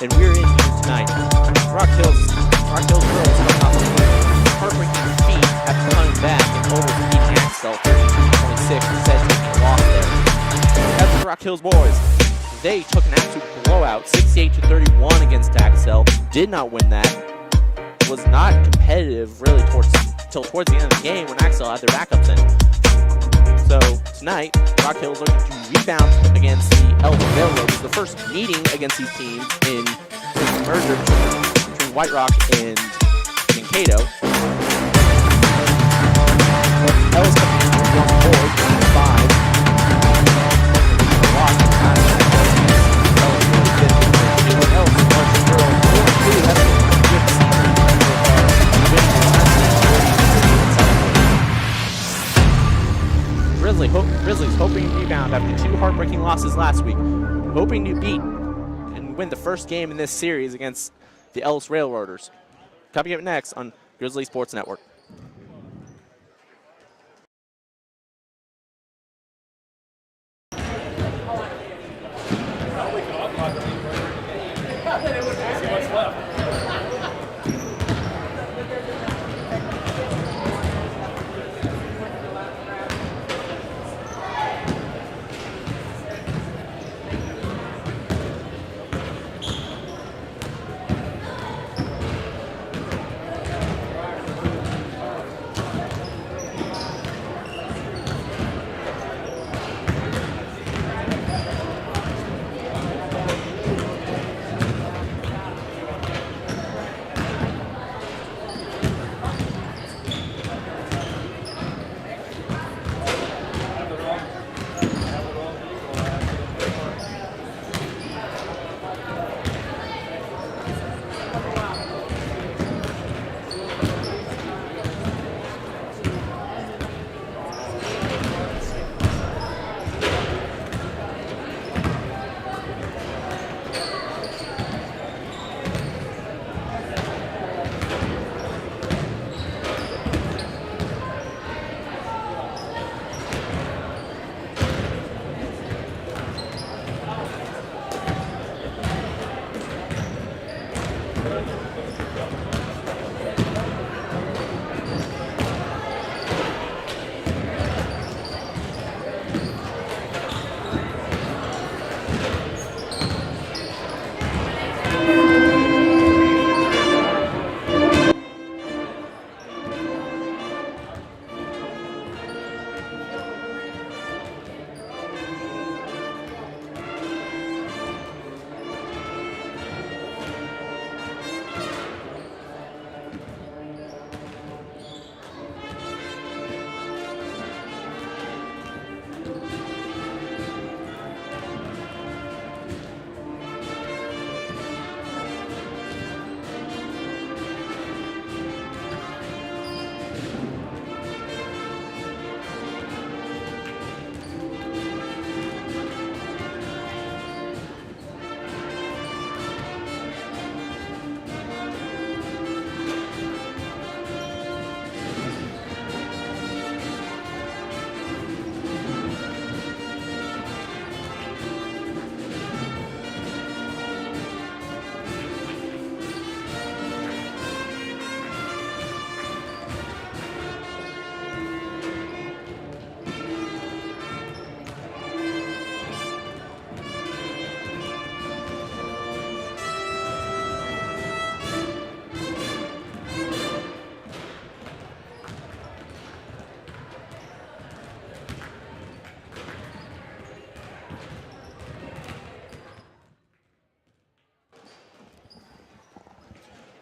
and we're in here tonight. Rock Hills girls coming off a heartbreaking defeat after coming back and over-defeating Axtell 32-26 instead of taking a loss there. As for the Rock Hills boys, they took an absolute blowout, 68-31 against Axtell. Did not win that. Was not competitive really till towards the end of the game when Axtell had their backups in. So tonight, Rock Hills looking to rebound against the Ellis Railroaders, the first meeting against these teams since the merger between White Rock and Mankato. Ellis coming in with 1 board, 5. Grizzlies hoping to rebound after 2 heartbreaking losses last week, hoping to beat and win the first game in this series against the Ellis Railroaders. Coming up next on Grizzly Sports Network.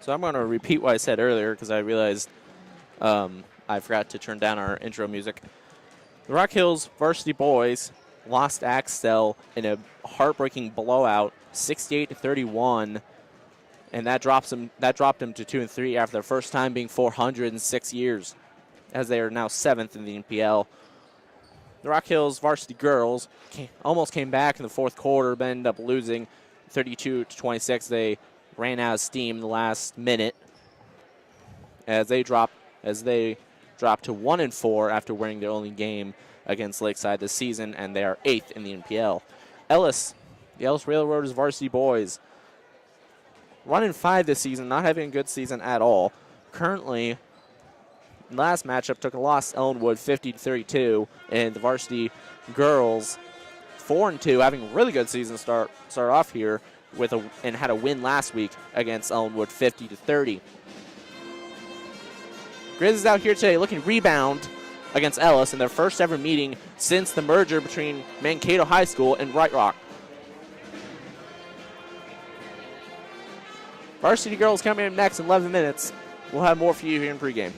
So I'm going to repeat what I said earlier because I realized I forgot to turn down our intro music. The Rock Hills Varsity boys lost Axtell in a heartbreaking blowout, 68-31, and that dropped them to 2-3 after their first time being 400 in 6 years, as they are now 7th in the NPL. The Rock Hills Varsity girls almost came back in the fourth quarter, but ended up losing 32-26. They ran out of steam the last minute as they dropped to 1-4 after winning their only game against Lakeside this season, and they are 8th in the NPL. Ellis, the Ellis Railroaders varsity boys, 1-5 this season, not having a good season at all. Currently, last matchup took a loss, Ellenwood 50-32, and the varsity girls 4-2, having a really good season start off here and had a win last week against Ellenwood 50-30. Grizzlies out here today looking to rebound against Ellis in their first ever meeting since the merger between Mankato High School and White Rock. Varsity girls coming in next in 11 minutes. We'll have more for you here in pregame.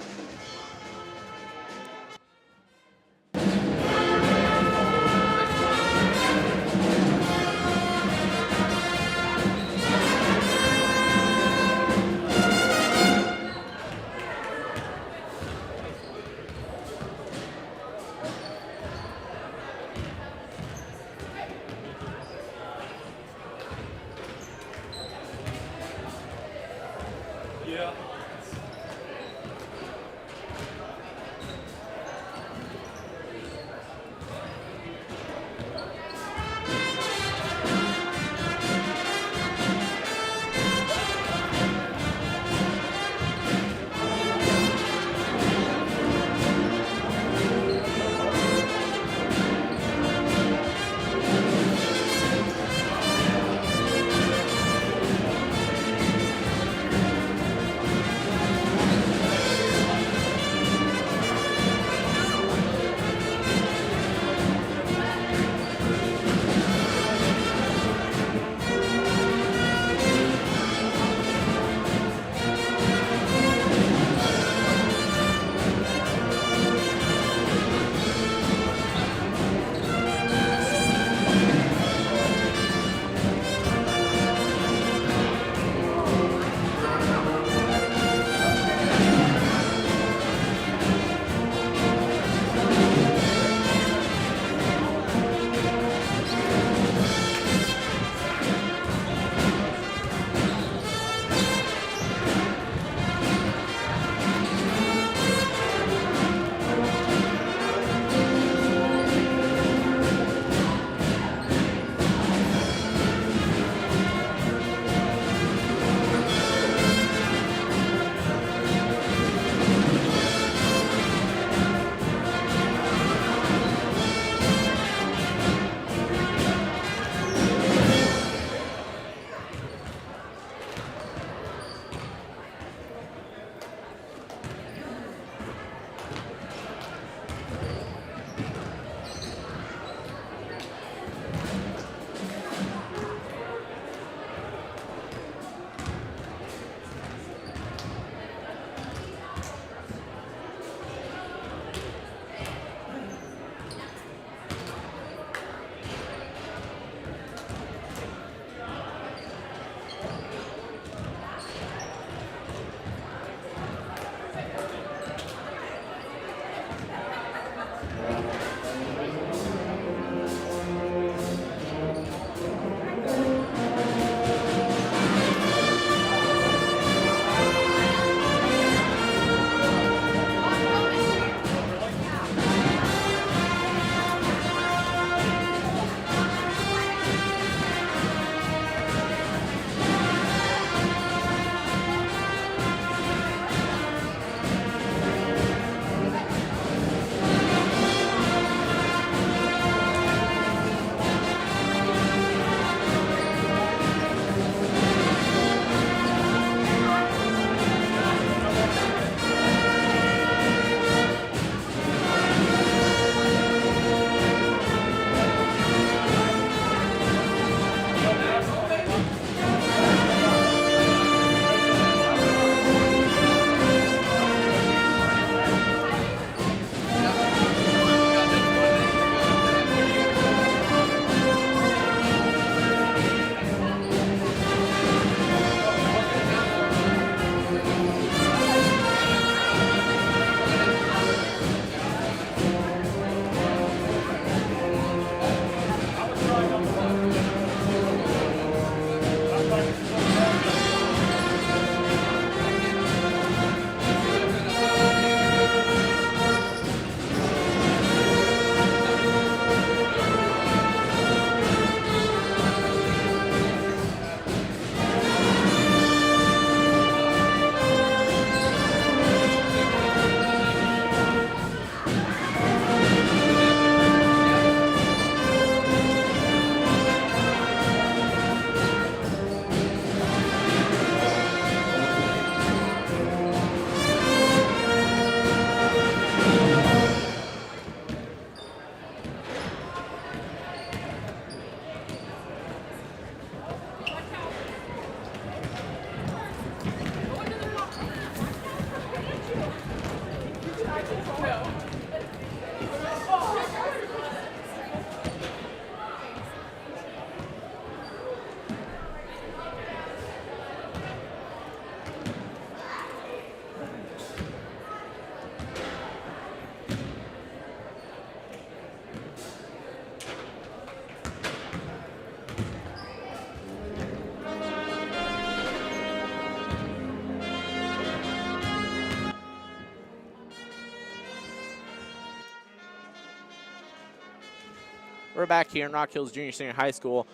We're back here in Rock Hills Junior Senior High School.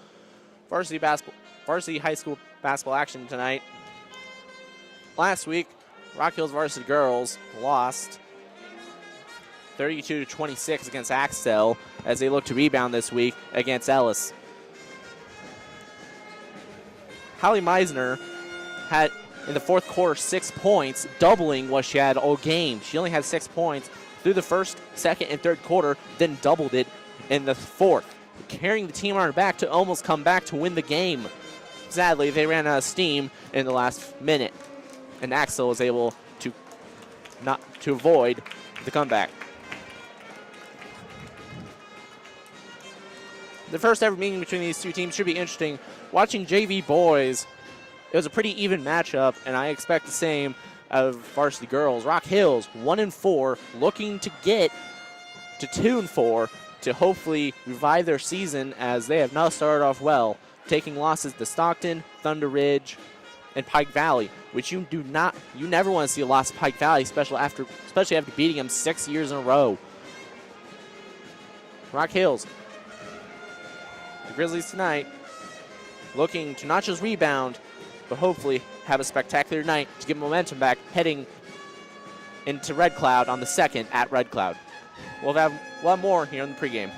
Varsity high school basketball action tonight. Last week, Rock Hills varsity girls lost 32-26 against Axtell as they look to rebound this week against Ellis. Holly Meisner had in the fourth quarter 6 points, doubling what she had all game. She only had 6 points through the first, second, and third quarter, then doubled it in the fourth, carrying the team on her back to almost come back to win the game. Sadly, they ran out of steam in the last minute, and Axel was able to avoid the comeback. The first ever meeting between these two teams should be interesting. Watching JV boys, it was a pretty even matchup, and I expect the same of varsity girls. Rock Hills 1-4, looking to get to 2-4 to hopefully revive their season, as they have not started off well, taking losses to Stockton, Thunder Ridge, and Pike Valley, which you never want to see a loss to Pike Valley, especially after beating them 6 years in a row. Rock Hills, the Grizzlies tonight, looking to not just rebound, but hopefully have a spectacular night to get momentum back heading into Red Cloud on the 2nd at Red Cloud. We'll have a lot more here in the pregame.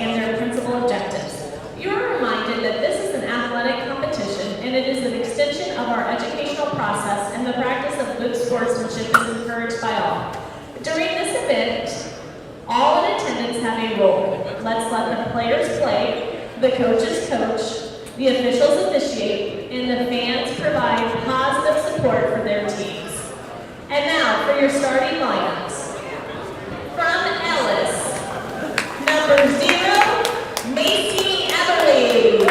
and their principal objectives. You are reminded that this is an athletic competition in and it is an extension of our educational process, and the practice of good sportsmanship is encouraged by all. During this event, all in attendance have a role. Let's let the players play, the coaches coach, the officials officiate, and the fans provide positive support for their teams. And now for your starting lineups. From Ellis, number 0, Macy Everly.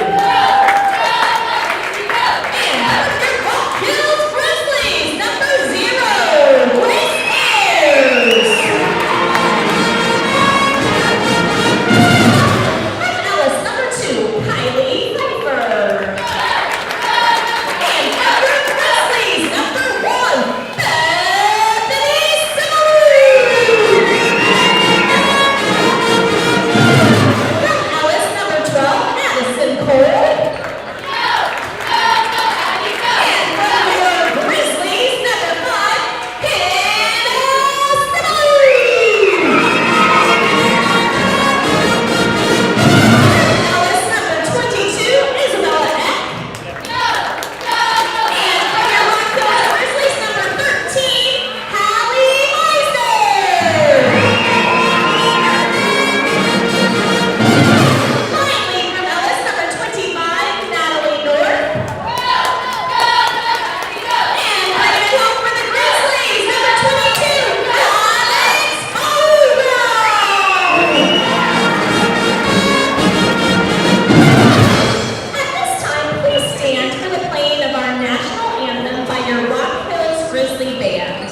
And from your Rock Hills Grizzlies, number 0, Grace Ayers. From Ellis, number 2, Kylie Pfeiffer. And from your Grizzlies, number 1, Bethany Summery. From Ellis, number 12, Madison Cole. And from your Grizzlies, number 5, Hannah Summery. Ellis, number 22, Isabella Eck. And from your Rock Hills Grizzlies, number 13, Hallie Meister. Finally, from Ellis, number 25, Natalie North. And bringing it home for the Grizzlies, number 22, Alex Holbrook. At this time, please stand for the playing of our national anthem by your Rock Hills Grizzly Band.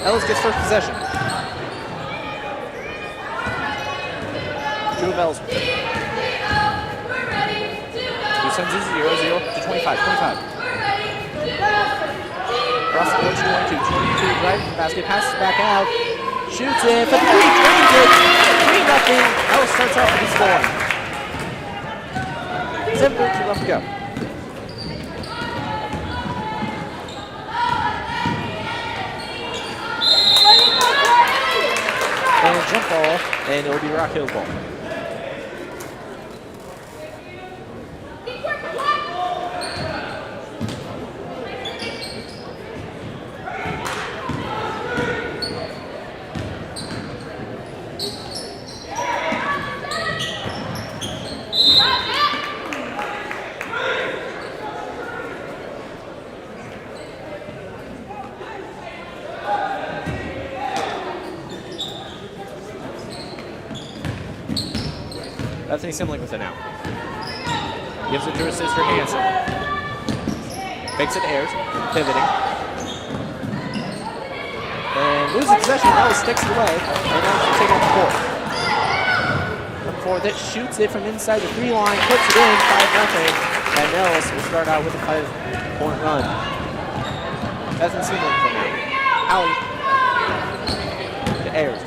Ellis gets first possession. Two of Ellis. Who sends it 0-0 to 25. Cross the court to 22 right. Basket passes back out. Shoots it for 3. Drains it. 3-0. Ellis starts off with the score. 7:32 left to go. And a jump ball, and it'll be Rock Hill's ball. Bethany Simling with it now. Gives it to her sister Hanson. Fakes it to Ayers. Pivoting. And loses possession. Ellis sticks it away. And now she's taking it to fourth. Number 4 that shoots it from inside the 3 line. Puts it in 5-0. And Ellis will start out with a 5-point run. Doesn't seem like it now. Allie. To Ayers.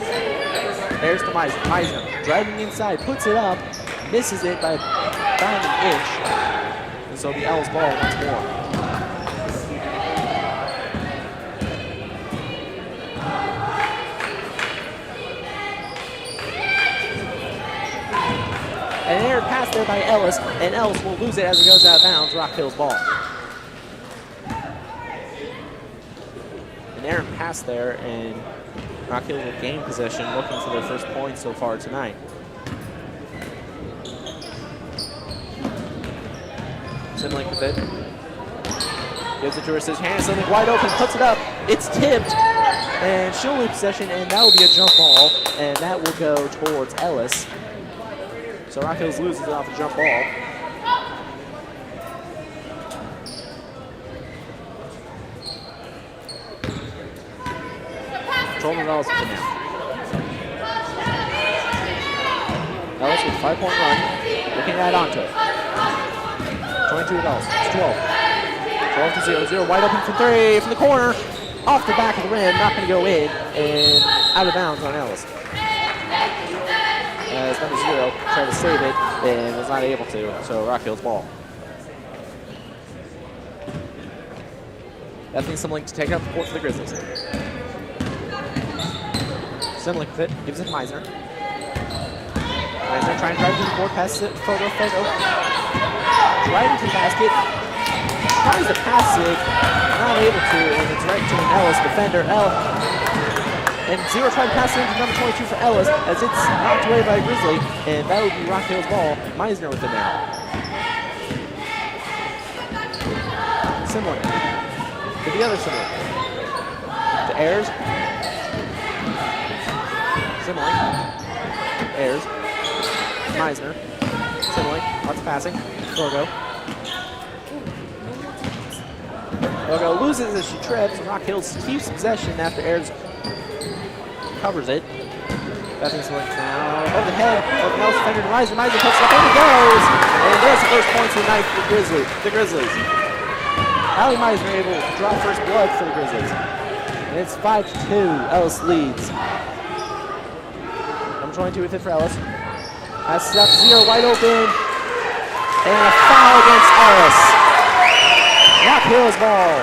Ayers to Meisner. Meisner driving inside. Puts it up. Misses it by about an inch. And so it'll be Ellis ball once more. An error pass there by Ellis, and Ellis will lose it as it goes out of bounds. Rock Hill's ball. An errant pass there, and Rock Hill will gain possession, looking for their first point so far tonight. Simlink with it. Gives it to her sister Hanson, something wide open, puts it up. It's tipped, and she'll lose possession, and that will be a jump ball, and that will go towards Ellis. So Rock Hills loses it off a jump ball. Controlling Ellis for now. Ellis with a 5-point run. Looking to add on to it. 22 with Ellis. It's 12. 12 to 0. Wide open for 3 from the corner. Off the back of the rim. Not going to go in. And out of bounds on Ellis. As number 0 tried to save it and was not able to, so Rock Hill's ball. Definitely Simlink to take up the court for the Grizzlies. Simlink with it, gives it to Meisner. Meisner trying to drive to the court, passes it, Fogo. Driving to the basket, tries to pass it, not able to, and it's right to an Ellis defender. And 0 tried to pass it into number 22 for Ellis as it's knocked away by Grizzly, and that would be Rock Hill's ball. Meisner with it now. Similar. To the other similar. To Ayers. Similar. Ayers. Meisner. Similar. Lots of passing. Fogo. Fogo loses as she trips, and Rock Hills keeps possession after Ayers covers it. Bethany Simlink now over the head of the Ellis defender to Meisner. Meisner puts it up and it goes! And there's the first points of the night for the Grizzlies. Allie Meisner able to draw first blood for the Grizzlies. And it's 5-2. Ellis leads. Number 22 with it for Ellis. Passes up 0 wide open. And a foul against Ellis. Rock Hill's ball.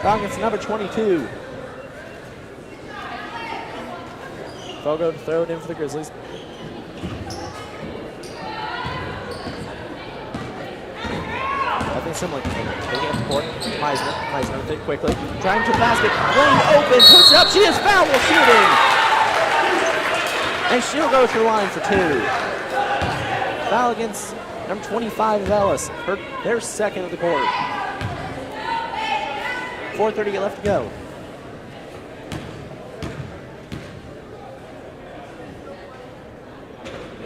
Foul against number 22. Fogo to throw it in for the Grizzlies. I think similar. Taking up the court. Meisner with it quickly. Trying to the basket. Lane open. Puts it up. She is foul while shooting. And she'll go to the line for 2. Foul against number 25 of Ellis. Their second of the quarter. 4:30 left to go.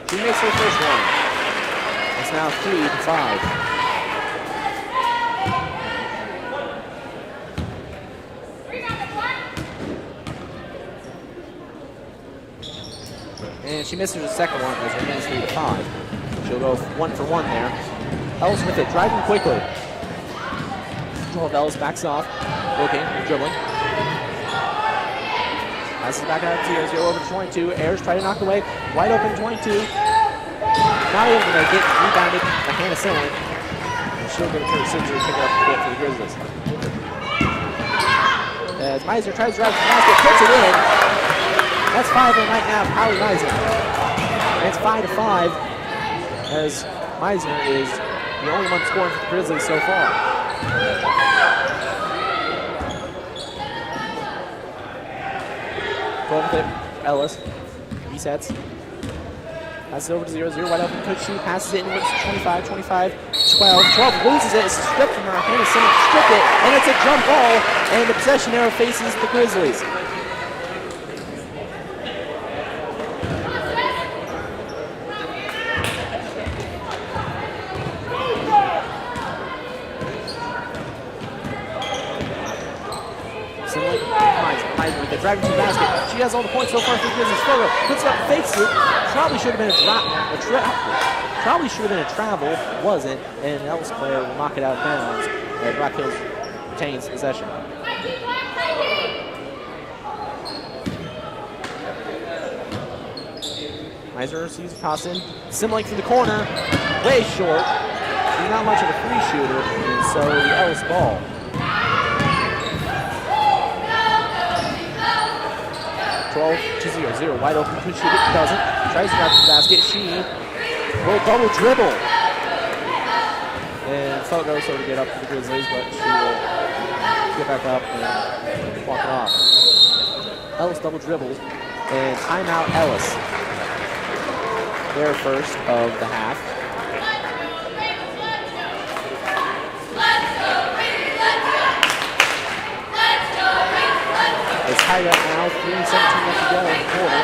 She makes her first one. It's now 3-5. And she misses her second one as it remains 3-5. She'll go 1 for 1 there. Ellis with it, driving quickly. 12 Ellis backs off, looking, dribbling. Passes back out to 0 over to 22. Ayers try to knock away. Wide open 22. Not able to make it. Rebounded by Hannah Simlink. And she'll get a third scissors to pick it up a bit for the Grizzlies. As Meisner tries to drive the basket, puts it in. That's 5 on the night now, Holly Meisner. And it's 5-5 as Meisner is the only one scoring for the Grizzlies so far. With it, Ellis resets. Passes it over to 0-0, wide open, could shoot, passes it in 25, 12. 12 loses it, it's stripped from her. Hannah Simlink stripped it, and it's a jump ball, and the possession arrow faces the Grizzlies. Simling, Meisner with the driving to the basket. She has all the points so far for the Grizzlies. Fogo puts it up, fakes it. Probably should have been probably should have been a travel, wasn't, and Ellis player will knock it out of bounds. And Rock Hills retains possession. Meisner sees a toss in. Simling through the corner, way short. He's not much of a free shooter, and so the Ellis ball. To 0, wide open, could shoot it, doesn't. Tries to grab the basket, she will double dribble. And Fogo sort of get up to the Grizzlies, but she will get back up and walk it off. Ellis double dribbles, and timeout Ellis. Their first of the half. It's tied up now, 3:17 left to go in the quarter.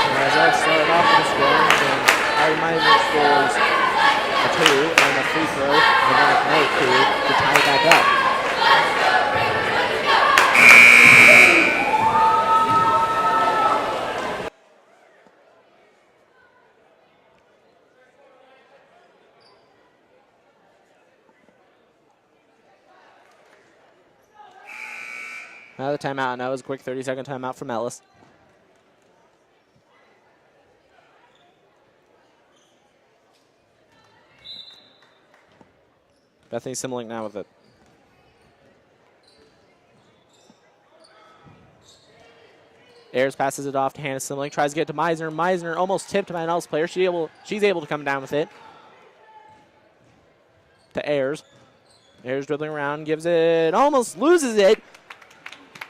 And as Ellis started off with the scoring, and Harry Meisner scores a 2 and a free throw, and then another 2 to tie it back up. Another timeout, and that was a quick 30-second timeout from Ellis. Bethany Simling now with it. Ayers passes it off to Hannah Simling, tries to get to Meisner. Meisner almost tipped by an Ellis player. She's able to come down with it. To Ayers. Ayers dribbling around, gives it, almost loses it.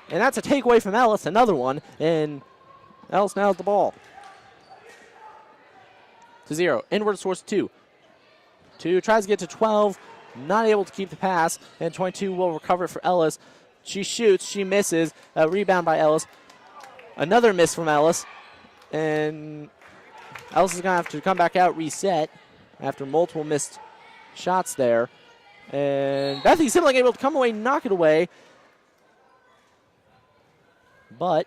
And that's a takeaway from Ellis, another one, and Ellis now has the ball. To 0, inward source 2. 2 tries to get to 12, not able to keep the pass, and 22 will recover it for Ellis. She shoots, she misses, a rebound by Ellis. Another miss from Ellis, and Ellis is going to have to come back out, reset, after multiple missed shots there. And Bethany Simling able to come away, knock it away. But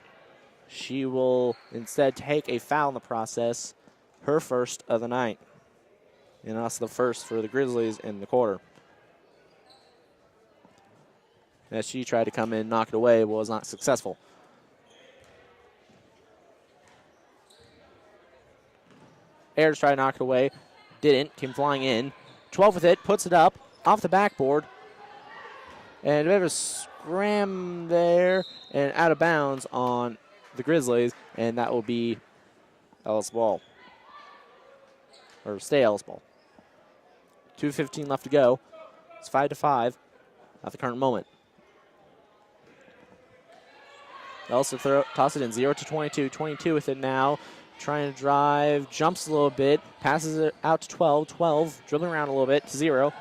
she will instead take a foul in the process, her first of the night. And that's the first for the Grizzlies in the quarter. As she tried to come in, knock it away, was not successful. Ayers tried to knock it away, didn't, came flying in. 12 with it, puts it up, off the backboard. And a bit of a scram there, and out of bounds on the Grizzlies, and that will be Ellis ball. Or stay Ellis ball. 2:15 left to go. It's 5-5 at the current moment. Ellis will toss it in 0 to 22. 22 with it now. Trying to drive, jumps a little bit, passes it out to 12. 12 dribbling around a little bit to 0.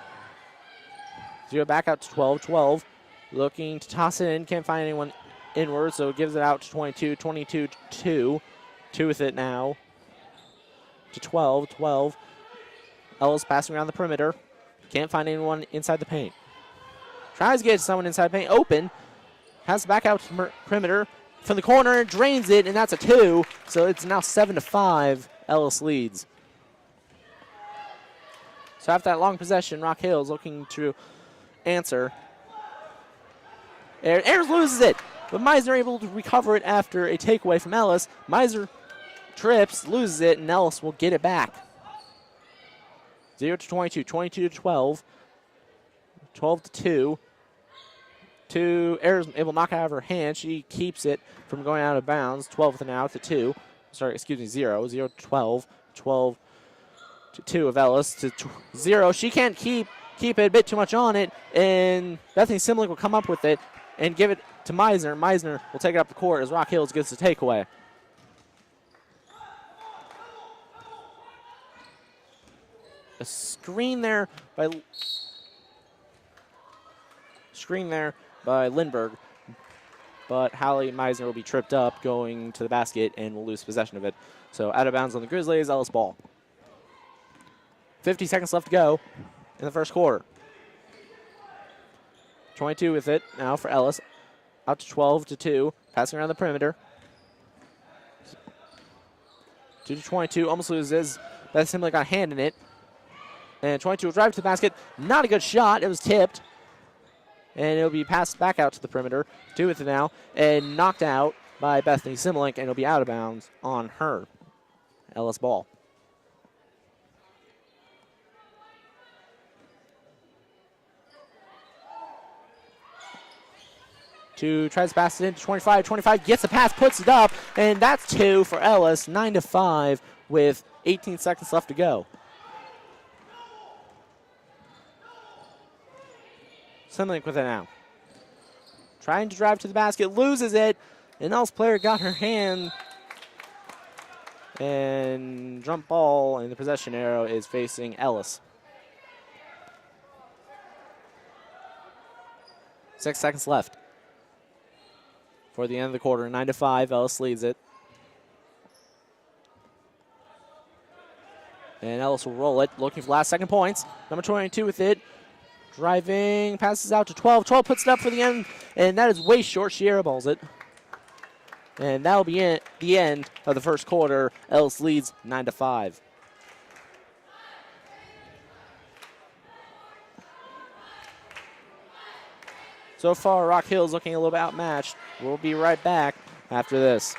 0 back out to 12. 12 looking to toss it in, can't find anyone inward, so it gives it out to 22. 22 to 2. 2 with it now to 12. 12. Ellis passing around the perimeter. Can't find anyone inside the paint. Tries to get someone inside the paint. Open. Has to back out to the perimeter. From the corner, drains it, and that's a 2. So it's now 7-5. Ellis leads. So after that long possession, Rock Hills looking to answer. Ayers loses it, but Meisner able to recover it after a takeaway from Ellis. Meisner trips, loses it, and Ellis will get it back. 0 to 22, 22 to 12, 12 to 2. Ayers able to knock it out of her hand. She keeps it from going out of bounds. 12 with an out to 2. Sorry, excuse me, 0. 0 to 12. 12 to 2 of Ellis to 0. She can't keep it, a bit too much on it, and Bethany Simling will come up with it and give it to Meisner. Meisner will take it up the court as Rock Hills gets the takeaway. A screen there by Lindbergh, but Hallie Meisner will be tripped up going to the basket and will lose possession of it. So out of bounds on the Grizzlies, Ellis ball. 50 seconds left to go in the first quarter. 22 with it now for Ellis. out to 12 to 2, passing around the perimeter. 2 to 22, almost loses. Beth Simlink got a hand in it. And 22 will drive to the basket. Not a good shot. It was tipped. And it'll be passed back out to the perimeter. 2 with it now. And knocked out by Bethany Simlink. And it'll be out of bounds on her. Ellis ball. Two tries to pass it into 25. 25 gets the pass, puts it up, and that's 2 for Ellis. 9 to 5 with 18 seconds left to go. Simlink with it now. Trying to drive to the basket, loses it. An Ellis player got her hand. And jump ball, and the possession arrow is facing Ellis. 6 seconds left. For the end of the quarter, 9 to 5, Ellis leads it. And Ellis will roll it, looking for last second points. Number 22 with it. Driving, passes out to 12. 12 puts it up for the end, and that is way short. She airballs it. And that'll be the end of the first quarter. Ellis leads 9 to 5. So far, Rock Hill is looking a little bit outmatched. We'll be right back after this.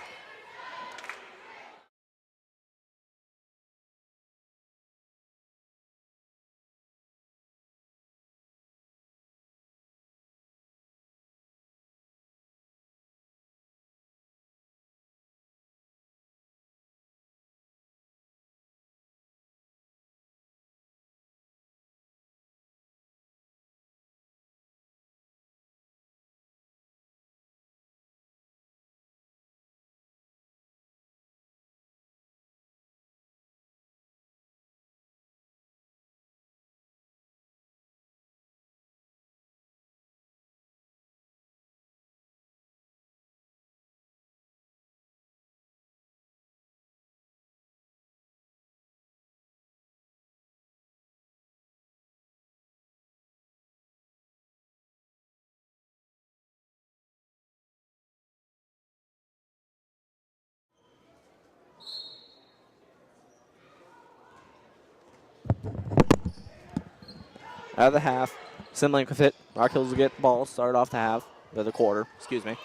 Out of the half, Simlink with it. Rock Hills will get the ball, start off the half, or the quarter, excuse me.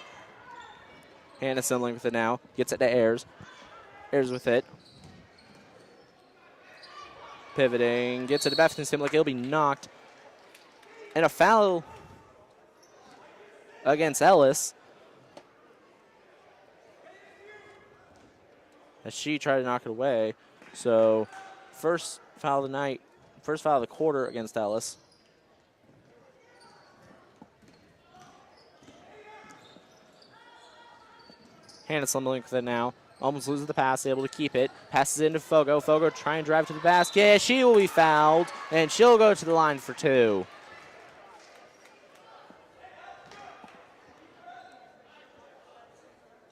Hannah Simlink with it now, gets it to Ayers. Ayers with it. Pivoting, gets it to Bethany Simlink. It'll be knocked. And a foul against Ellis. As she tried to knock it away. So, first foul of the night, first foul of the quarter against Ellis. Hannah Simlink with it now. Almost loses the pass, able to keep it. Passes into Fogo. Fogo trying to drive to the basket. She will be fouled, and she'll go to the line for 2.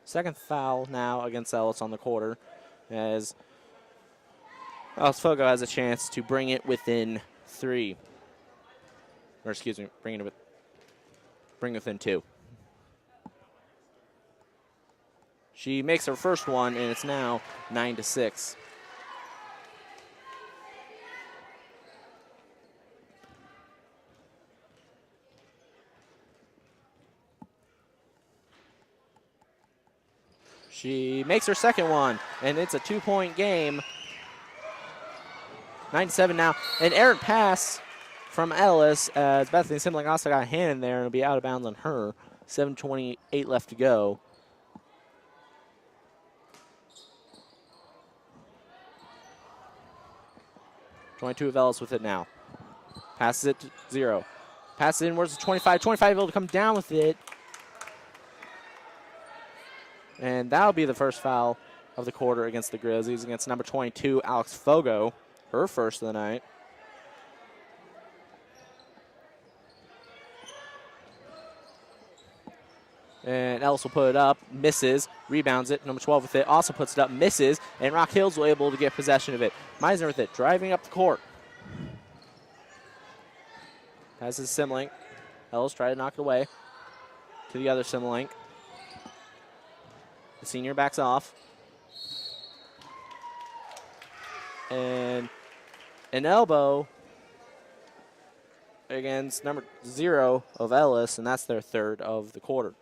Second foul now against Ellis on the quarter, as Ellis Fogo has a chance to bring it within 3. Or excuse me, bring it within 2. She makes her first one, and it's now 9 to 6. She makes her second one, and it's a 2-point game. 9 to 7 now. An errant pass from Ellis, as Bethany Simlink also got a hand in there, and it'll be out of bounds on her. 7:28 left to go. .22 of Ellis with it now. Passes it to 0. Passes it inwards to 25. 25 able to come down with it. And that'll be the first foul of the quarter against the Grizzlies, against number 22, Alex Fogo, her first of the night. And Ellis will put it up, misses, rebounds it. Number 12 with it, also puts it up, misses, and Rock Hills will able to get possession of it. Meisner with it, driving up the court. Passes Simlink. Ellis tried to knock it away. to the other Simlink. The senior backs off. And an elbow against number 0 of Ellis, and that's their third of the quarter.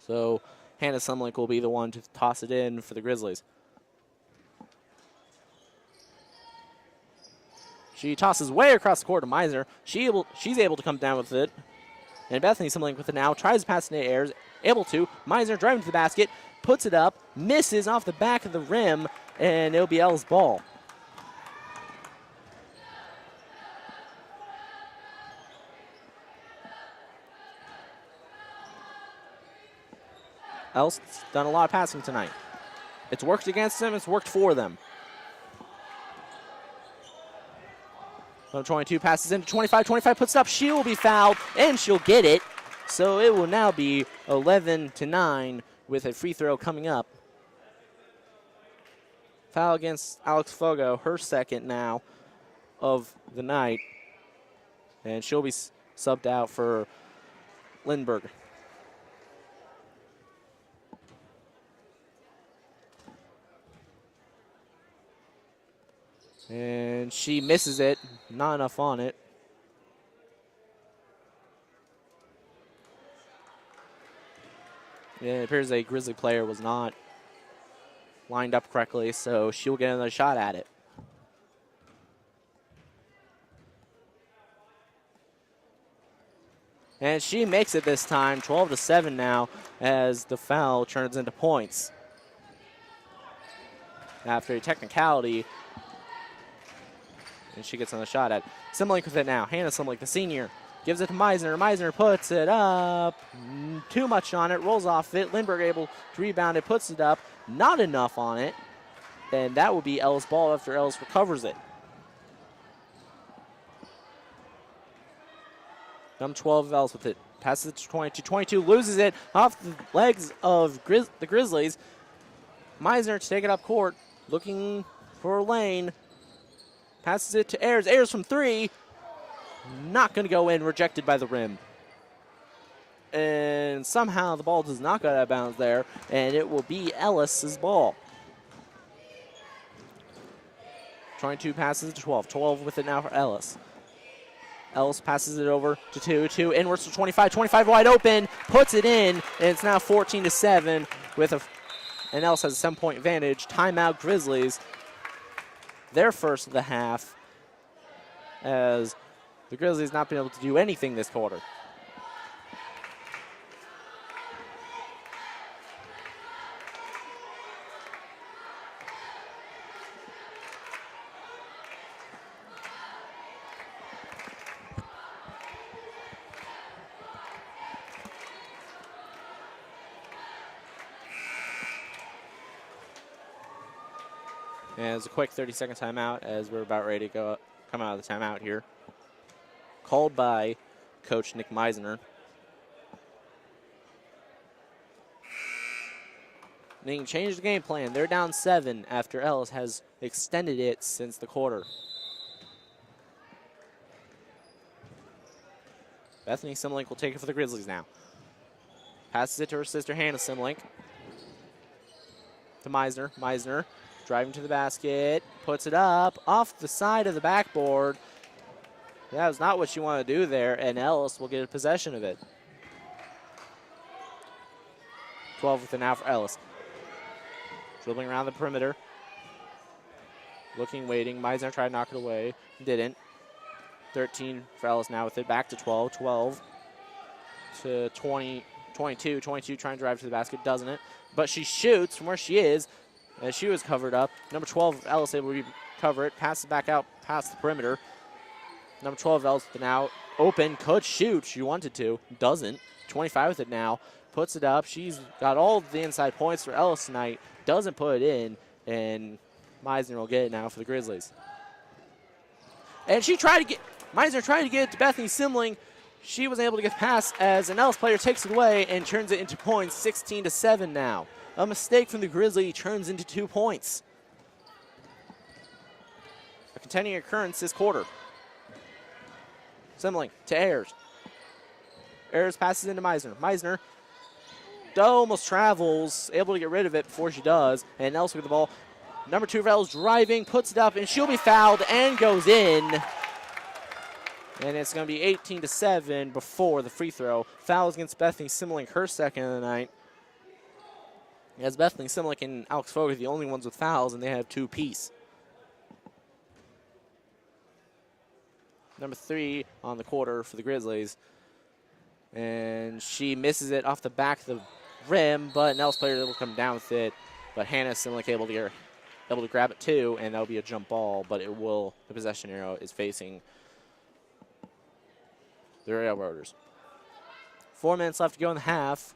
So Hannah Simlink will be the one to toss it in for the Grizzlies. She tosses way across the court to Meisner. She's able to come down with it. And Bethany Simlink with it now. Tries to pass it into Ayers. Able to. Meisner driving to the basket. Puts it up. Misses off the back of the rim. And it'll be Ellis' ball. Ellis done a lot of passing tonight. It's worked against them. It's worked for them. Number 22 passes into 25. 25 puts it up. She will be fouled, and she'll get it. So it will now be 11-9 with a free throw coming up. Foul against Alex Fogo, her second now of the night. And she'll be subbed out for Lindbergh. And she misses it. Not enough on it. Yeah, it appears a Grizzly player was not lined up correctly, so she'll get another shot at it. And she makes it this time, 12-7 now, as the foul turns into points. After a technicality, and she gets another shot at it. Simlink with it now. Hannah Simlink, the senior, gives it to Meisner. Meisner puts it up. Too much on it. Rolls off it. Lindbergh able to rebound it. Puts it up. Not enough on it. And that will be Ellis' ball after Ellis recovers it. Number 12 Ellis with it. Passes it to 22. 22 loses it off the legs of the Grizzlies. Meisner to take it up court. Looking for a lane. Passes it to Ayers. Ayers from 3. Not going to go in. Rejected by the rim. And somehow the ball does not go out of bounds there. And it will be Ellis' ball. 22 passes it to 12. 12 with it now for Ellis. Ellis passes it over to 2. 2 inwards to 25. 25 wide open. Puts it in. And it's now 14-7 with and Ellis has a 7-point advantage. Timeout Grizzlies. Their first of the half, as the Grizzlies not been able to do anything this quarter. And it's a quick 30-second timeout as we're about ready to come out of the timeout here. Called by Coach Nick Meisner. They can change the game plan. They're down 7 after Ellis has extended it since the quarter. Bethany Simlink will take it for the Grizzlies now. Passes it to her sister Hannah Simlink. To Meisner. Meisner driving to the basket, puts it up off the side of the backboard. That was not what you want to do there, and Ellis will get a possession of it. 12 with it now for Ellis. Dribbling around the perimeter. Looking, waiting. Meisner tried to knock it away. Didn't. 13 for Ellis now with it. Back to 12. 12 to 20. 22. 22 trying to drive to the basket. Doesn't it? But she shoots from where she is. As she was covered up. Number 12, Ellis able to recover it. Passes back out past the perimeter. Number 12, Ellis now open. Could shoot. She wanted to. Doesn't. 25 with it now. Puts it up. She's got all the inside points for Ellis tonight. Doesn't put it in. And Meisner will get it now for the Grizzlies. And Meisner tried to get it to Bethany Simling. She was able to get past as an Ellis player takes it away and turns it into points. 16-7 now. A mistake from the Grizzly turns into 2 points. A continuing occurrence this quarter. Simling to Ayers. Ayers passes into Meisner. Meisner almost travels, able to get rid of it before she does. And Ellis with the ball. Number 2 for Ellis driving, puts it up, and she'll be fouled and goes in. And it's going to be 18-7 before the free throw. Fouls against Bethany Simmelink, her second of the night. As Bethany Simmelink and Alex Fogg are the only ones with fouls, and they have 2 apiece. Number 3 on the quarter for the Grizzlies. And she misses it off the back of the rim, but an Ellis player able to come down with it. But Hannah Simmelink able to grab it too, and that'll be a jump ball, but it will, the possession arrow is facing the Railroaders. 4 minutes left to go in the half.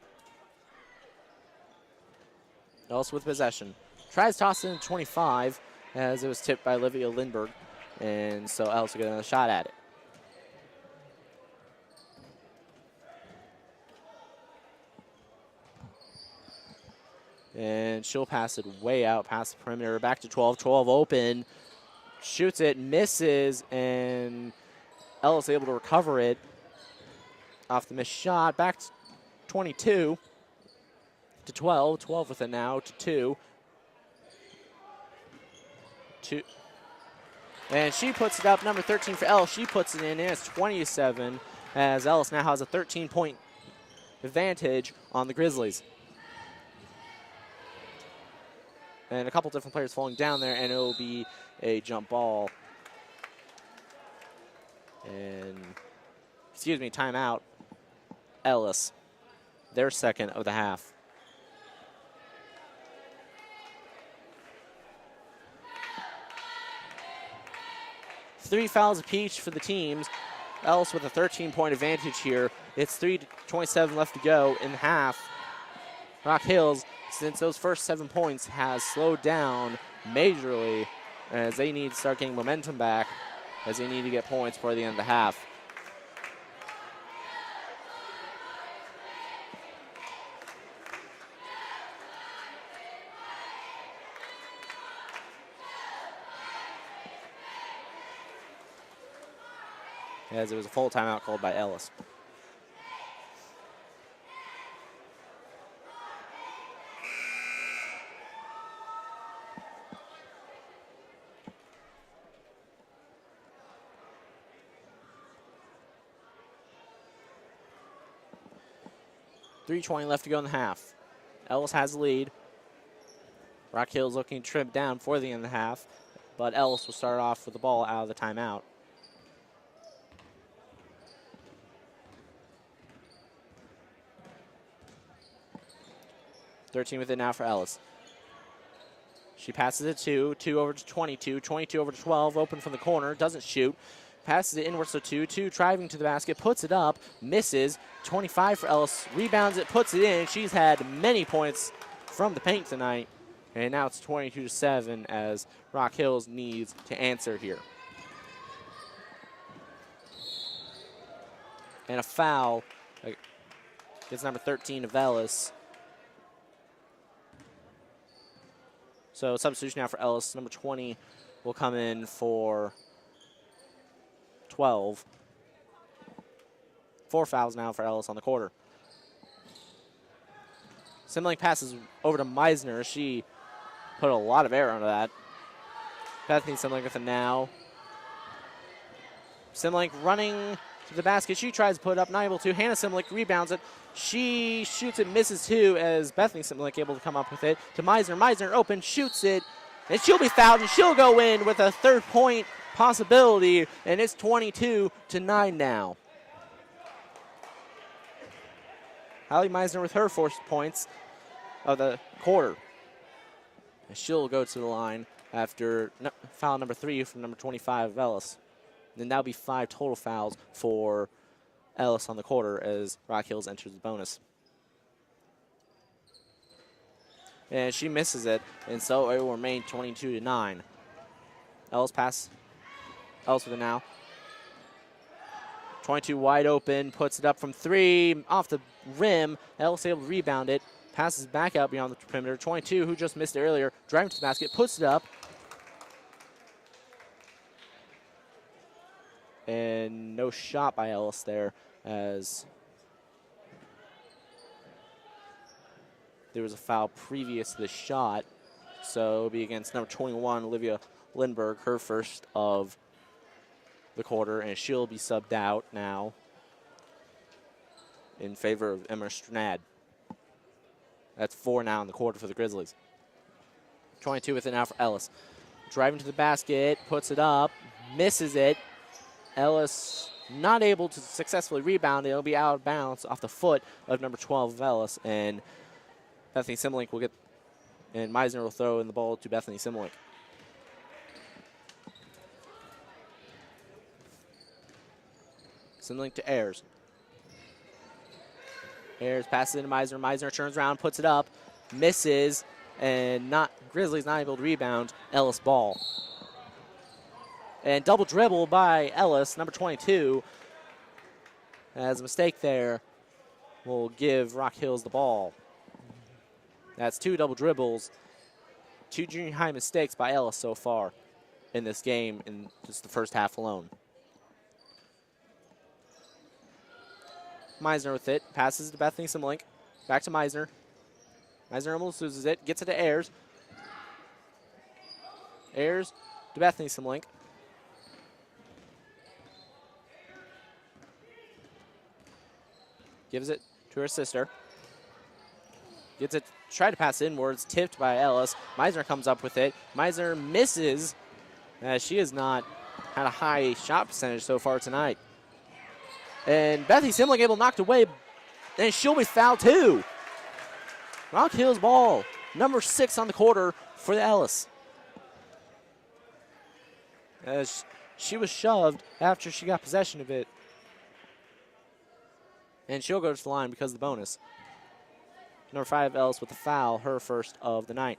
Ellis with possession. Tries to toss it in 25 as it was tipped by Olivia Lindbergh. And so Ellis will get another shot at it. And she'll pass it way out past the perimeter. Back to 12. 12 open. Shoots it, misses, and Ellis able to recover it off the missed shot. Back to 22 to 12. 12 with it now to 2. 2. And she puts it up. Number 13 for Ellis. She puts it in, and it's 27 as Ellis now has a 13-point advantage on the Grizzlies. And a couple different players falling down there, and it will be a jump ball. And, timeout. Ellis, their second of the half. Three fouls apiece for the teams. Ellis with a 13-point advantage here. It's 3:27 left to go in the half. Rock Hills, since those first 7 points, has slowed down majorly as they need to start getting momentum back, as they need to get points before the end of the half. As it was a full timeout called by Ellis. .320 left to go in the half. Ellis has the lead. Rock Hill's looking to trim down for the end of the half, but Ellis will start off with the ball out of the timeout. .13 with it now for Ellis. She passes it to 2 over to 22, 22 over to 12, open from the corner, doesn't shoot. Passes it inwards to 2, 2 driving to the basket, puts it up, misses. 25 for Ellis, rebounds it, puts it in. She's had many points from the paint tonight. And now it's 22-7 as Rock Hills needs to answer here. And a foul against number 13 of Ellis. So substitution now for Ellis. Number 20 will come in for 12. 4 fouls now for Ellis on the quarter. Simmelink passes over to Meisner. She put a lot of air onto that. Bethany Simmelink with it now. Simmelink running to the basket. She tries to put it up, not able to. Hannah Simmelink rebounds it. She shoots it, misses too, as Bethany Simmelink able to come up with it. To Meisner. Meisner open, shoots it, and she'll be fouled, and she'll go in with a third-point possibility, and it's 22-9 now. Hallie Meisner with her 4 points of the quarter. And she'll go to the line after foul number 3 from number 25 of Ellis. Then that'll be 5 total fouls for Ellis on the quarter as Rock Hills enters the bonus. And she misses it, and so it will remain 22-9. Ellis pass. Ellis with it now. 22 wide open, puts it up from 3, off the rim. Ellis able to rebound it, passes back out beyond the perimeter. 22, who just missed it earlier, driving to the basket, puts it up. And no shot by Ellis there as there was a foul previous to the shot. So it'll be against number 21, Olivia Lindbergh, her first of the quarter, and she'll be subbed out now in favor of Emma Stranad. That's 4 now in the quarter for the Grizzlies. 22 with it now for Ellis. Driving to the basket, puts it up, misses it. Ellis not able to successfully rebound. It'll be out of bounds off the foot of number 12 of Ellis, and Bethany Simlink will get, and Meisner will throw in the ball to Bethany Simlink. Simlink to Ayers. Ayers passes it to Meisner. Meisner turns around, puts it up, misses, and Grizzlies not able to rebound. Ellis ball. And double dribble by Ellis, number 22. As a mistake there, will give Rock Hills the ball. That's 2 double dribbles, 2 junior high mistakes by Ellis so far in this game in just the first half alone. Meisner with it, passes to Bethany Simlink, back to Meisner. Meisner almost loses it, gets it to Ayers. Ayers to Bethany Simlink. Gives it to her sister. Gets it, tried to pass inwards, tipped by Ellis. Meisner comes up with it. Meisner misses, as she has not had a high shot percentage so far tonight. And Bethany Simlink able to knock it away, and she'll be fouled too. Rock Hills ball, number 6 on the quarter for the Ellis. As she was shoved after she got possession of it. And she'll go to the line because of the bonus. Number 5, Ellis with the foul, her first of the night.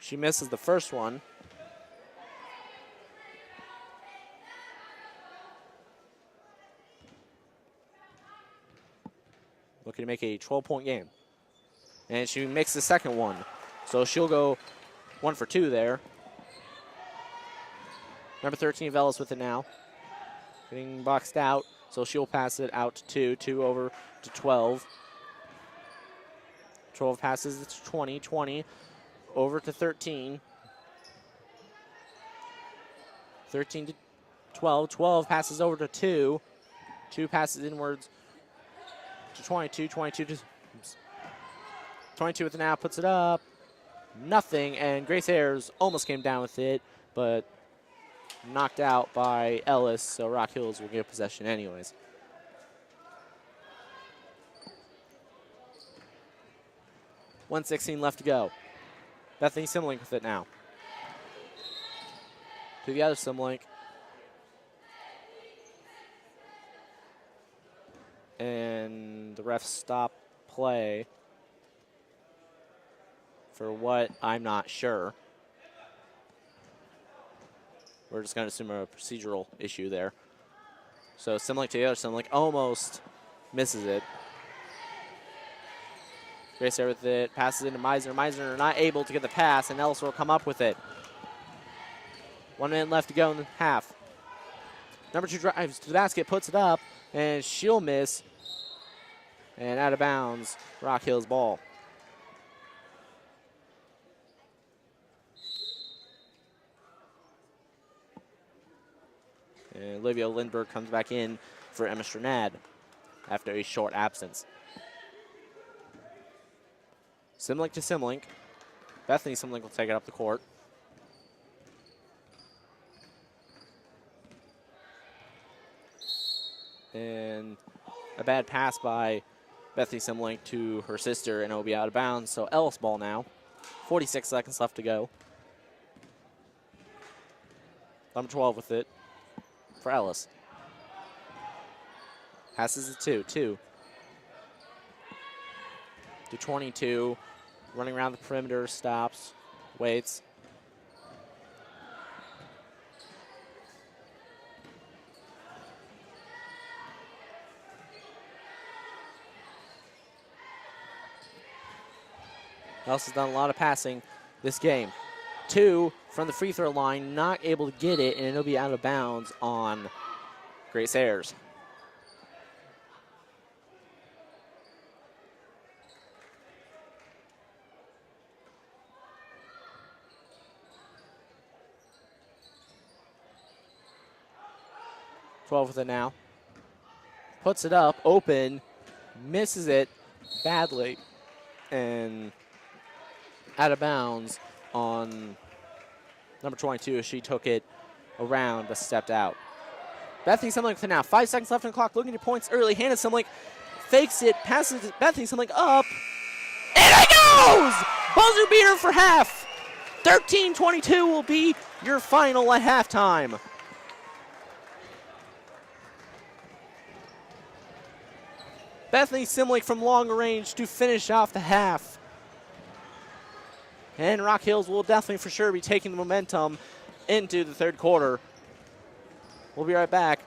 She misses the first one. Looking to make a 12-point game. And she makes the second one. So she'll go 1 for 2 there. Number 13 of Ellis with it now. Getting boxed out, so she'll pass it out to 2. 2 over to 12. 12 passes it to 20. 20 over to 13. 13 to 12. 12 passes over to 2. 2 passes inwards to 22. 22 to 22 with it now, puts it up. Nothing, and Grace Ayers almost came down with it, but knocked out by Ellis, so Rock Hills will get possession anyways. .116 left to go. Bethany Simlink with it now. To the other Simlink. And the refs stop play for what I'm not sure. We're just going to assume a procedural issue there. So Simlink to the other Simlink, almost misses it. Grace there with it, passes into Meisner. Meisner not able to get the pass, and Ellis will come up with it. 1 minute left to go in the half. Number 2 drives to the basket, puts it up, and she'll miss. And out of bounds, Rock Hills ball. And Olivia Lindbergh comes back in for Emma Stranad after a short absence. Simlink to Simlink. Bethany Simlink will take it up the court. And a bad pass by Bethany Simlink to her sister, and it will be out of bounds. So Ellis ball now. 46 seconds left to go. Number 12 with it for Ellis. Passes it 2. 2 to 22. Running around the perimeter, stops, waits. Ellis has done a lot of passing this game. 2 from the free throw line, not able to get it, and it'll be out of bounds on Grace Ayers. 12 with it now. Puts it up, open, misses it badly, and out of bounds on number 22 as she took it around but stepped out. Bethany Simlink with it now. 5 seconds left on the clock. Looking at points early. Hannah Simlink fakes it, passes it. Bethany Simlink up. And it goes! Buzzer beater for half. 13-22 will be your final at halftime. Bethany Simlink from long range to finish off the half. And Rock Hills will definitely for sure be taking the momentum into the third quarter. We'll be right back.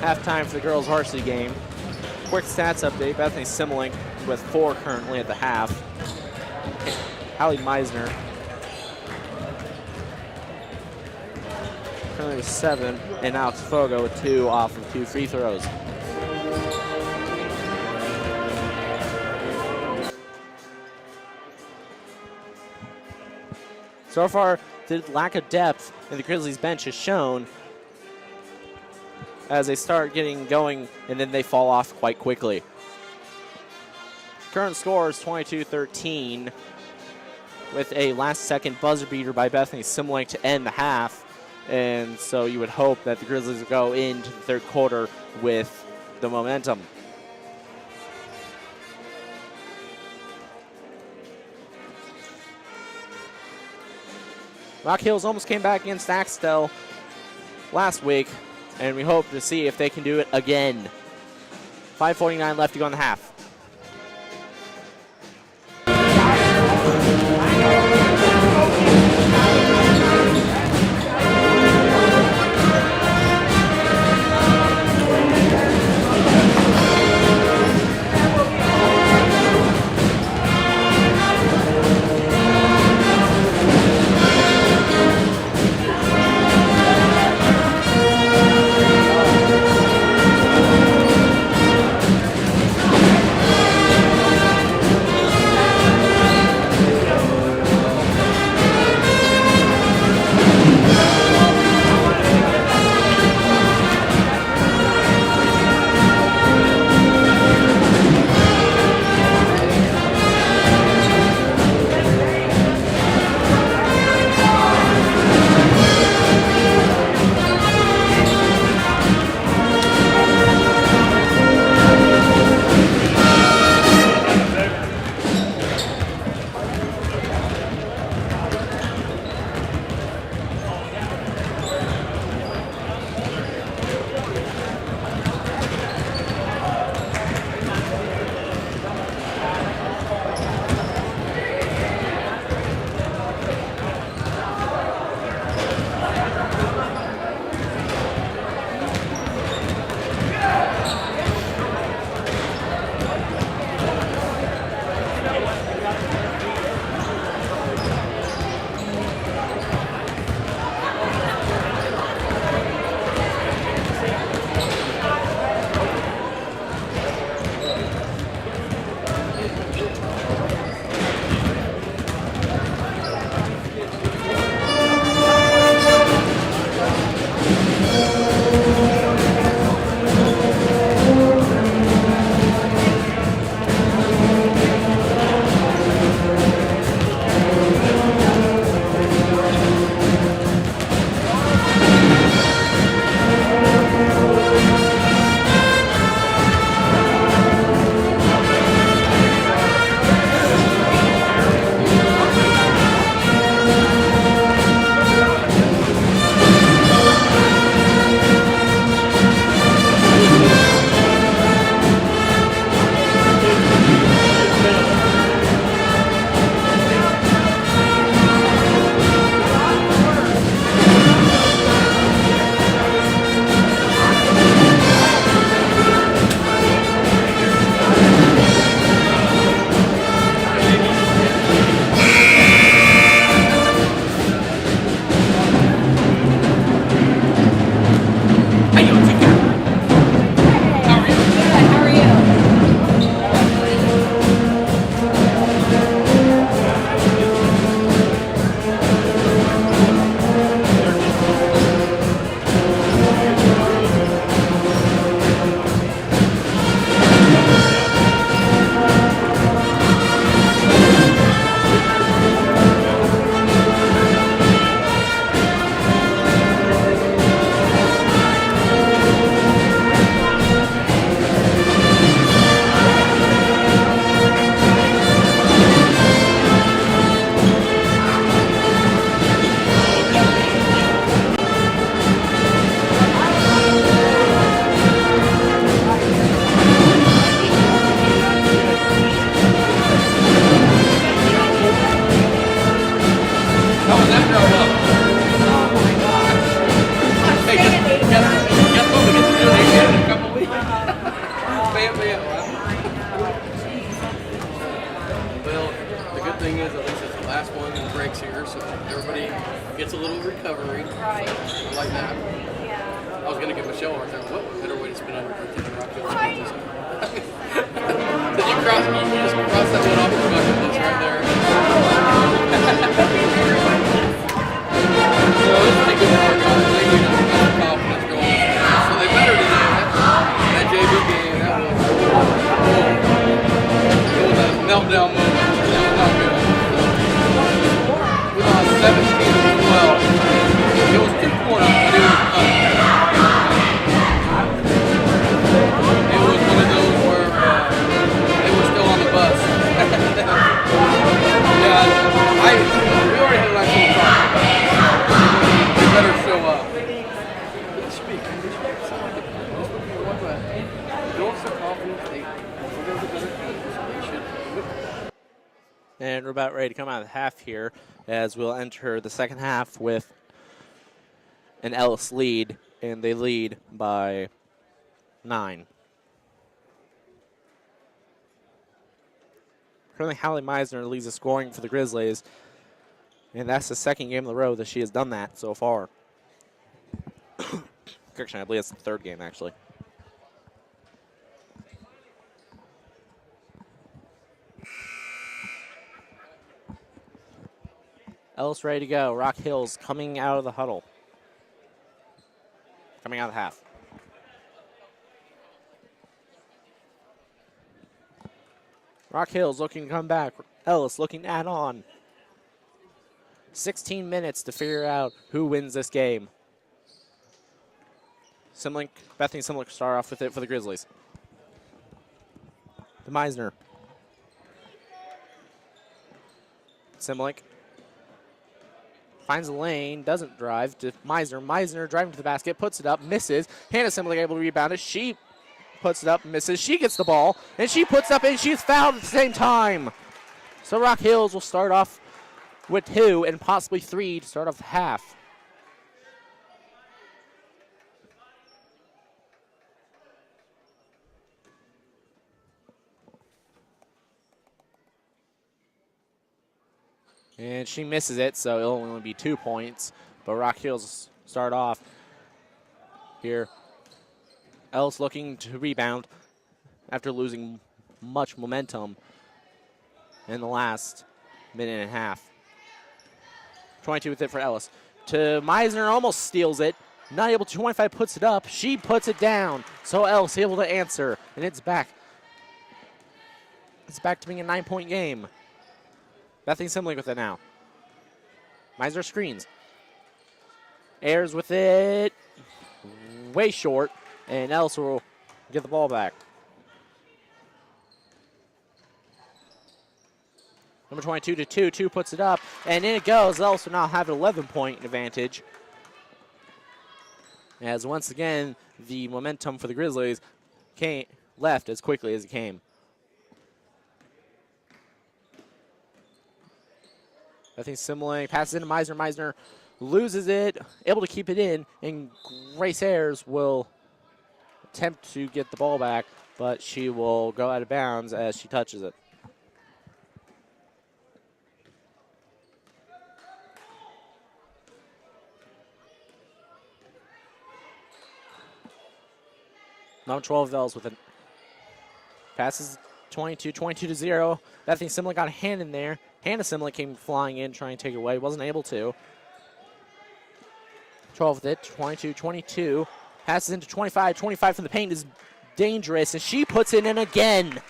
Halftime for the girls' varsity game. Quick stats update. Bethany Simlink with 4 currently at the half. Hallie Meisner currently with 7. And Alex Fogo with 2 off of 2 free throws. So far, the lack of depth in the Grizzlies bench has shown as they start getting going, and then they fall off quite quickly. Current score is 22-13 with a last-second buzzer beater by Bethany Simlink to end the half. And so you would hope that the Grizzlies will go into the third quarter with the momentum. Rock Hills almost came back against Axtell last week, and we hope to see if they can do it again. 5:49 left to go in the half. gets a little recovery. Right. I like that. Yeah. I was going to give Michelle a hard time. What better way to spend on your birthday than Rock Hills? Right. Did you just cross that one off your bucket list right there? So it's pretty good work on it. They got some confidence going on. So they better do that. That JV game, that was it was a meltdown moment. That was not good. We lost 17-12. It was 2 points. And we're about ready to come out of the half here as we'll enter the second half with an Ellis lead, and they lead by 9. Currently, Hallie Meisner leads the scoring for the Grizzlies, and that's the second game in a row that she has done that so far. Correction, I believe it's the third game, actually. Ellis ready to go. Rock Hills coming out of the huddle. Coming out of the half. Rock Hills looking to come back. Ellis looking to add on. 16 minutes to figure out who wins this game. Bethany Simlick start off with it for the Grizzlies. To Meisner. Simlick finds a lane, doesn't drive to Meisner. Meisner driving to the basket, puts it up, misses. Hannah Simlick able to rebound it. She puts it up, misses. She gets the ball, and she puts it up, and she's fouled at the same time. So Rock Hills will start off with 2 and possibly 3 to start off the half. And she misses it, so it'll only be 2 points. But Rock Hills start off here. Ellis looking to rebound after losing much momentum in the last minute and a half. 22 with it for Ellis. To Meisner, almost steals it. Not able to, 25 puts it up. She puts it down. So Ellis able to answer, and it's back. It's back to being a 9-point game. Bethany Simlick with it now. Meisner screens. Ayers with it. Way short. And Ellis will get the ball back. Number 22 to 2. 2 puts it up. And in it goes. Ellis will now have an 11-point advantage. As once again, the momentum for the Grizzlies left as quickly as it came. I think Simlick passes into Meisner. Meisner loses it, able to keep it in, and Grace Ayers will attempt to get the ball back, but she will go out of bounds as she touches it. Number 12, Ellis with it. Passes 22 to 0. Bethany Simlick got a hand in there. Hannah Simlick came flying in, trying to take it away. Wasn't able to. 12 with it. 22. Passes into 25. 25 from the paint is dangerous, and she puts it in again.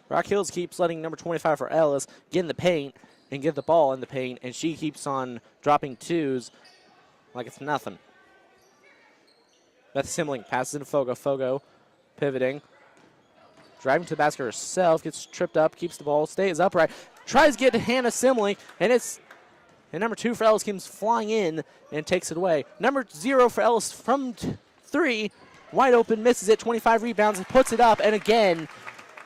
Rock Hills keeps letting number 25 for Ellis get in the paint and get the ball in the paint, and she keeps on dropping 2s like it's nothing. Beth Simlick passes into Fogo. Fogo pivoting. Driving to the basket herself, gets tripped up, keeps the ball, stays upright, tries to get to Hannah Simlick, and number 2 for Ellis comes flying in and takes it away. Number 0 for Ellis from 3, wide open, misses it, 25 rebounds, and puts it up, and again,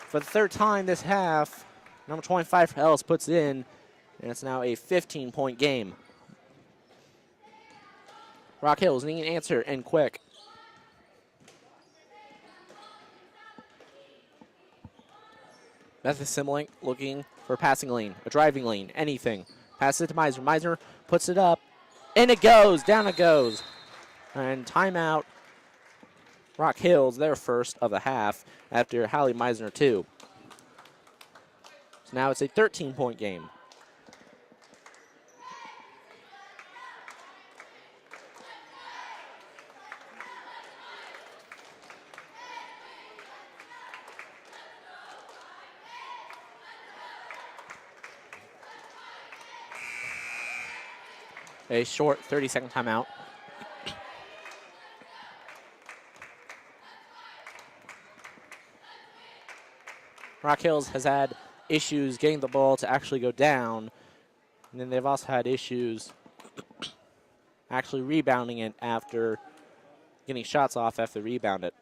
for the third time this half, number 25 for Ellis puts it in, and it's now a 15-point game. Rock Hills need an answer, and quick. Bethany Simlick looking for a passing lane, a driving lane, anything. Passes it to Meisner. Meisner puts it up, and it goes. Down it goes. And timeout. Rock Hills, their first of the half after Hallie Meisner 2. So now it's a 13-point game. A short 30-second timeout. Rock Hills has had issues getting the ball to actually go down, and then they've also had issues actually rebounding it after getting shots off after they rebound it.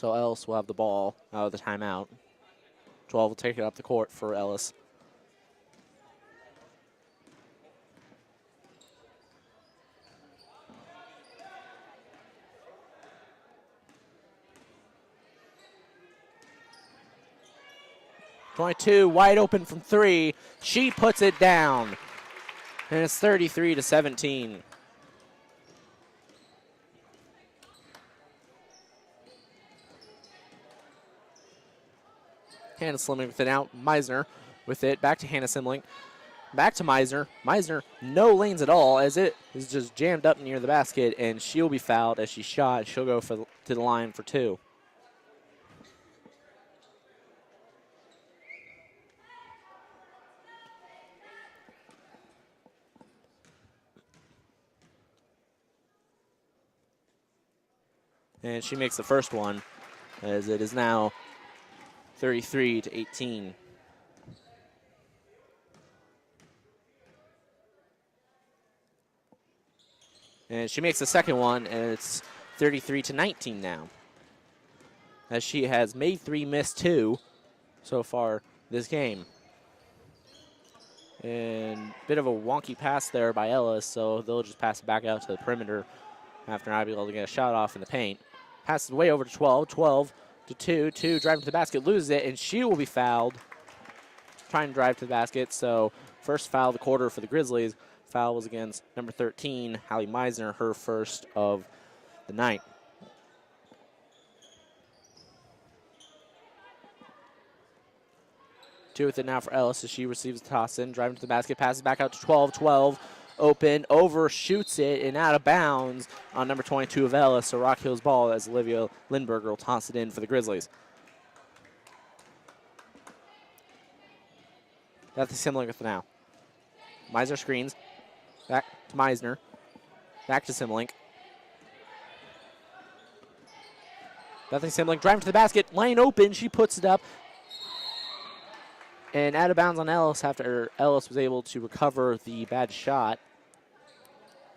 So Ellis will have the ball out of the timeout. 12 will take it up the court for Ellis. .22 wide open from 3. She puts it down. And it's 33-17. Hannah Simling with it out. Meisner with it. Back to Hannah Simling. Back to Meisner. Meisner, no lanes at all as it is just jammed up near the basket, and she'll be fouled as she shot. She'll go to the line for 2. And she makes the first one as it is now 33-18. And she makes the second one, and it's 33-19 now. As she has made 3, missed 2 so far this game. And a bit of a wonky pass there by Ellis, so they'll just pass it back out to the perimeter after not being able to get a shot off in the paint. Passes way over to 12. 12 to 2. 2 driving to the basket, loses it, and she will be fouled. Trying to drive to the basket, so first foul of the quarter for the Grizzlies. Foul was against number 13, Hallie Meisner, her first of the night. Two with it now for Ellis as she receives the toss in, driving to the basket, passes back out to 12. 12 open, overshoots it, and out of bounds on number 22 of Ellis. So Rock Hill's ball as Olivia Lindberger will toss it in for the Grizzlies. Bethany Simling with it now. Meisner screens. Back to Meisner. Back to Simling. Bethany Simling driving to the basket. Lane open. She puts it up. And out of bounds on Ellis after Ellis was able to recover the bad shot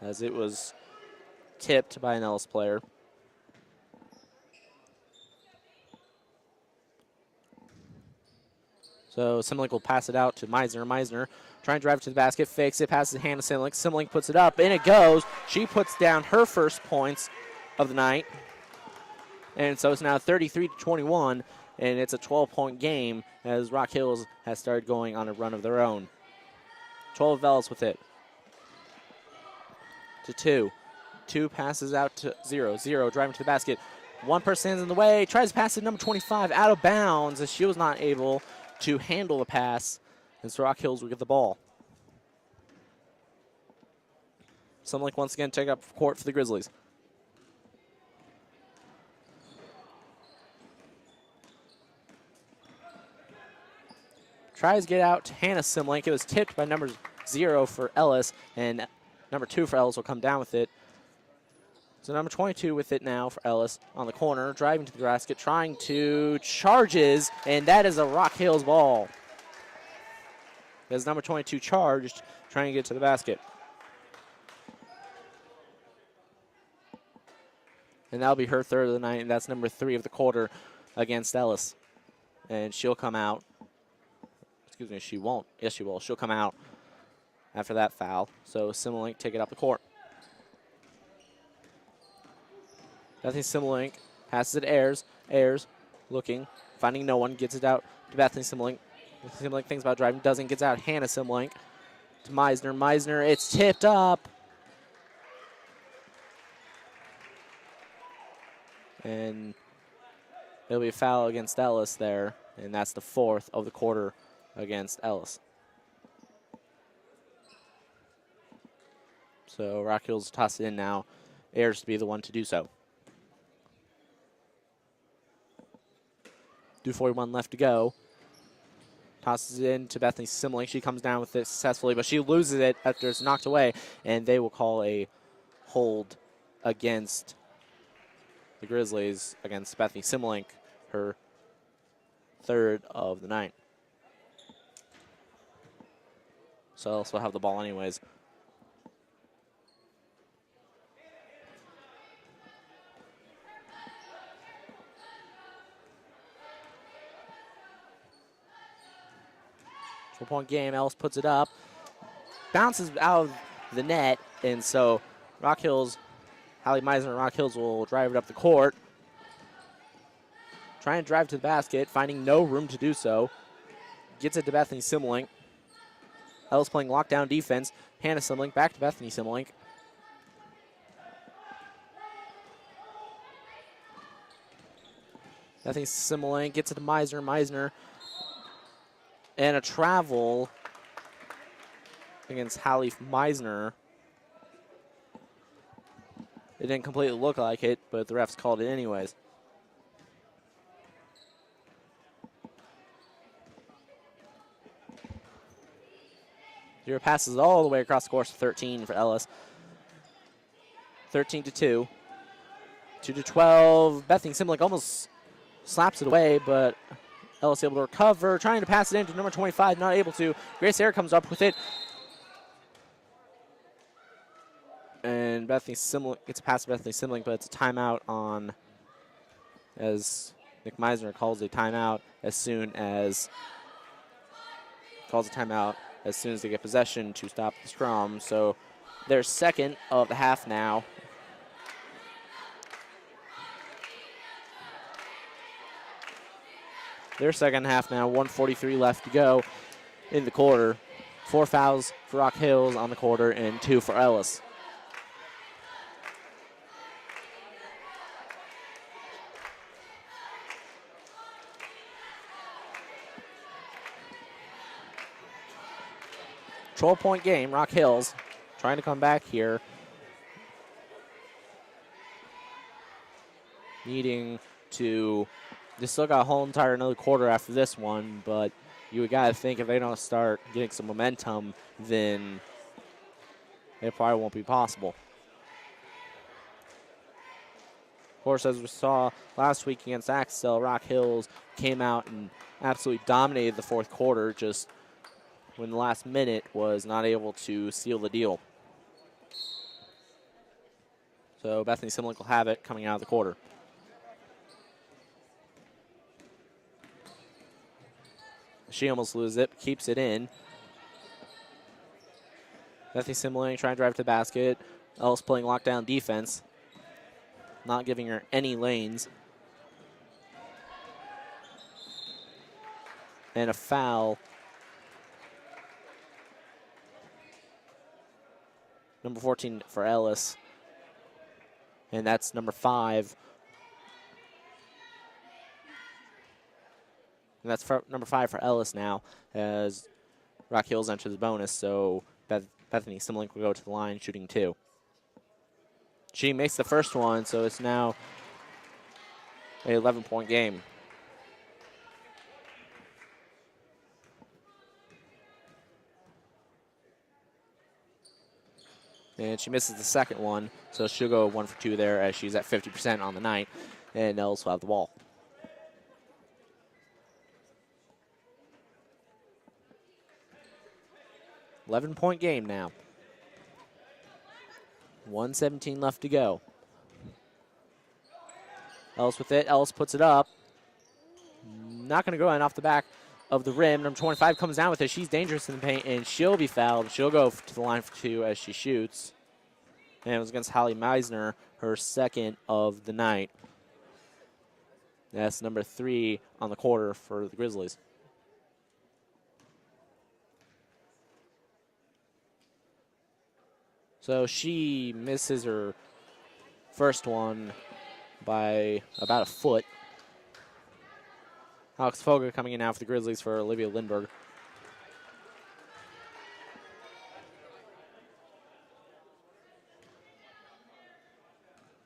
as it was tipped by an Ellis player. So Simling will pass it out to Meisner. Meisner trying to drive to the basket, fakes it, passes to Hannah Simling. Simling puts it up, and it goes. She puts down her first points of the night. And so it's now 33-21, and it's a 12-point game as Rock Hills has started going on a run of their own. 12 of Ellis with it. To 2. 2 passes out to 0. 0 driving to the basket. One person is in the way, tries to pass to number 25, out of bounds as she was not able to handle the pass, and so Rock Hills will get the ball. Simling once again take up court for the Grizzlies. Tries to get out to Hannah Simling. It was tipped by number 0 for Ellis, and number 2 for Ellis will come down with it. So number 22 with it now for Ellis on the corner, driving to the basket, trying to charges, and that is a Rock Hills ball. As number 22 charged, trying to get to the basket. And that'll be her third of the night, and that's number 3 of the quarter against Ellis. And she'll come out. Excuse me, she won't. Yes, she will. She'll come out after that foul. So Simling take it up the court. Bethany Simling passes it to Ayers. Ayers looking, finding no one, gets it out to Bethany Simling. Bethany Simling thinks about driving, doesn't, gets out Hannah Simling to Meisner. Meisner, it's tipped up. And it'll be a foul against Ellis there, and that's the 4th of the quarter against Ellis. So Rock Hills toss it in now. Ayers to be the one to do so. 2:41 left to go. Tosses it in to Bethany Simling. She comes down with it successfully, but she loses it after it's knocked away, and they will call a hold against the Grizzlies, against Bethany Simling, her third of the night. So Ellis will have the ball anyways. 4-point game. Ellis puts it up. Bounces out of the net, and so Rock Hills, Hallie Meisner and Rock Hills will drive it up the court. Trying to drive to the basket, finding no room to do so. Gets it to Bethany Simmelink. Ellis playing lockdown defense. Hannah Simmelink back to Bethany Simmelink. Bethany Simmelink gets it to Meisner. Meisner. And a travel against Hallie Meisner. It didn't completely look like it, but the refs called it anyways. Zero passes all the way across the course to 13 for Ellis. 13-2. 2-12. Bethany Simmelink almost slaps it away, but Ellis able to recover. Trying to pass it into number 25, not able to. Grace Air comes up with it. And Bethany Simmelink gets a pass to Bethany Simmelink, but it's a timeout on, as Nick Meisner calls a timeout as soon as they get possession to stop the scrum. So their second of the half now. Their second half now, 1:43 left to go in the quarter. 4 fouls for Rock Hills on the quarter and 2 for Ellis. Point game, Rock Hills trying to come back here. Needing to, they still got a whole entire another quarter after this one, but you got to think if they don't start getting some momentum, then it probably won't be possible. Of course, as we saw last week against Axtell, Rock Hills came out and absolutely dominated the fourth quarter, just when the last minute was not able to seal the deal. So Bethany Simmelink will have it coming out of the quarter. She almost loses it, keeps it in. Bethany Simmelink trying to drive to the basket. Ellis playing lockdown defense, not giving her any lanes. And a foul. Number 14 for Ellis. And that's number 5. And that's number 5 for Ellis now, as Rock Hills enters the bonus. So Bethany Simmelink will go to the line, shooting 2. She makes the first one, so it's now an 11-point game. And she misses the second one, so she'll go 1 for 2 there as she's at 50% on the night, and Ellis will have the ball. $11-point game now. 1:17 left to go. Ellis with it. Ellis puts it up. Not going to go in off the back of the rim. Number 25 comes down with it. She's dangerous in the paint, and she'll be fouled. She'll go to the line for 2 as she shoots. And it was against Hallie Meisner, her second of the night. That's number 3 on the quarter for the Grizzlies. So she misses her first one by about a foot. Alex Foga coming in now for the Grizzlies for Olivia Lindberg.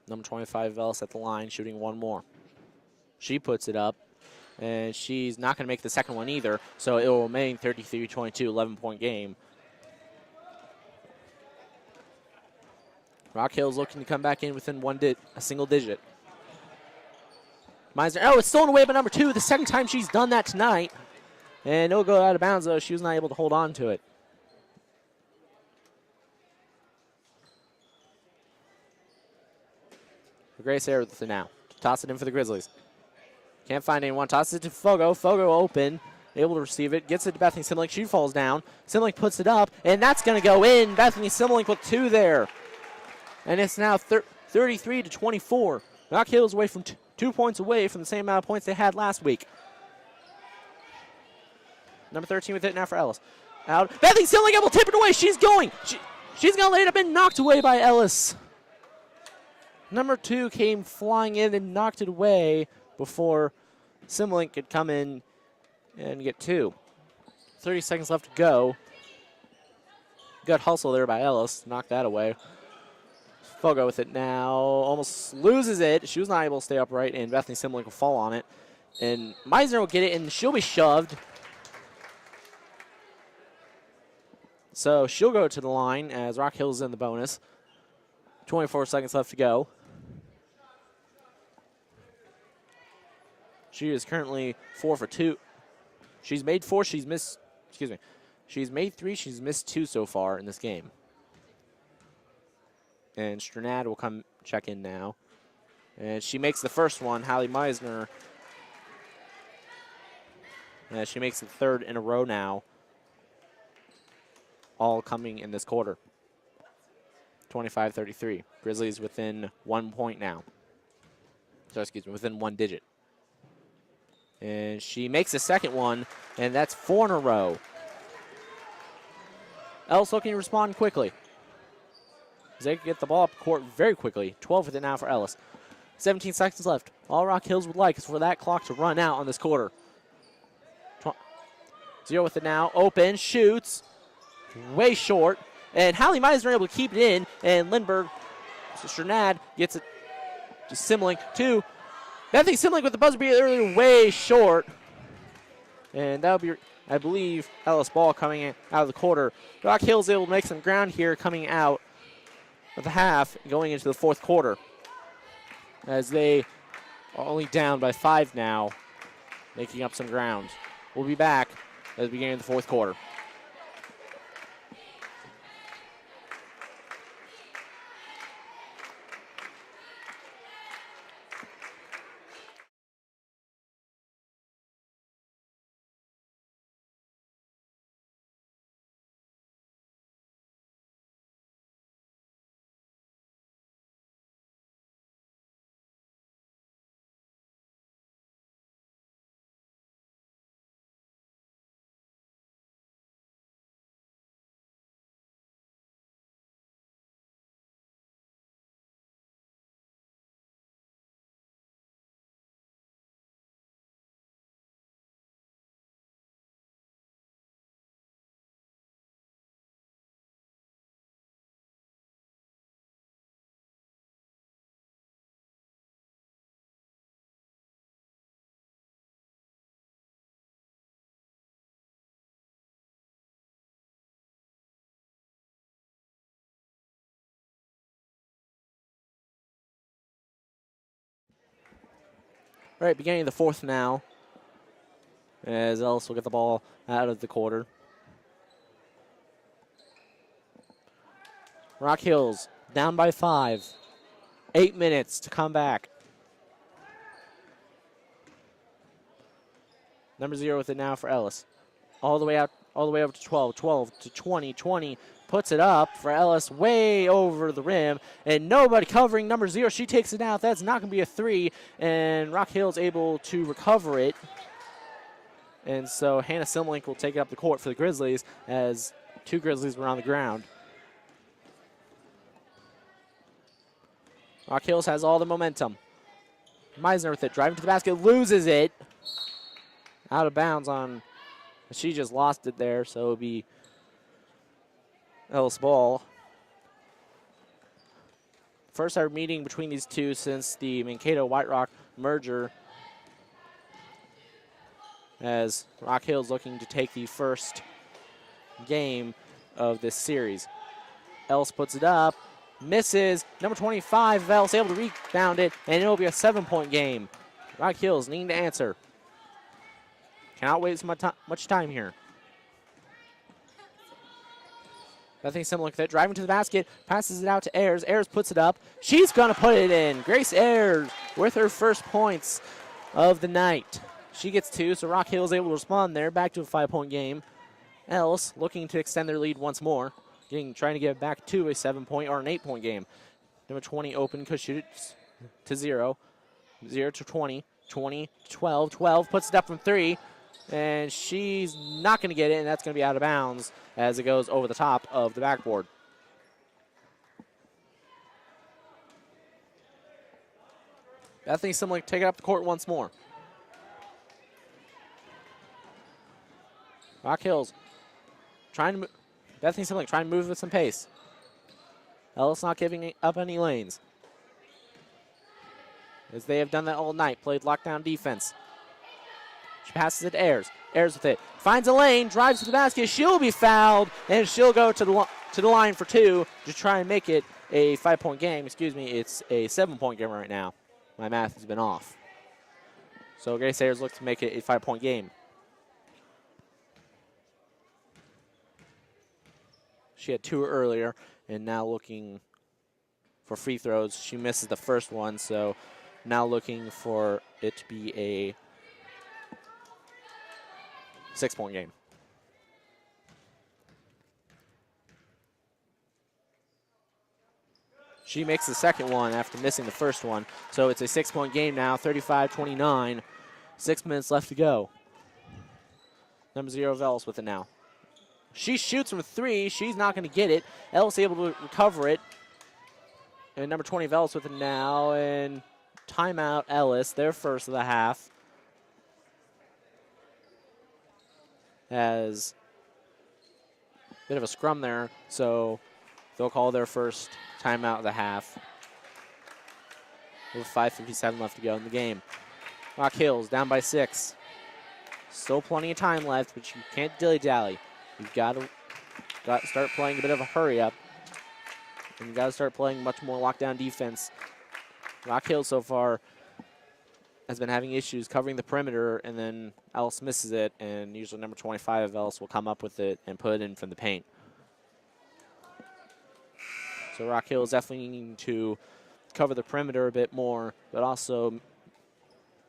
Number 25, Ellis at the line, shooting one more. She puts it up, and she's not going to make the second one either, so it will remain 33-22, 11-point game. Rock Hill's looking to come back in within a single digit. Meisner, oh, it's stolen away by number 2, the second time she's done that tonight. And it'll go out of bounds, though. She was not able to hold on to it. Grace Air with it now. Toss it in for the Grizzlies. Can't find anyone. Toss it to Fogo. Fogo open. able to receive it, gets it to Bethany Simlink. She falls down. Simlink puts it up, and that's going to go in. Bethany Simlink with 2 there. And it's now 33-24. Rock Hills away from 2 points away from the same amount of points they had last week. Number 13 with it now for Ellis. Out. Bethany Simlink able to tip it away. She's going. She's going to let it up and knocked away by Ellis. Number 2 came flying in and knocked it away before Simlink could come in and get 2. 30 seconds left to go. Good hustle there by Ellis. Knocked that away. Fogo with it now. Almost loses it. She was not able to stay upright, and Bethany Simlink will fall on it. And Meisner will get it, and she'll be shoved. So she'll go to the line as Rock Hills is in the bonus. 24 seconds left to go. She is currently 4 for 2. She's made 4. She's missed. Excuse me. She's made 3. She's missed 2 so far in this game. And Stranad will come check in now. And she makes the first one. Hallie Meisner. She makes the 3rd in a row now. All coming in this quarter. 25-33. Grizzlies within 1 point now. So, excuse me, within 1 digit. And she makes the second one, and that's 4 in a row. Ellis looking to respond quickly. They can get the ball up court very quickly. 12 with it now for Ellis. 17 seconds left. All Rock Hills would like is for that clock to run out on this quarter. 0 with it now. Open, shoots. Way short. And Hallie Meisner able to keep it in. And Lindbergh, Stranad gets it to Simlink. 2. Bethany Simlink with the buzzer beater earlier, way short. And that'll be, I believe, Ellis ball coming in out of the quarter. Rock Hills able to make some ground here coming out of the half, going into the 4th quarter. As they are only down by 5 now, making up some ground. We'll be back at the beginning of the 4th quarter. All right, beginning of the 4th now, as Ellis will get the ball out of the quarter. Rock Hills down by 5. 8 minutes to come back. Number 0 with it now for Ellis. All the way out, all the way up to 12. 12 to 20. 20 puts it up for Ellis way over the rim. And nobody covering number 0. She takes it out. That's not going to be a 3. And Rock Hill's able to recover it. And so Hannah Simlink will take it up the court for the Grizzlies as 2 Grizzlies were on the ground. Rock Hills has all the momentum. Meisner with it, driving to the basket, loses it. Out of bounds on, she just lost it there, so it'll be Ellis ball. First ever meeting between these two since the Mankato-White Rock merger, as Rock Hill's looking to take the first game of this series. Ellis puts it up, misses. Number 25, Ellis able to rebound it, and it'll be a 7-point game. Rock Hills needing to answer. Cannot waste much time here. Nothing similar to that. Driving to the basket, passes it out to Ayers. Ayers puts it up. She's going to put it in. Grace Ayers with her first points of the night. She gets 2, so Rock Hill is able to respond there. Back to a 5-point game. Ellis looking to extend their lead once more, trying to get back to a 7-point or an 8-point game. Number 20 open, could shoot it to 0. 0 to 20, 20 to 12. 12 puts it up from 3, and she's not going to get it, and that's going to be out of bounds as it goes over the top of the backboard. Bethany Simlick take it up the court once more. Rock Hills Bethany Simlick trying to move with some pace. Ellis not giving up any lanes, as they have done that all night, played lockdown defense. She passes it to Ayers. Ayers with it. Finds a lane, drives to the basket. She'll be fouled, and she'll go to the line for 2 to try and make it a 5-point game. Excuse me, it's a 7-point game right now. My math has been off. So Grace Ayers looks to make it a 5-point game. She had 2 earlier, and now looking for free throws. She misses the first one, so now looking for it to be a 6-point game. She makes the second one after missing the first one, so it's a 6-point game now, 35-29. 6 minutes left to go. Number 0 of Ellis with it now. She shoots from 3. She's not going to get it. Ellis able to recover it. And number 20 of Ellis with it now. And timeout Ellis, their first of the half. As a bit of a scrum there, so they'll call their first timeout of the half. With 5:57 left to go in the game. Rock Hills down by 6. Still plenty of time left, but you can't dilly-dally. You've got to start playing a bit of a hurry-up. And you've got to start playing much more lockdown defense. Rock Hill so far has been having issues covering the perimeter, and then Ellis misses it, and usually number 25 of Ellis will come up with it and put it in from the paint. So Rock Hill is definitely needing to cover the perimeter a bit more, but also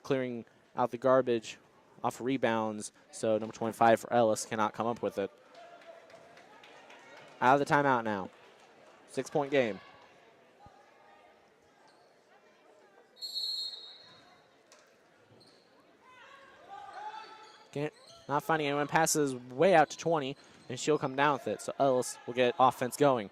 clearing out the garbage off of rebounds, so number 25 for Ellis cannot come up with it. Out of the timeout now. 6-point game. Not finding anyone. Passes way out to 20, and she'll come down with it, so Ellis will get offense going.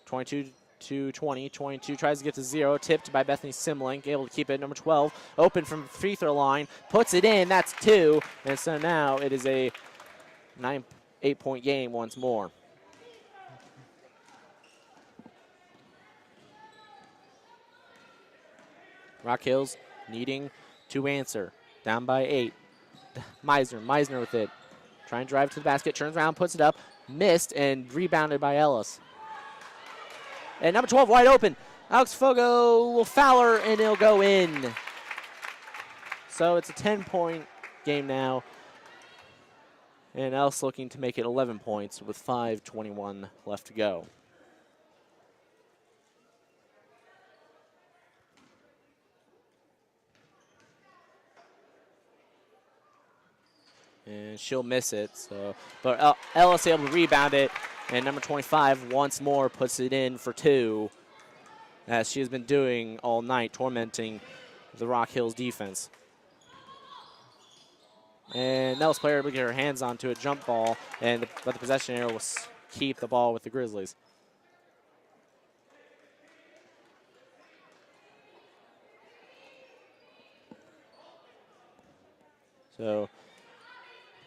22 to 20. 22 tries to get to 0. Tipped by Bethany Simlink. Able to keep it. Number 12 open from the free throw line. Puts it in. That's 2. And so now it is a 8-point game once more. Rock Hills needing to answer. Down by 8. Meisner with it. Trying to drive to the basket. Turns around. Puts it up. Missed and rebounded by Ellis. And number 12 wide open. Alex Fogo will foul her, and it'll go in. So it's a 10-point game now. And Ellis looking to make it 11 points with 5:21 left to go. And she'll miss it. But Ellis able to rebound it. And number 25 once more puts it in for 2, as she has been doing all night, tormenting the Rock Hills defense. And Ellis player able to get her hands onto a jump ball, but the possession area will keep the ball with the Grizzlies. So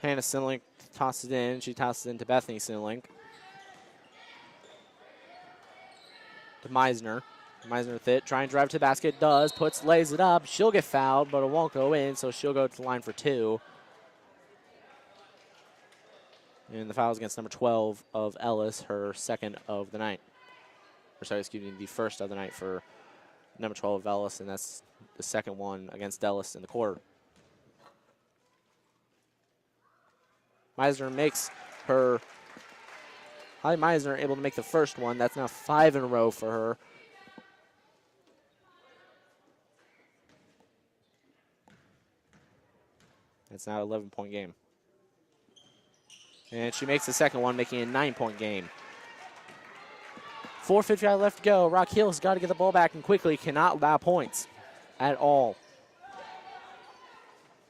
Hannah Sinlink tosses it in. She tosses it into Bethany Sinlink. To Meisner. Meisner with it. Trying to drive to the basket. Lays it up. She'll get fouled, but it won't go in, so she'll go to the line for 2. And the foul is against number 12 of Ellis, her second of the night. The first of the night for number 12 of Ellis, and that's the second one against Ellis in the quarter. Meisner makes her. Holly Meisner able to make the first one. That's now 5 in a row for her. It's now an 11-point game. And she makes the second one, making it a 9-point game. 4:55 left to go. Rock Hill's got to get the ball back and quickly cannot allow points at all.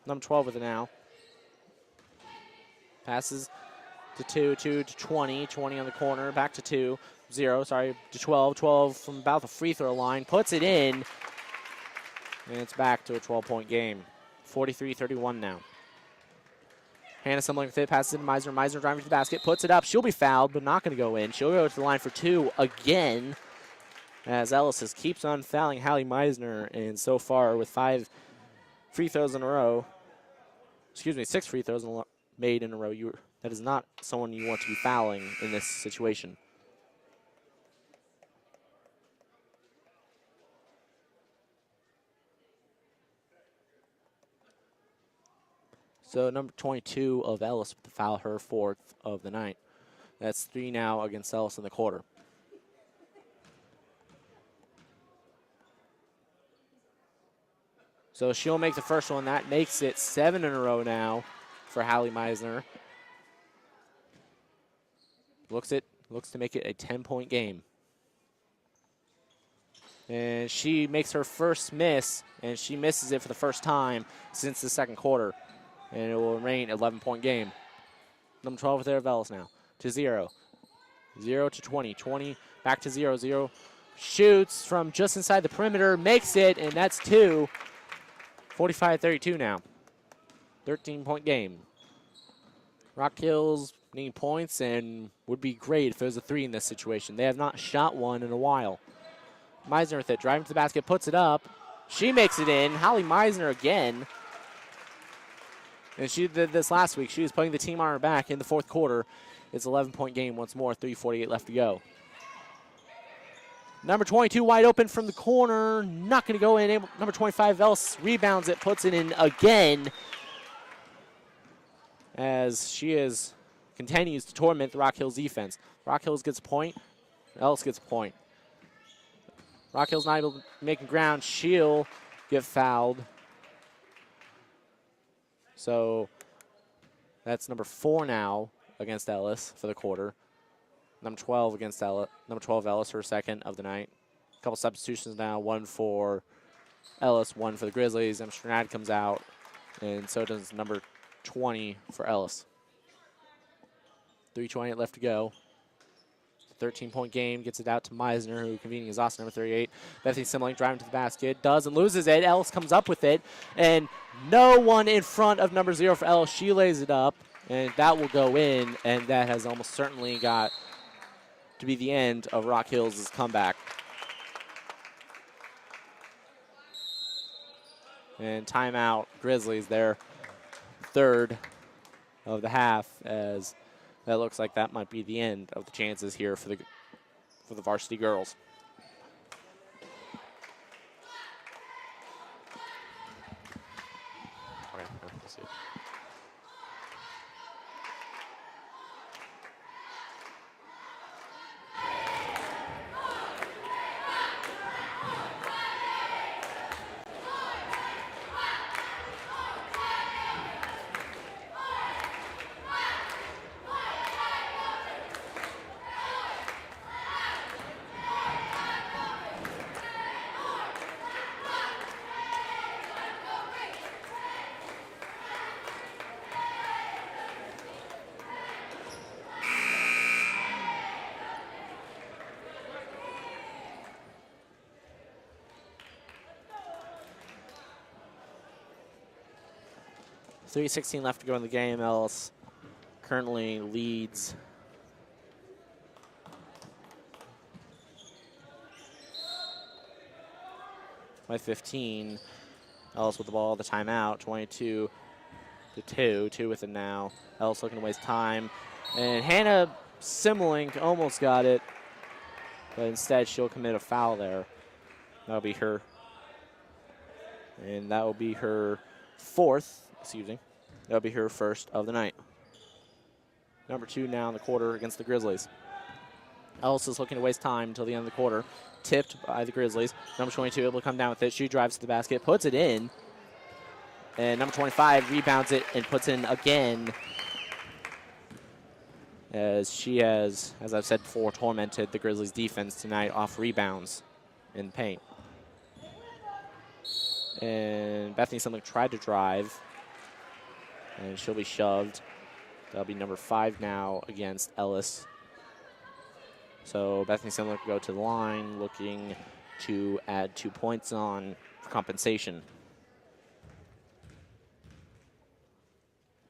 Number 12 with it now. Passes to 2 to 20. 20 on the corner. Back to 2. 0, sorry, to 12. 12 from about the free throw line. Puts it in. And it's back to a 12-point game. 43-31 now. Hannah Summerlin with it, passes it to Meisner. Meisner driving to the basket, puts it up. She'll be fouled, but not going to go in. She'll go to the line for 2 again, as Ellis just keeps on fouling Hallie Meisner. And so far, with 5 free throws in a row, 6 free throws made in a row, that is not someone you want to be fouling in this situation. So number 22 of Ellis with the foul, her 4th of the night. That's 3 now against Ellis in the quarter. So she'll make the first one. That makes it 7 in a row now for Hallie Meisner. Looks to make it a 10-point game. And she makes her first miss, and she misses it for the first time since the second quarter. And it will remain an 11-point game. Number 12 there of Ellis now to 0. 0 to 20. 20 back to 0. 0 shoots from just inside the perimeter, makes it, and that's 2. 45-32 now. 13-point game. Rock Hills need points and would be great if it was a 3 in this situation. They have not shot one in a while. Meisner with it, driving to the basket, puts it up. She makes it in. Hallie Meisner again. And she did this last week. She was putting the team on her back in the fourth quarter. It's an 11-point game once more, 3:48 left to go. Number 22 wide open from the corner. Not going to go in. Number 25, Ellis rebounds it, puts it in again. As she continues to torment the Rock Hills defense. Rock Hills gets a point. Ellis gets a point. Rock Hills not able to make ground. She'll get fouled. So that's number 4 now against Ellis for the quarter. Number 12 against Ellis. Number 12 Ellis, her 2nd of the night. A couple substitutions now. 1 for Ellis, 1 for the Grizzlies. Strnad comes out, and so does number 20 for Ellis. 3:28 left to go. 13-point game, gets it out to Meisner, who convening is Austin, number 38. Bethany Simlink driving to the basket, does and loses it. Ellis comes up with it, and no one in front of number 0 for Ellis. She lays it up, and that will go in, and that has almost certainly got to be the end of Rock Hills' comeback. And timeout, Grizzlies, their 3rd of the half, as that looks like that might be the end of the chances here for the varsity girls. Okay, let's see. .3:16 left to go in the game. Ellis currently leads by 15. Ellis with the ball, the timeout, 22 to 2. 2 with it now. Ellis looking to waste time. And Hannah Simlink almost got it, but instead she'll commit a foul there. That'll be her. And that will be her 4th. Excuse me. That'll be her 1st of the night. Number 2 now in the quarter against the Grizzlies. Ellis is looking to waste time until the end of the quarter. Tipped by the Grizzlies. Number 22 able to come down with it. She drives to the basket, puts it in. And number 25 rebounds it and puts in again, as she has, as I've said before, tormented the Grizzlies defense tonight off rebounds in the paint. And Bethany Simlick tried to drive, and she'll be shoved. That'll be number 5 now against Ellis. So Bethany Simlick will go to the line, looking to add 2 points on for compensation.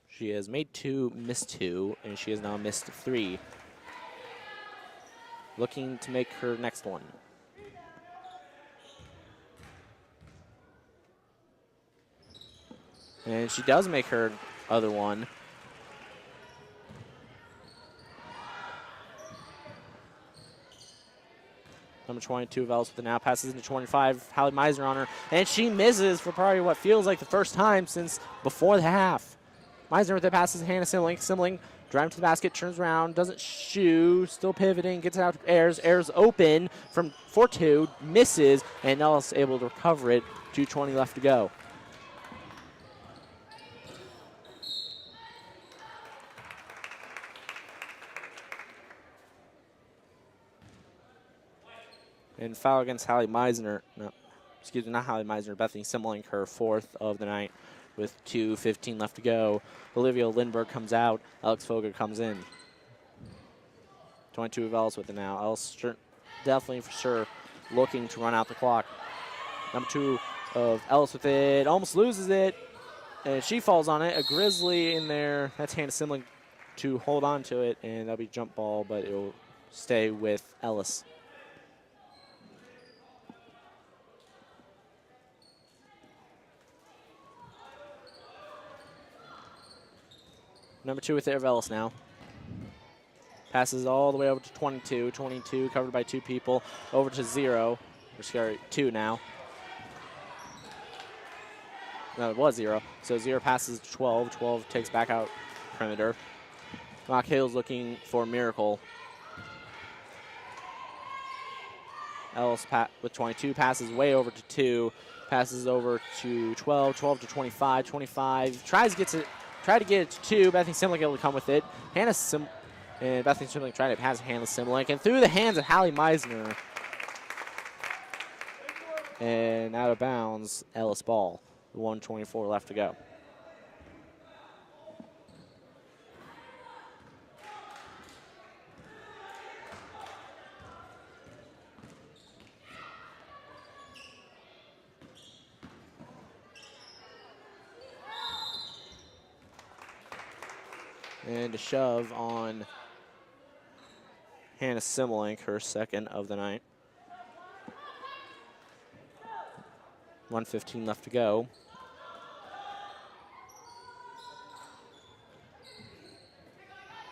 She has made 2, missed 2, and she has now missed 3. Looking to make her next one. And she does make her other one. Number 22 of Ellis with the now passes into 25. Hallie Meisner on her, and she misses for probably what feels like the first time since before the half. Meisner with the passes, Hannah Simling. Simling driving to the basket, turns around, doesn't shoot, still pivoting, gets it out to Ayers. Ayers open from 4-2, misses, and Ellis able to recover it. 2:20 left to go. And foul against Hallie Meisner. No, excuse me, not Hallie Meisner. Bethany Simling, her 4th of the night with 2:15 left to go. Olivia Lindbergh comes out. Alex Foger comes in. 22 of Ellis with it now. Ellis definitely for sure looking to run out the clock. Number 2 of Ellis with it. Almost loses it. And she falls on it. A Grizzly in there. That's Hannah Simling to hold on to it. And that'll be jump ball, but it'll stay with Ellis. Number 2 with it of Ellis now. Passes all the way over to 22. 22 covered by 2 people. Over to 0. Or sorry, 2 now. No, it was 0. So 0 passes to 12. 12 takes back out perimeter. Mock Hill's looking for a miracle. Ellis with 22 passes way over to 2. Passes over to 12. 12 to 25. 25 tries to get it to 2. Bethany Simlick able to come with it. And Bethany Simlick tried to pass Hannah Simlick, and through the hands of Hallie Meisner. And out of bounds, Ellis ball. 1:24 left to go. And a shove on Hannah Simlink, her 2nd of the night. 1:15 left to go.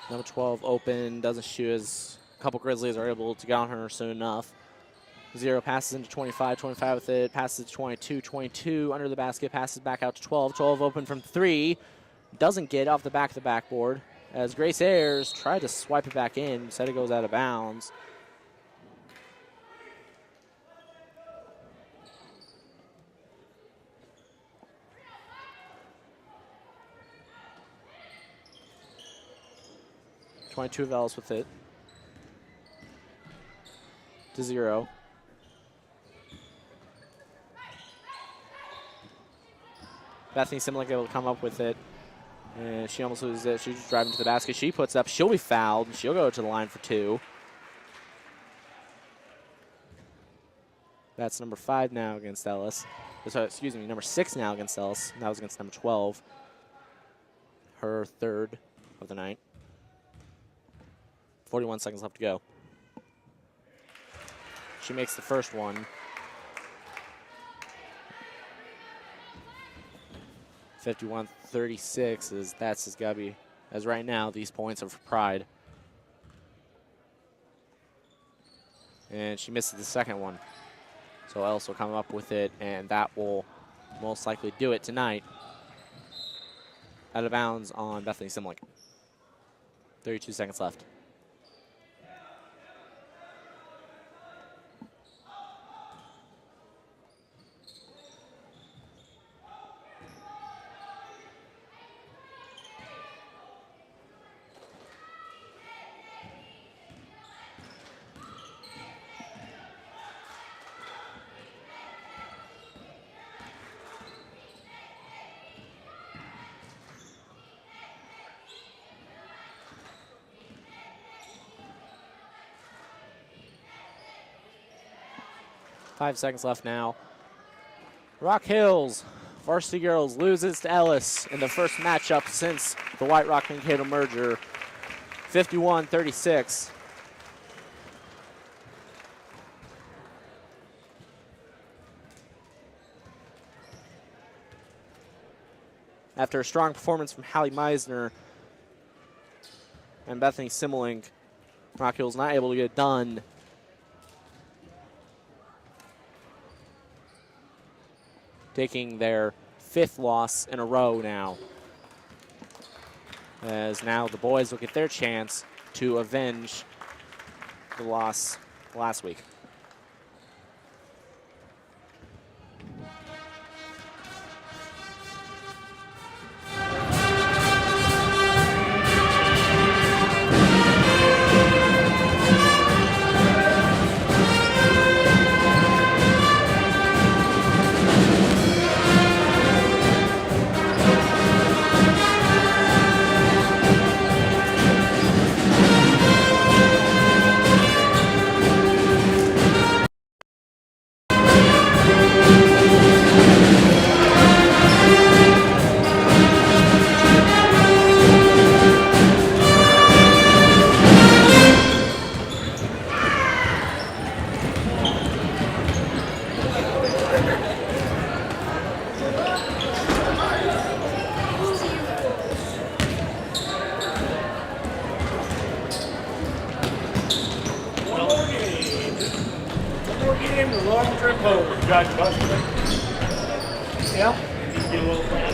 Number 12 open, doesn't shoot as a couple Grizzlies are able to get on her soon enough. 0 passes into 25, 25 with it, passes to 22, 22 under the basket, passes back out to 12. 12 open from 3. Doesn't get off the back of the backboard as Grace Ayers tried to swipe it back in. Said it goes out of bounds. .22 of Ellis with it. To 0. Bethany Simlick able to come up with it. And she almost loses it. She's driving to the basket. She puts up. She'll be fouled. She'll go to the line for 2. That's number 5 now against Ellis. So, excuse me, number 6 now against Ellis. That was against number 12. Her 3rd of the night. 41 seconds left to go. She makes the first one. 51-36 that's got to be, as right now, these points are for Pride. And she misses the second one. So Ellis will come up with it, and that will most likely do it tonight. Out of bounds on Bethany Simlick. 32 seconds left. 5 seconds left now. Rock Hills Varsity Girls loses to Ellis in the first matchup since the White Rock Mankato merger, 51-36. After a strong performance from Hallie Meisner and Bethany Simmelink, Rock Hills not able to get it done. Taking their 5th loss in a row now. As now the boys will get their chance to avenge the loss last week. Yeah. Get a little plan.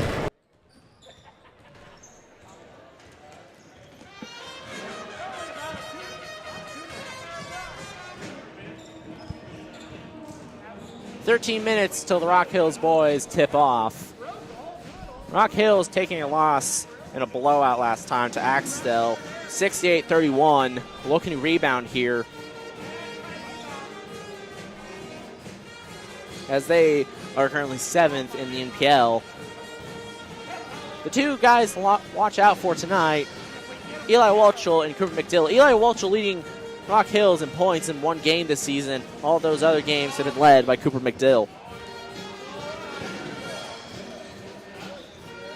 Minutes till the Rock Hills boys tip off. Rock Hills taking a loss in a blowout last time to Axtell, 68-31. Looking to rebound here, as they are currently 7th in the NPL. The two guys to watch out for tonight, Eli Walchel and Cooper McDill. Eli Walchel leading Rock Hills in points in one game this season. All those other games have been led by Cooper McDill.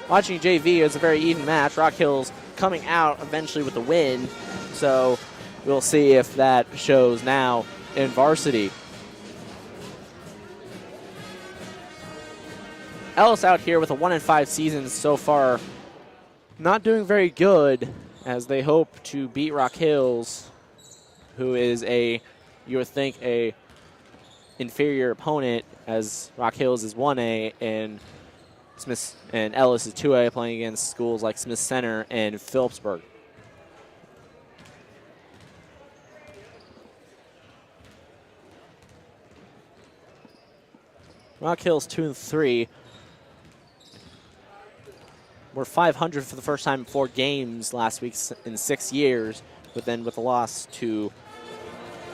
Watching JV, it's a very even match. Rock Hills coming out eventually with the win, so we'll see if that shows now in varsity. Ellis out here with a 1-5 season so far, not doing very good, as they hope to beat Rock Hills, who is you would think, a inferior opponent, as Rock Hills is 1A and Ellis is 2A, playing against schools like Smith Center and Phillipsburg. Rock Hills 2-3. We're 500 for the first time in 4 games last week in 6 years, but then with a loss to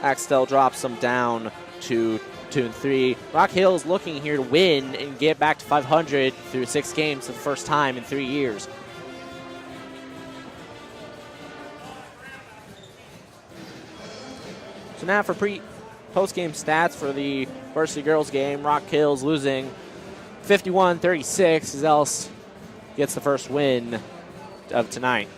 Axtell drops them down to 2-3. Rock Hills looking here to win and get back to 500 through 6 games for the first time in 3 years. So now for post-game stats for the Varsity Girls game. Rock Hills losing 51-36 as Ellis gets the first win of tonight.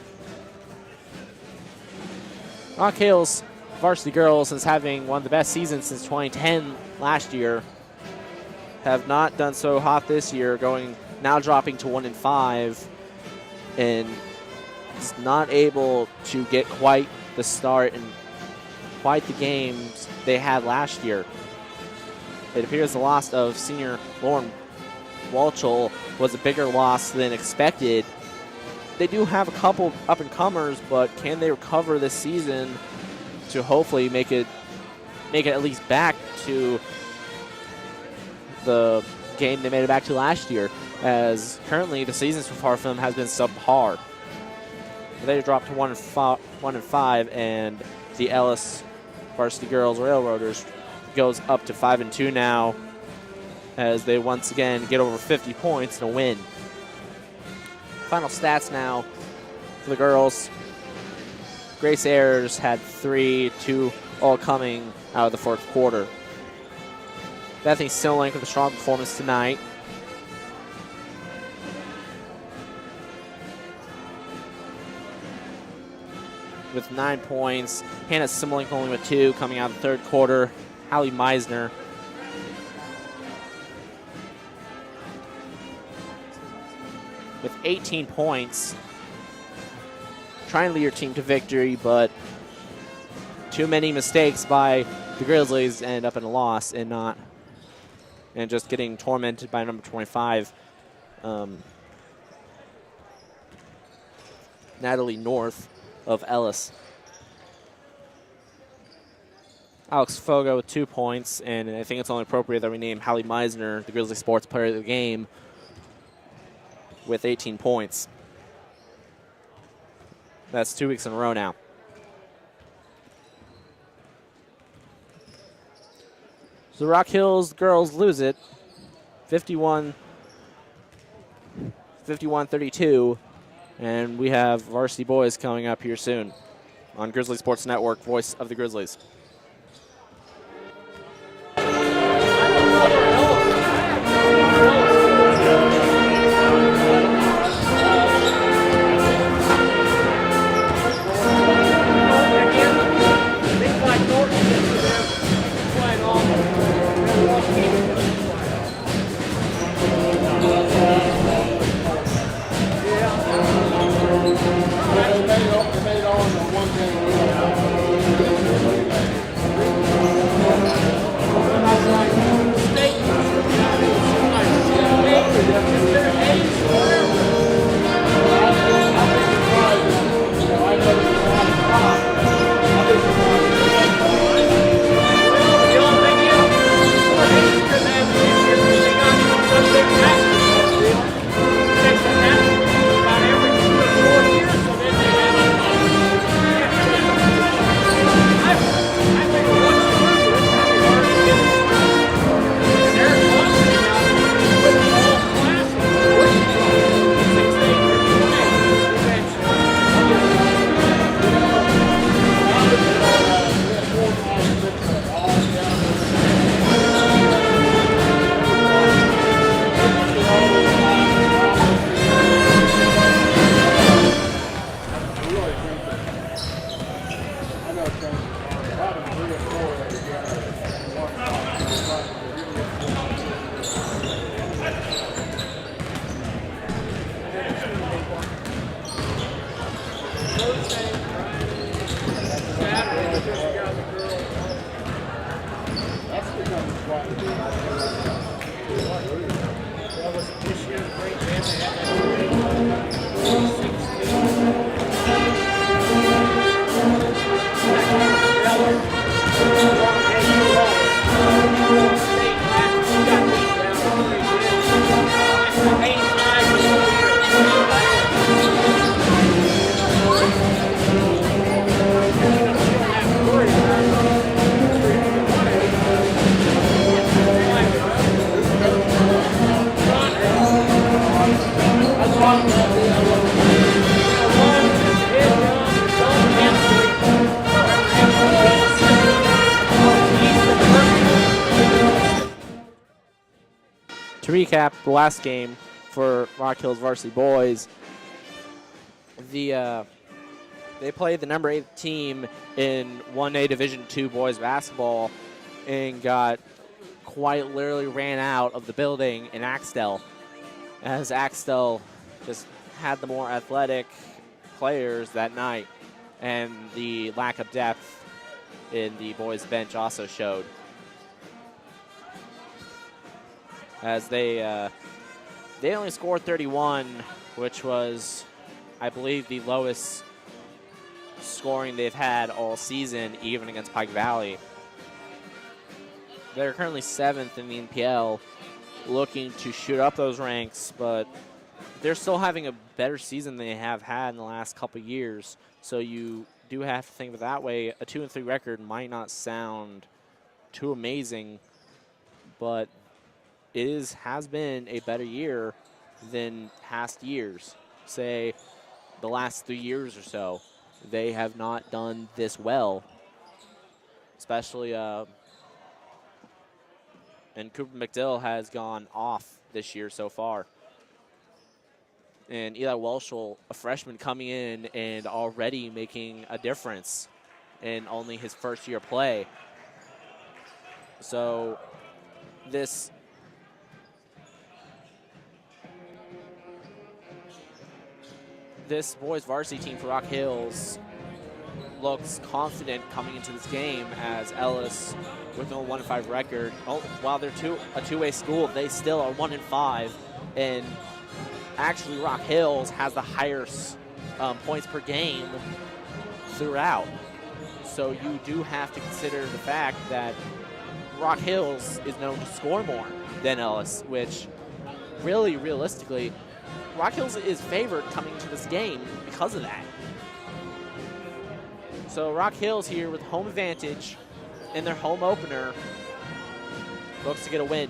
Rock Hills Varsity Girls, since having one of the best seasons since 2010 last year, have not done so hot this year, now dropping to 1-5, and is not able to get quite the start and quite the games they had last year. It appears the loss of senior Lauren Walchel was a bigger loss than expected. They do have a couple up-and-comers, but can they recover this season to hopefully make it at least back to the game they made it back to last year, as currently the season so far for them has been subpar. They dropped to 1-5, and the Ellis Varsity Girls Railroaders goes up to 5-2 now, as they once again get over 50 points in a win. Final stats now for the girls. Grace Ayers had 3, 2 all coming out of the fourth quarter. Bethany Silink with a strong performance tonight. With 9 points. Hannah Simmelink only with 2 coming out of the third quarter. Hallie Meisner with 18 points. Trying to lead your team to victory, but too many mistakes by the Grizzlies end up in a loss and just getting tormented by number 25, Natalie North of Ellis. Alex Fogo with 2 points, and I think it's only appropriate that we name Hallie Meisner the Grizzly Sports Player of the Game with 18 points. That's 2 weeks in a row now. So the Rock Hills girls lose it 51-32, and we have Varsity boys coming up here soon on Grizzly Sports Network, voice of the Grizzlies. To recap the last game for Rock Hills Varsity boys, they played the number 8 team in 1A Division II boys basketball and got quite literally ran out of the building in Axtell, as Axtell just had the more athletic players that night, and the lack of depth in the boys bench also showed, as they only scored 31, which was, I believe, the lowest scoring they've had all season, even against Pike Valley. They're currently 7th in the NPL, looking to shoot up those ranks, but they're still having a better season than they have had in the last couple of years. So you do have to think of it that way. A 2-3 record might not sound too amazing, but it has been a better year than past years. Say the last 3 years or so, they have not done this well, especially And Cooper McDill has gone off this year so far. And Eli Welshel, a freshman coming in and already making a difference in only his first year play. So this boys varsity team for Rock Hills looks confident coming into this game, as Ellis, with a 1-5 record, while they're a two-way school, they still are 1-5, and actually Rock Hills has the higher points per game throughout. So you do have to consider the fact that Rock Hills is known to score more than Ellis, which really, realistically, Rock Hills is favored coming into this game because of that. So Rock Hills here with home advantage in their home opener looks to get a win.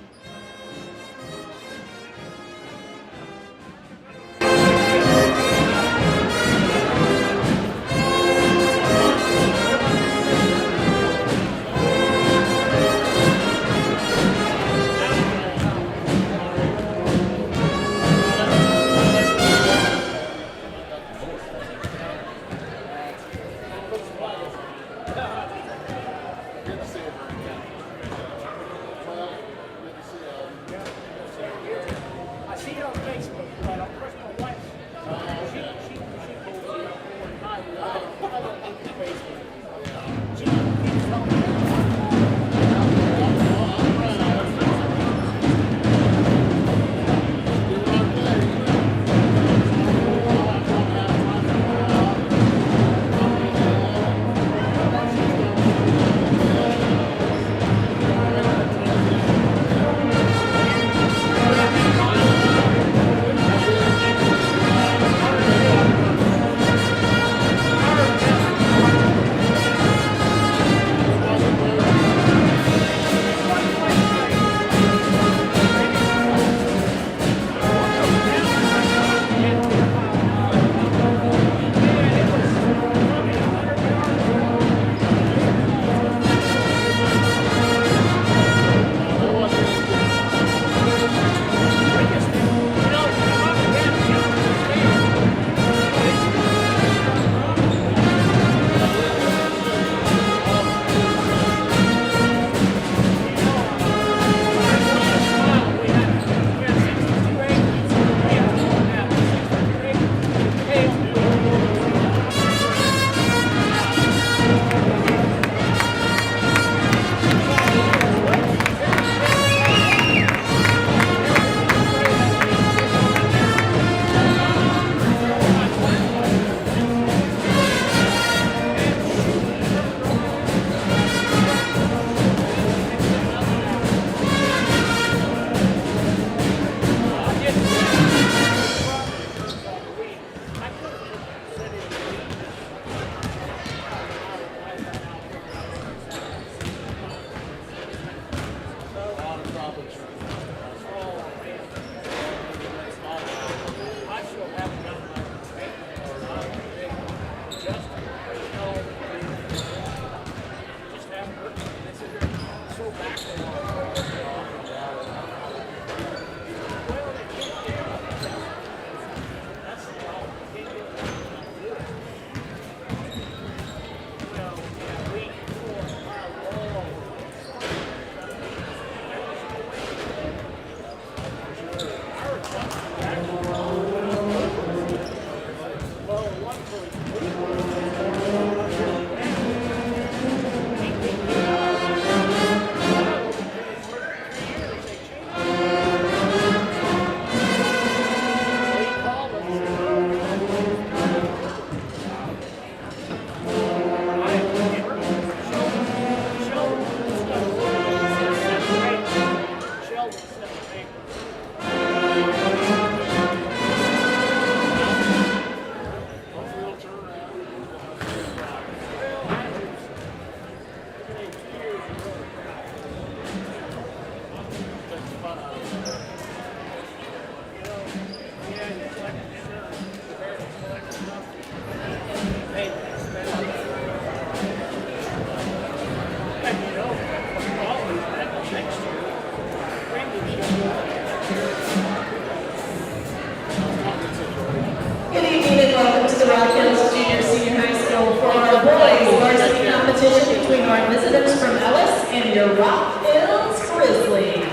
represent your Rock Hills Grizzlies.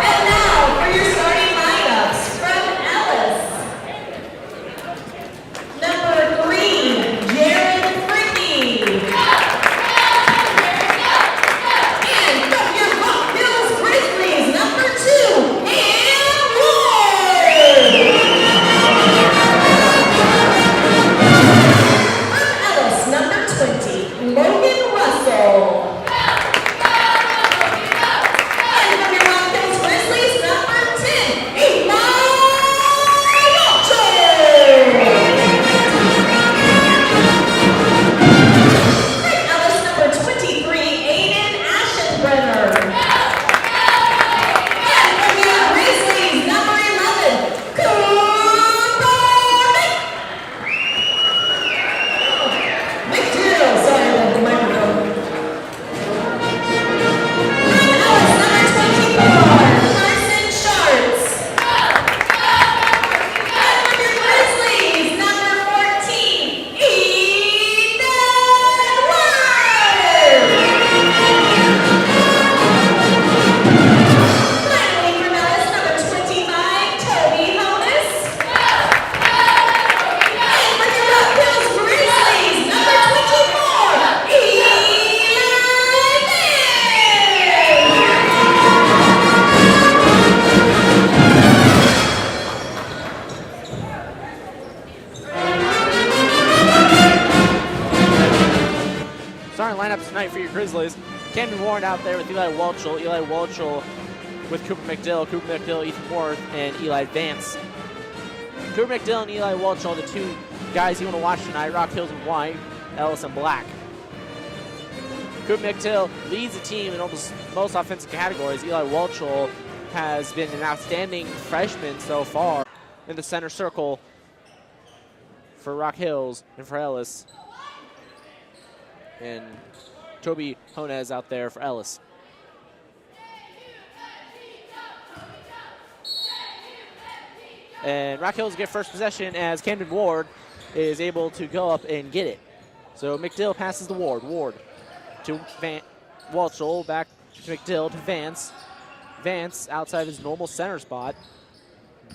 And now for your starting lineups from Ellis. Number 3, Jared Fricky. And from your Rock Hills Grizzlies, number 2, Ann Ward. From Ellis, number 20, Logan Russell. And from your Rock Hills Grizzlies, number 10, Eli Walter. From Ellis, number 23, Aiden Aschenbrenner. And from your Grizzlies, number 11, Cooper McDill. Sorry about the microphone. From Ellis, number 24, Carson Sharts. And from your Grizzlies, number 14, Ethan Ward. Finally, from Ellis, number 25, Toby Honus. And from your Rock Hills Grizzlies, number 24, Eli Starting lineups tonight for your Grizzlies. Camden Ward out there with Eli Walchel. Eli Walchel with Cooper McDill. Cooper McDill, Ethan Worth, and Eli Vance. Cooper McDill and Eli Walchel are the two guys you want to watch tonight. Rock Hills in white, Ellis in black. Cooper McDill leads the team in almost most offensive categories. Eli Walchel has been an outstanding freshman so far in the center circle for Rock Hills and for Ellis. And Toby Honez out there for Ellis. And Rock Hills get first possession as Camden Ward is able to go up and get it. So McDill passes to Ward. Ward to Walchel, back to McDill to Vance. Vance outside his normal center spot.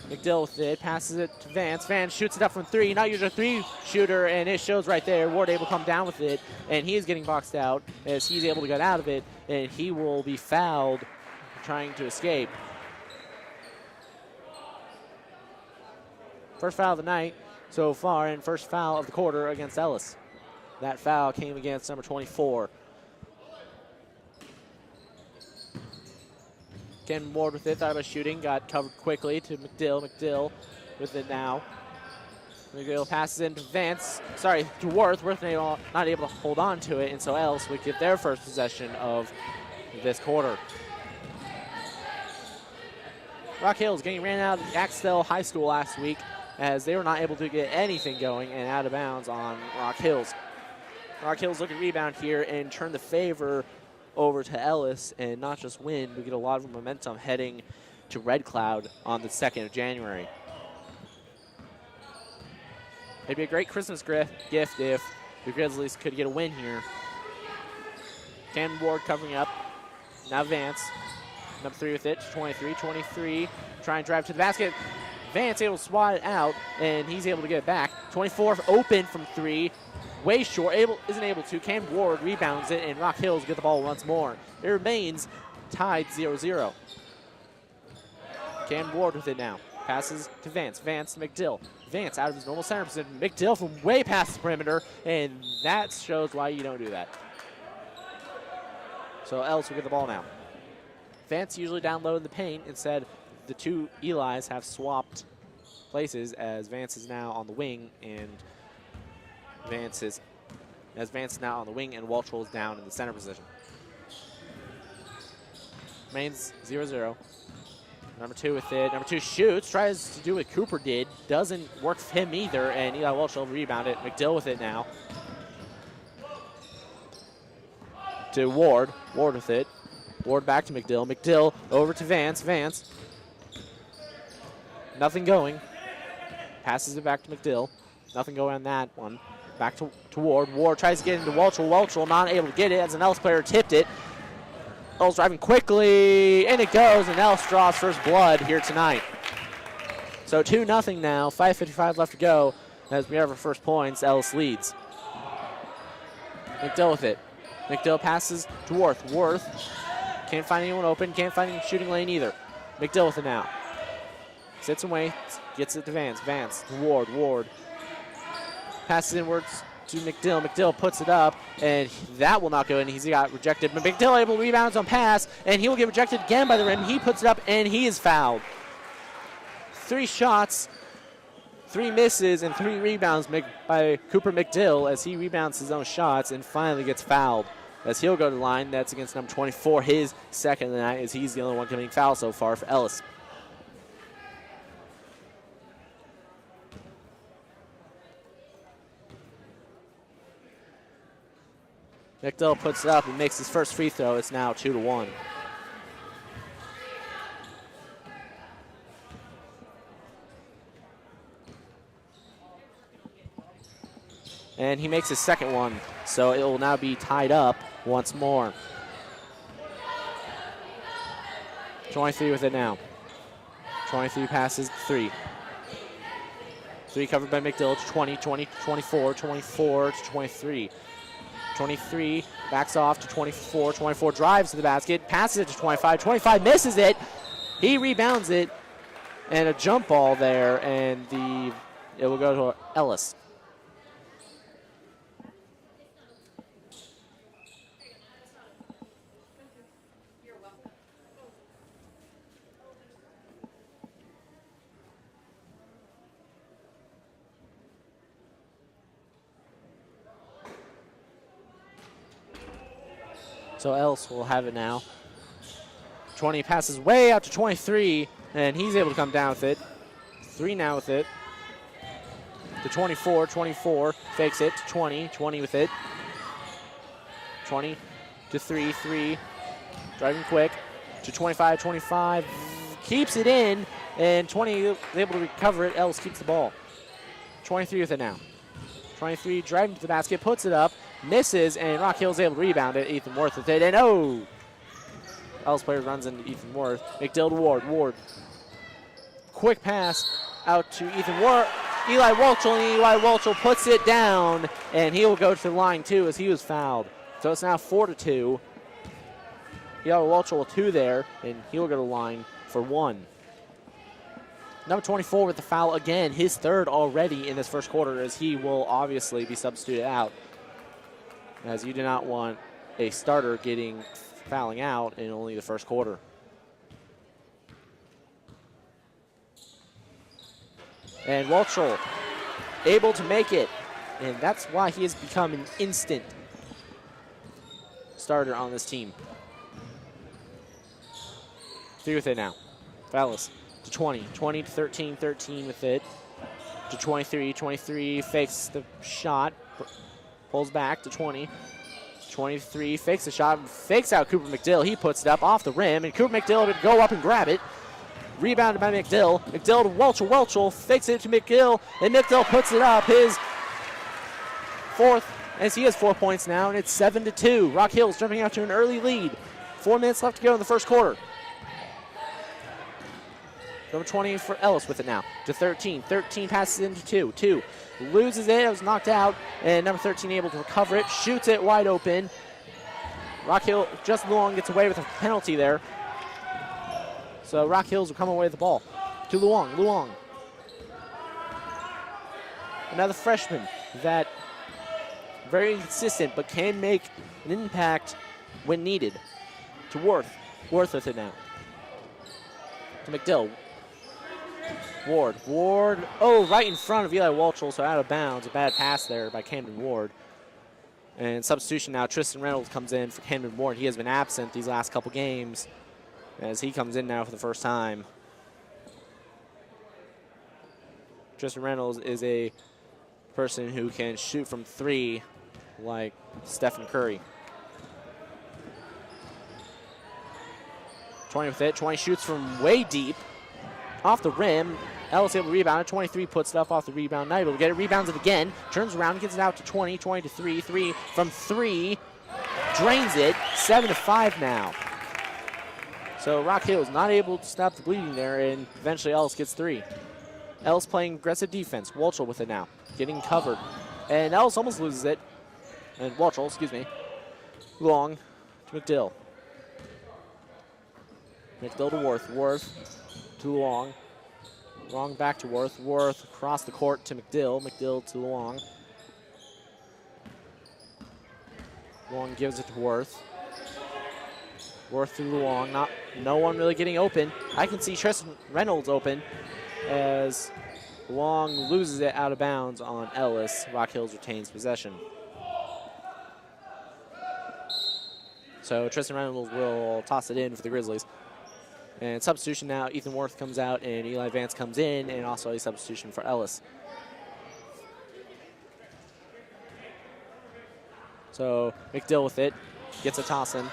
McDill with it, passes it to Vance. Vance shoots it up from 3. Not usually a 3 shooter, and it shows right there. Ward able to come down with it, and he is getting boxed out as he's able to get out of it, and he will be fouled trying to escape. First foul of the night so far, and first foul of the quarter against Ellis. That foul came against number 24. Ken Ward with it, thought about shooting, got covered quickly to McDill. McDill with it now. McDill passes in to Vance, to Worth. Worth not able to hold on to it, and so Ellis would get their first possession of this quarter. Rock Hills getting ran out of Axtell High School last week as they were not able to get anything going and out of bounds on Rock Hills. Rock Hills looking to rebound here and turn the favor over to Ellis and not just win, but get a lot of momentum heading to Red Cloud on the 2nd of January. It'd be a great Christmas gift if the Grizzlies could get a win here. Camden Ward covering up. Now Vance. Number 3 with it, 23. 23 trying to drive to the basket. Vance able to swat it out, and he's able to get it back. 24 open from 3. Way short, isn't able to. Cam Ward rebounds it, and Rock Hills get the ball once more. It remains tied 0-0. Cam Ward with it now. Passes to Vance. Vance to McDill. Vance out of his normal center position. McDill from way past the perimeter, and that shows why you don't do that. So Ellis will get the ball now. Vance usually down low in the paint. Instead, the two Elis have swapped places as Vance is now on the wing, and Vance is now on the wing, and Walchel is down in the center position. Remains 0-0. Number 2 with it. Number 2 shoots, tries to do what Cooper did. Doesn't work for him either, and Eli Walchel rebounded. McDill with it now. To Ward. Ward with it. Ward back to McDill. McDill over to Vance. Vance. Nothing going. Passes it back to McDill. Nothing going on that one. Back to to Ward. Ward tries to get into Welchel. Welchel not able to get it as an Ellis player tipped it. Ellis driving quickly, and it goes, and Ellis draws first blood here tonight. So 2-0 now, 5:55 left to go. As we have our first points, Ellis leads. McDill with it. McDill passes to Worth. Worth can't find anyone open, can't find any shooting lane either. McDill with it now. Sits and waits, gets it to Vance. Vance to Ward. Ward passes inwards to McDill. McDill puts it up, and that will not go in. He's got rejected, but McDill able to rebound on pass, and he will get rejected again by the rim. He puts it up, and he is fouled. 3 shots, 3 misses, and 3 rebounds by Cooper McDill as he rebounds his own shots and finally gets fouled. As he'll go to the line, that's against number 24, his second of the night, as he's the only one committing foul so far for Ellis. McDill puts it up and makes his first free throw. It's now 2-1. And he makes his second one, so it will now be tied up once more. 23 with it now. 23 passes 3. 3 covered by McDill to 20, 24, 24 to 23. 23 backs off to 24. 24 drives to the basket, passes it to 25. 25 misses it. He rebounds it, and a jump ball there, and it will go to Ellis. So Ellis will have it now. 20 passes way out to 23, and he's able to come down with it. 3 now with it. To 24, 24, fakes it to 20, 20 with it. 20 to 3, 3, driving quick to 25, 25, keeps it in, and 20 is able to recover it. Ellis keeps the ball. 23 with it now. 23 driving to the basket, puts it up, misses, and Rock Hill's able to rebound it. Ethan Worth with it, and oh! Ellis player runs into Ethan Worth. McDill to Ward. Ward. Quick pass out to Ethan Worth. Eli Welchel, and Eli Welchel puts it down, and he will go to the line too as he was fouled. So it's now 4-2. Eli Welchel with 2 there, and he will go to the line for 1. Number 24 with the foul again, his 3rd already in this first quarter, as he will obviously be substituted out, as you do not want a starter getting fouling out in only the first quarter. And Welchel able to make it, and that's why he has become an instant starter on this team. 3 with it now. Ellis to 20, 20 to 13, 13 with it. To 23, 23 fakes the shot, pulls back to 20. 23 fakes the shot, fakes out Cooper McDill. He puts it up off the rim, and Cooper McDill would go up and grab it. Rebounded by McDill. McDill to Welchel. Welchel fakes it to McGill, and McDill puts it up. His 4th, as he has 4 points now, and it's 7-2. Rock Hill's jumping out to an early lead. 4 minutes left to go in the first quarter. Number 20 for Ellis with it now to 13. 13 passes into 2. 2 loses it. It was knocked out, and number 13 able to recover it. Shoots it wide open. Rock Hill, just Luong gets away with a penalty there. So Rock Hills will come away with the ball to Luong. Luong. Another freshman that very consistent but can make an impact when needed. To Worth. Worth with it now. To McDill. Ward. Ward. Oh, right in front of Eli Welchel, so out of bounds. A bad pass there by Camden Ward. And substitution now, Tristan Reynolds comes in for Camden Ward. He has been absent these last couple games as he comes in now for the first time. Tristan Reynolds is a person who can shoot from 3 like Stephen Curry. 20 with it. 20 shoots from way deep. Off the rim. Ellis able to rebound it. 23 puts stuff off the rebound. Not able to get it. Rebounds it again. Turns around, gets it out to 20. 20 to 3. 3 from 3. Drains it. 7-5 now. So Rock Hills not able to stop the bleeding there, and eventually Ellis gets 3. Ellis playing aggressive defense. Walchel with it now. Getting covered. And Ellis almost loses it. And Walchel, excuse me. Long to McDill. McDill to Worth. Worth to Long. Long back to Worth. Worth across the court to McDill. McDill to Long. Long gives it to Worth. Worth to Long. No one really getting open. I can see Tristan Reynolds open as Long loses it out of bounds on Ellis. Rock Hills retains possession. So Tristan Reynolds will toss it in for the Grizzlies. And substitution now, Ethan Worth comes out and Eli Vance comes in, and also a substitution for Ellis. So McDill with it, gets a toss in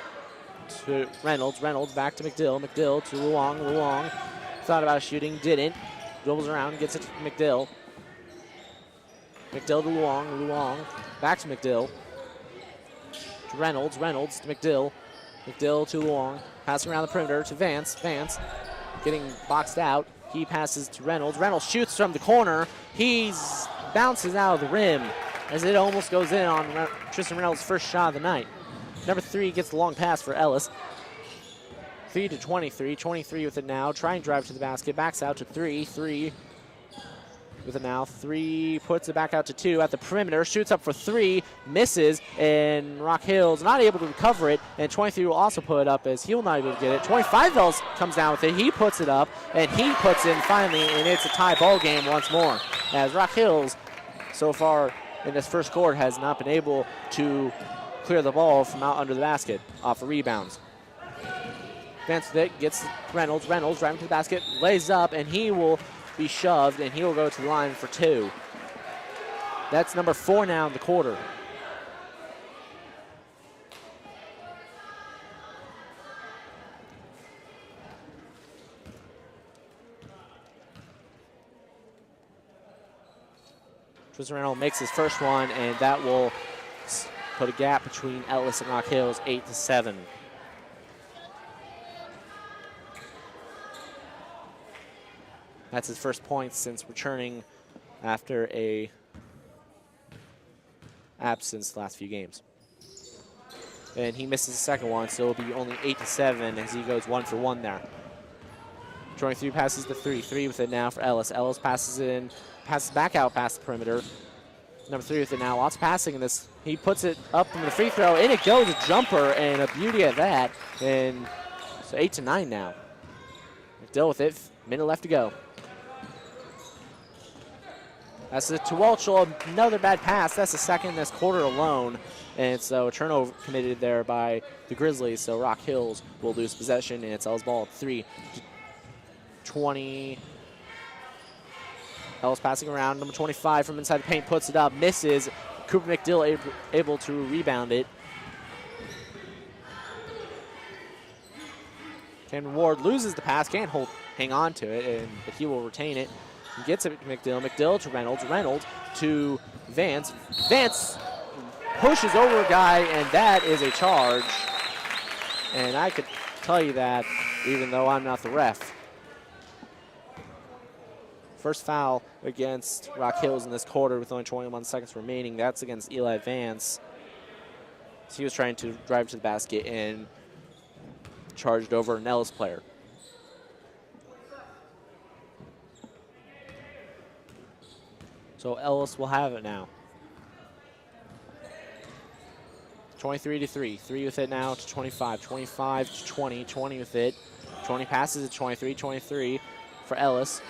to Reynolds. Reynolds back to McDill. McDill to Luong. Luong thought about shooting, didn't. Dribbles around, gets it to McDill. McDill to Luong. Luong back to McDill. To Reynolds. Reynolds to McDill. McDill to Luong. Passing around the perimeter to Vance. Vance getting boxed out. He passes to Reynolds. Reynolds shoots from the corner. He's bounces out of the rim as it almost goes in on Tristan Reynolds' first shot of the night. Number 3 gets the long pass for Ellis. 3 to 23. 23 with it now. Try and drive to the basket. Backs out to 3. 3 with it now. 3 puts it back out to 2 at the perimeter. Shoots up for 3. Misses. And Rock Hills not able to recover it. And 23 will also put it up as he will not be able to get it. 25 Ellis comes down with it. He puts it up. And he puts in finally. And it's a tie ball game once more. As Rock Hills so far in this first quarter has not been able to clear the ball from out under the basket off of rebounds. Vance with it, gets Reynolds. Reynolds driving to the basket, lays up, and he will be shoved, and he will go to the line for 2. That's number 4 now in the quarter. Tristan Reynolds makes his first one, and that will put a gap between Ellis and Rock Hills, 8-7. That's his first point since returning after a absence the last few games. And he misses the second one, so it'll be only 8-7 as he goes 1 for 1 there. 23 passes the 3. 3 with it now for Ellis. Ellis passes in, passes back out past the perimeter. Number 3 with it now. Lots of passing in this. He puts it up from the free throw. In it goes, a jumper, and a beauty at that. And so 8-9 now. McDill with it. Minute left to go. That's it to Walchel. Another bad pass. That's the second in this quarter alone. And so a turnover committed there by the Grizzlies. So Rock Hills will lose possession, and it's Ellis ball at 3-20. Ellis passing around. Number 25 from inside the paint puts it up. Misses. Cooper McDill able to rebound it. Cameron Ward loses the pass. Can't hang on to it, but he will retain it. He gets it to McDill. McDill to Reynolds. Reynolds to Vance. Vance pushes over a guy, and that is a charge. And I could tell you that even though I'm not the ref. First foul against Rock Hills in this quarter with only 21 seconds remaining. That's against Eli Vance. So he was trying to drive to the basket and charged over an Ellis player. So Ellis will have it now. 23-3. 3 with it now to 25. 25 to 20. 20 with it. 20 passes to 23. 23 for Ellis.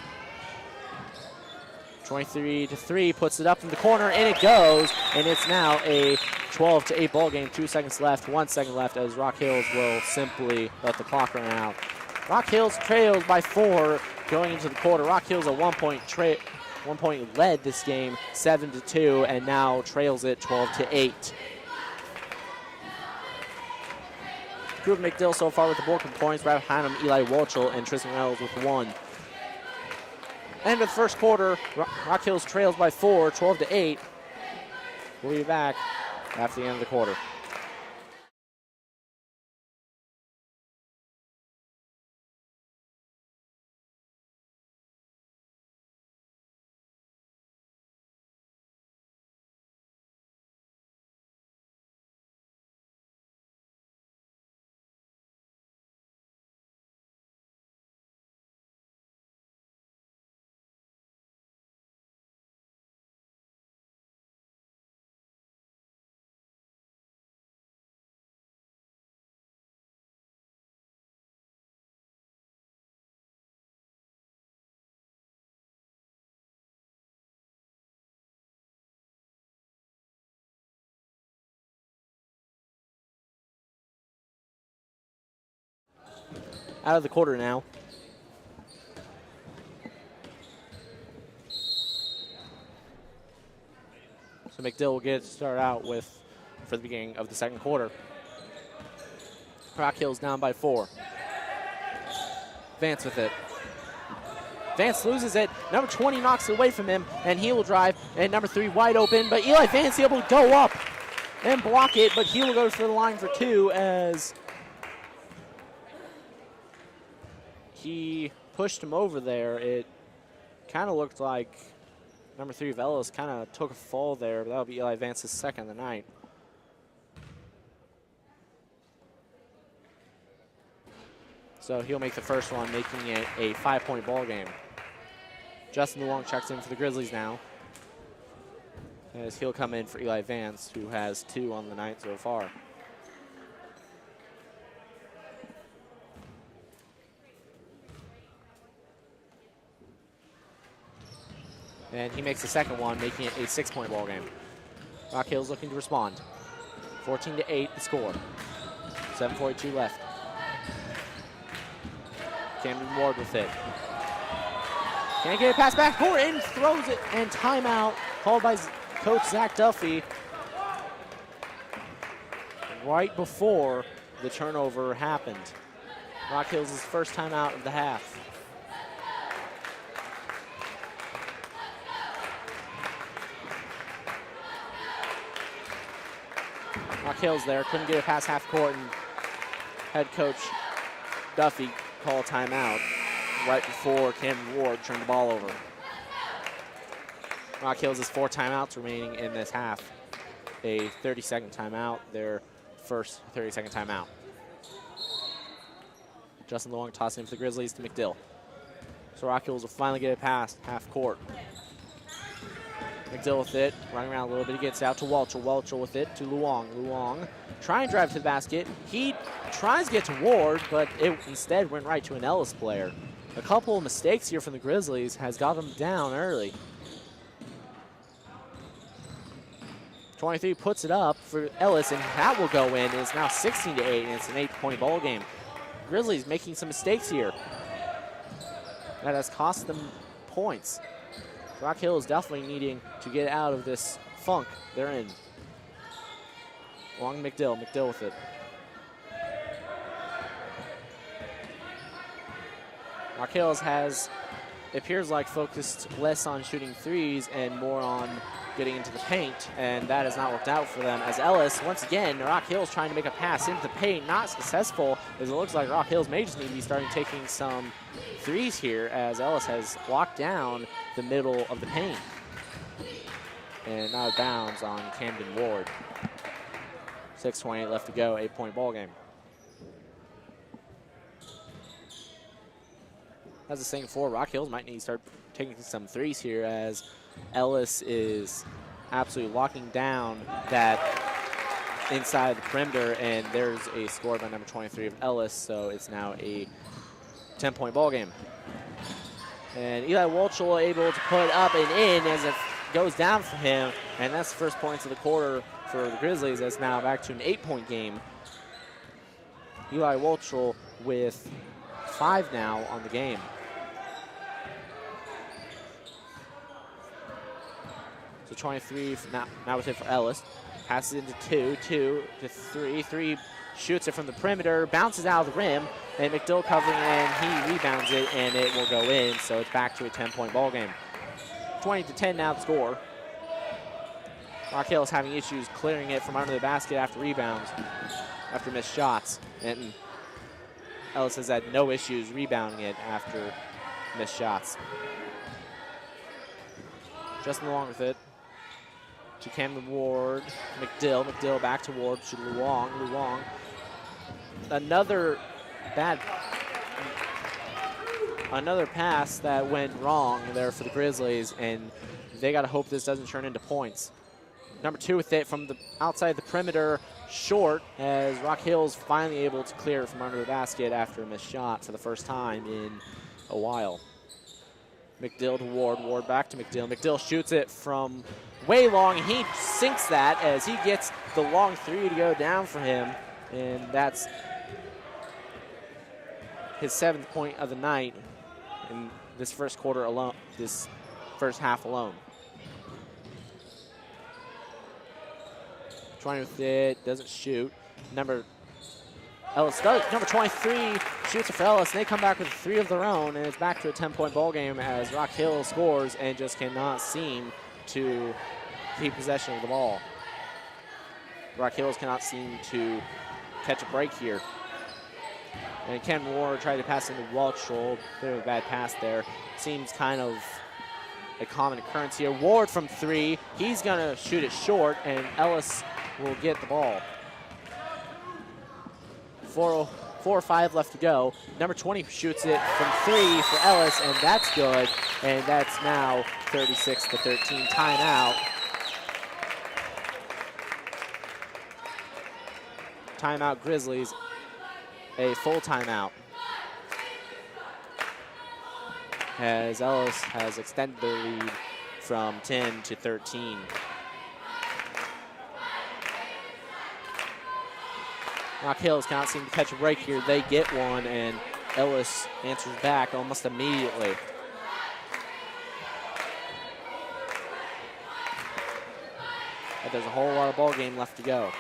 23-3 puts it up in the corner, and it goes. And it's now a 12-8 ball game. 2 seconds left. 1 second left as Rock Hills will simply let the clock run out. Rock Hills trails by 4 going into the quarter. Rock Hills a 1 point led this game, 7-2, and now trails it 12-8. Cooper McDill so far with the bulk of points. Right behind him, Eli Walchel and Tristan Reynolds with 1. End of the first quarter. Rock Hills trails by 4, 12-8. We'll be back after the end of the quarter. Out of the quarter now. So McDill will get started out with for the beginning of the second quarter. Rock Hills down by 4. Vance with it. Vance loses it. Number 20 knocks it away from him, and he will drive. And number 3 wide open, but Eli Vance able to go up and block it, but he will go for the line for 2 as he pushed him over there. It kind of looked like number 3 of Ellis kind of took a fall there, but that'll be Eli Vance's second of the night. So he'll make the first one, making it a 5-point ball game. Justin Luong checks in for the Grizzlies now, as he'll come in for Eli Vance, who has 2 on the night so far. And he makes the second one, making it a 6-point ball game. Rock Hills looking to respond. 14-8 the score. 7:42 left. Camden Ward with it. Can't get it past backcourt and throws it, and timeout called by Coach Zach Duffy right before the turnover happened. Rock Hills' first timeout of the half. Rock Hills there, couldn't get it past half court, and head coach Duffy called timeout right before Camden Ward turned the ball over. Rock Hills has 4 timeouts remaining in this half. A 30-second timeout, their first 30-second timeout. Justin Luong tossing in for the Grizzlies to McDill. So Rock Hills will finally get it past half court. McDill with it, running around a little bit. He gets out to Welchel. Welchel with it to Luong. Luong try and drive to the basket. He tries to get to Ward, but it instead went right to an Ellis player. A couple of mistakes here from the Grizzlies has got them down early. 23 puts it up for Ellis, and that will go in. It's now 16-8, and it's an 8-point ball game. Grizzlies making some mistakes here. That has cost them points. Rock Hill is definitely needing to get out of this funk they're in. Long McDill. McDill with it. Rock Hills has, it appears like, focused less on shooting threes and more on getting into the paint, and that has not worked out for them, as Ellis, once again, Rock Hills trying to make a pass into the paint, not successful, as it looks like Rock Hills may just need to be starting taking some threes here, as Ellis has locked down the middle of the paint. And out of bounds on Camden Ward. 6:28 left to go, 8-point ball game. As I was saying before, Rock Hills might need to start taking some threes here, as Ellis is absolutely locking down that inside the perimeter, and there's a score by number 23 of Ellis, so it's now a 10-point ball game. And Eli Welchel able to put up and in as it goes down for him, and that's the first points of the quarter for the Grizzlies. That's now back to an 8-point game. Eli Welchel with 5 now on the game. So 23 now with it for Ellis. Passes into 2, 2 to 3. 3 shoots it from the perimeter, bounces out of the rim, and McDill covering, and he rebounds it, and it will go in. So it's back to a 10-point ball game. 20-10 now the score. Rock Hill is having issues clearing it from under the basket after rebounds, after missed shots. And Ellis has had no issues rebounding it after missed shots. Justin along with it to Cameron Ward, McDill back to Ward to Luong. Another pass that went wrong there for the Grizzlies, and they got to hope this doesn't turn into points. Number 2 with it from the outside the perimeter, short, as Rock Hill's finally able to clear it from under the basket after a missed shot for the first time in a while. McDill to Ward, Ward back to McDill. McDill shoots it from way long. He sinks that as he gets the long 3 to go down for him, and that's his 7th point of the night in this first quarter alone, this first half alone. 20 with it, doesn't shoot. Ellis does. Number 23 shoots it for Ellis, and they come back with 3 of their own, and it's back to a 10-point ball game as Rock Hill scores and just cannot seem to keep possession of the ball. Rock Hills cannot seem to catch a break here. And Ken Ward tried to pass into Waltrell. Bit of a bad pass there. Seems kind of a common occurrence here. Ward from 3. He's going to shoot it short, and Ellis will get the ball. 4 or 5 left to go. Number 20 shoots it from 3 for Ellis, and that's good. And that's now 36-13. Timeout. Timeout Grizzlies. A full timeout. As Ellis has extended their lead from 10 to 13. Rock Hills cannot seem to catch a break here. They get one, and Ellis answers back almost immediately. But there's a whole lot of ball game left to go.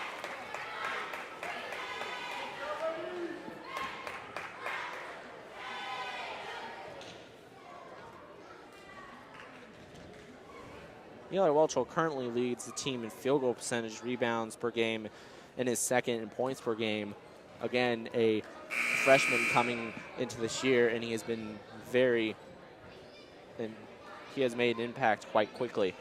Eli Welchel currently leads the team in field goal percentage, rebounds per game, and is second in points per game. Again, a freshman coming into this year, and he has been he has made an impact quite quickly.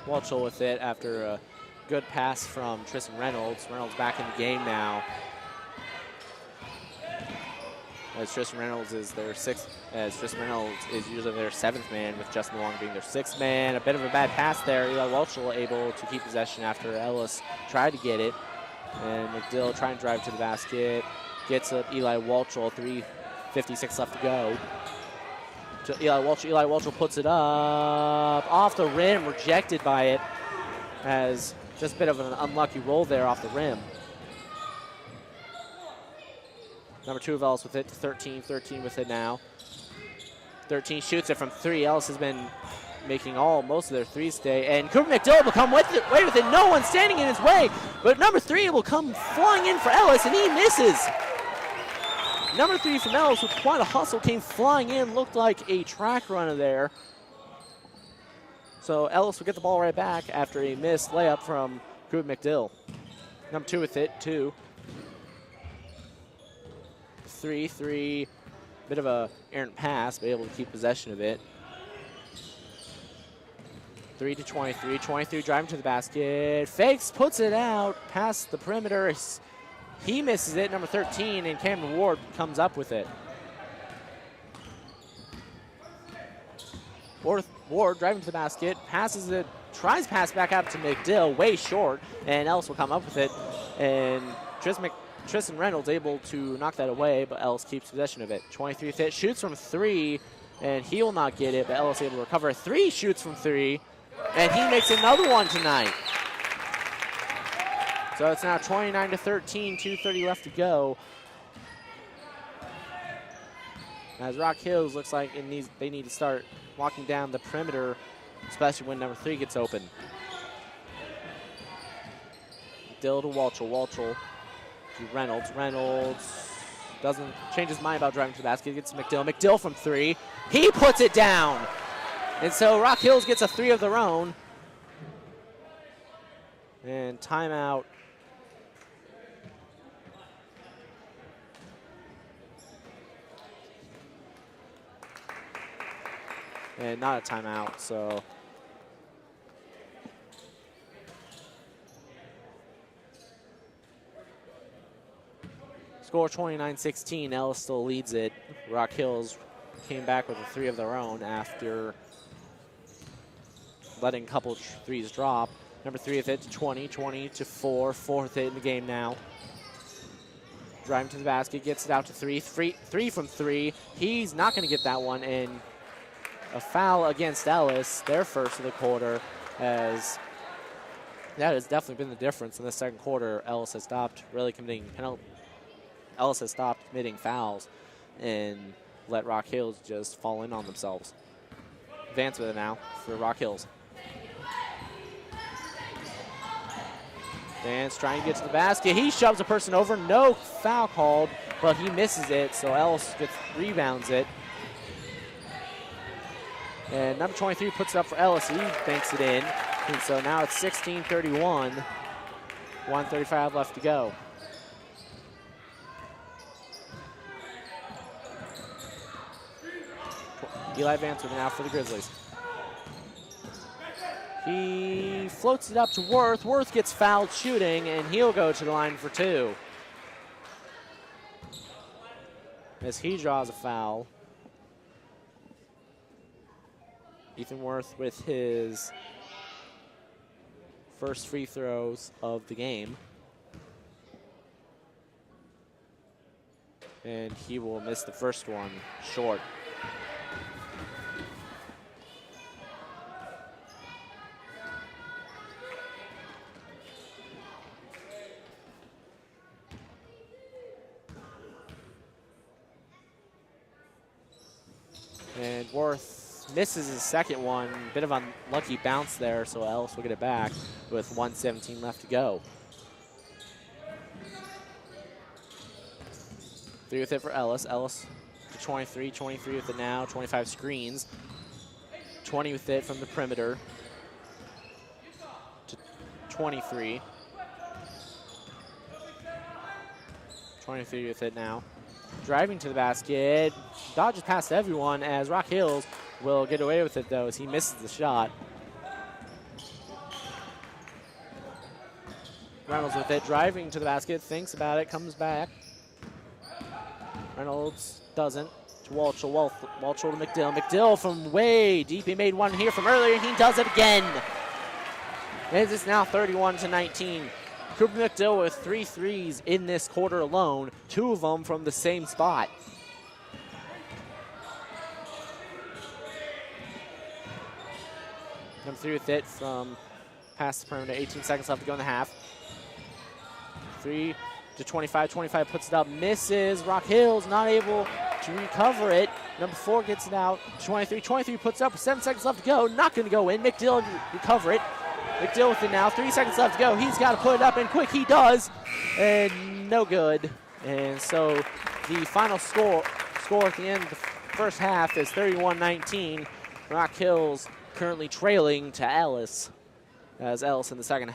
Walchel with it after a good pass from Tristan Reynolds. Reynolds back in the game now. As Tristan Reynolds is their usually their 7th man, with Justin Long being their 6th man. A bit of a bad pass there. Eli Walchel able to keep possession after Ellis tried to get it. And McDill trying to drive to the basket. Gets it. Eli Walchel, 3:56 left to go. To Eli Walchel. Eli Walchel puts it up off the rim, rejected by it, as just a bit of an unlucky roll there off the rim. Number 2 of Ellis with it to 13. 13 with it now. 13 shoots it from 3. Ellis has been making most of their threes today, and Cooper McDill will come away with it. No one standing in his way, but number 3 will come flying in for Ellis, and he misses. Number 3 from Ellis with quite a hustle came flying in, looked like a track runner there. So Ellis will get the ball right back after a missed layup from Cooper McDill. Number 2 with it, 2. 3, bit of a errant pass, but able to keep possession of it. 3 to 23, 23 driving to the basket, fakes, puts it out, past the perimeter. He misses it, number 13, and Cameron Ward comes up with it. Ward driving to the basket, passes it, tries to pass back out to McDill, way short, and Ellis will come up with it. And Tristan Reynolds able to knock that away, but Ellis keeps possession of it. 23 fit, shoots from 3, and he will not get it, but Ellis able to recover. 3 shoots from 3, and he makes another one tonight. So it's now 29-13, 2:30 left to go. As Rock Hills looks like they need to start walking down the perimeter, especially when number 3 gets open. Dill to Walchel to Reynolds. Reynolds doesn't change his mind about driving to the basket. Gets McDill. McDill from 3. He puts it down. And so Rock Hills gets a 3 of their own. And timeout. And not a timeout, so. Score 29-16, Ellis still leads it. Rock Hills came back with a 3 of their own after letting a couple threes drop. Number 3 with it to 20, 20-4, 4th hit in the game now. Driving to the basket, gets it out to 3, 3 from 3. He's not gonna get that one, and a foul against Ellis, their first of the quarter, as that has definitely been the difference in the second quarter. Ellis has stopped committing fouls and let Rock Hills just fall in on themselves. Advance with it now for Rock Hills. Vance trying to get to the basket. He shoves a person over. No foul called, but he misses it, so Ellis rebounds it. And number 23 puts it up for Ellis. He banks it in. And so now it's 16-31. 1:35 left to go. Eli Vance with it now for the Grizzlies. He floats it up to Worth. Worth gets fouled shooting, and he'll go to the line for 2. As he draws a foul. Ethan Worth with his first free throws of the game. And he will miss the first one short. And Worth misses his second one. Bit of unlucky bounce there, so Ellis will get it back with 1:17 left to go. 3 with it for Ellis. Ellis to 23. 23 with it now. 25 screens. 20 with it from the perimeter to 23. 23 with it now. Driving to the basket. Dodges past everyone as Rock Hills will get away with it, though, as he misses the shot. Reynolds with it, driving to the basket, thinks about it, comes back. Reynolds doesn't. To Walchel, Walchel to McDill. McDill from way deep. He made one here from earlier, and he does it again. It is now 31-19. Cooper McDill with 3 threes in this quarter alone, 2 of them from the same spot. Number 3 with it from past the perimeter, 18 seconds left to go in the half. 3 to 25, 25 puts it up, misses. Rock Hills not able to recover it. Number 4 gets it out, 23, 23 puts it up, 7 seconds left to go, not gonna go in. McDill recover it. McDill with it now, 3 seconds left to go. He's got to put it up, and quick he does, and no good. And so the final score at the end of the first half is 31-19. Rock Hills currently trailing to Ellis, as Ellis in the second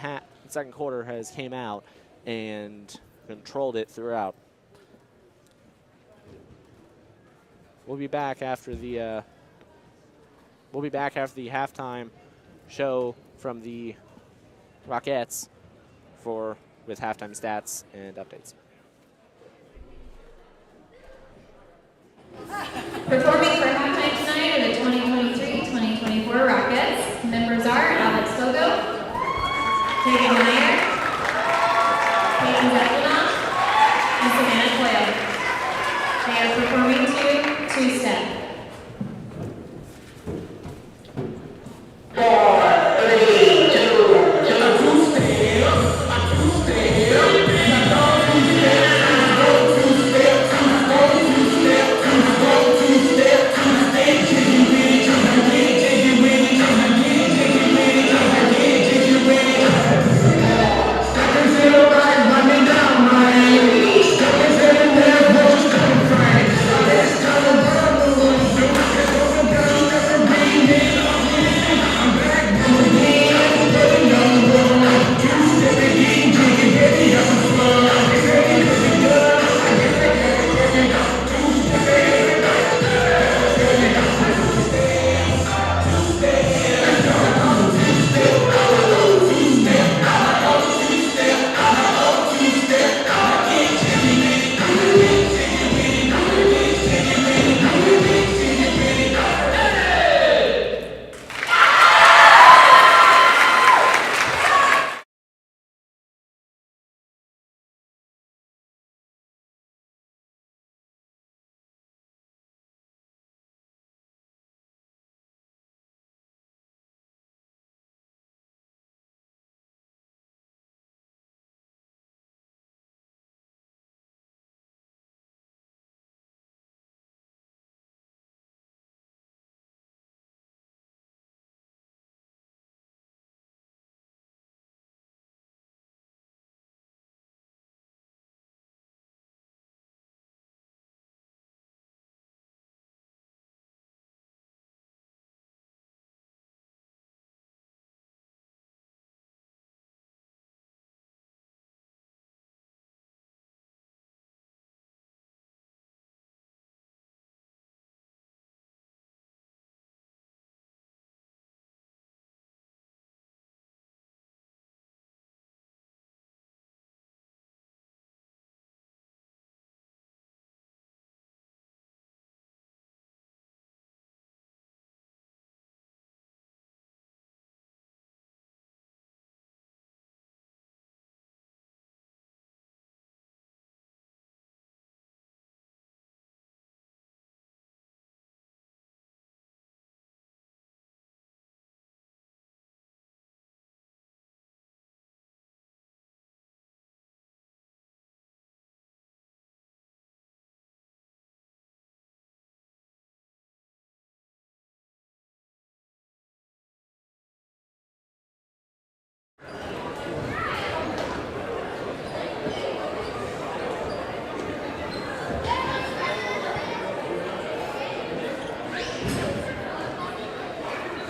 quarter has came out and controlled it throughout. We'll be back after the halftime show from the Rockettes with halftime stats and updates. Performing for halftime tonight are the 2023-2024 Rockets. Members are Alex Fogo, Katie Meyer, Peyton Zeppelin, and Savannah Coyle. They are performing to Two-Step.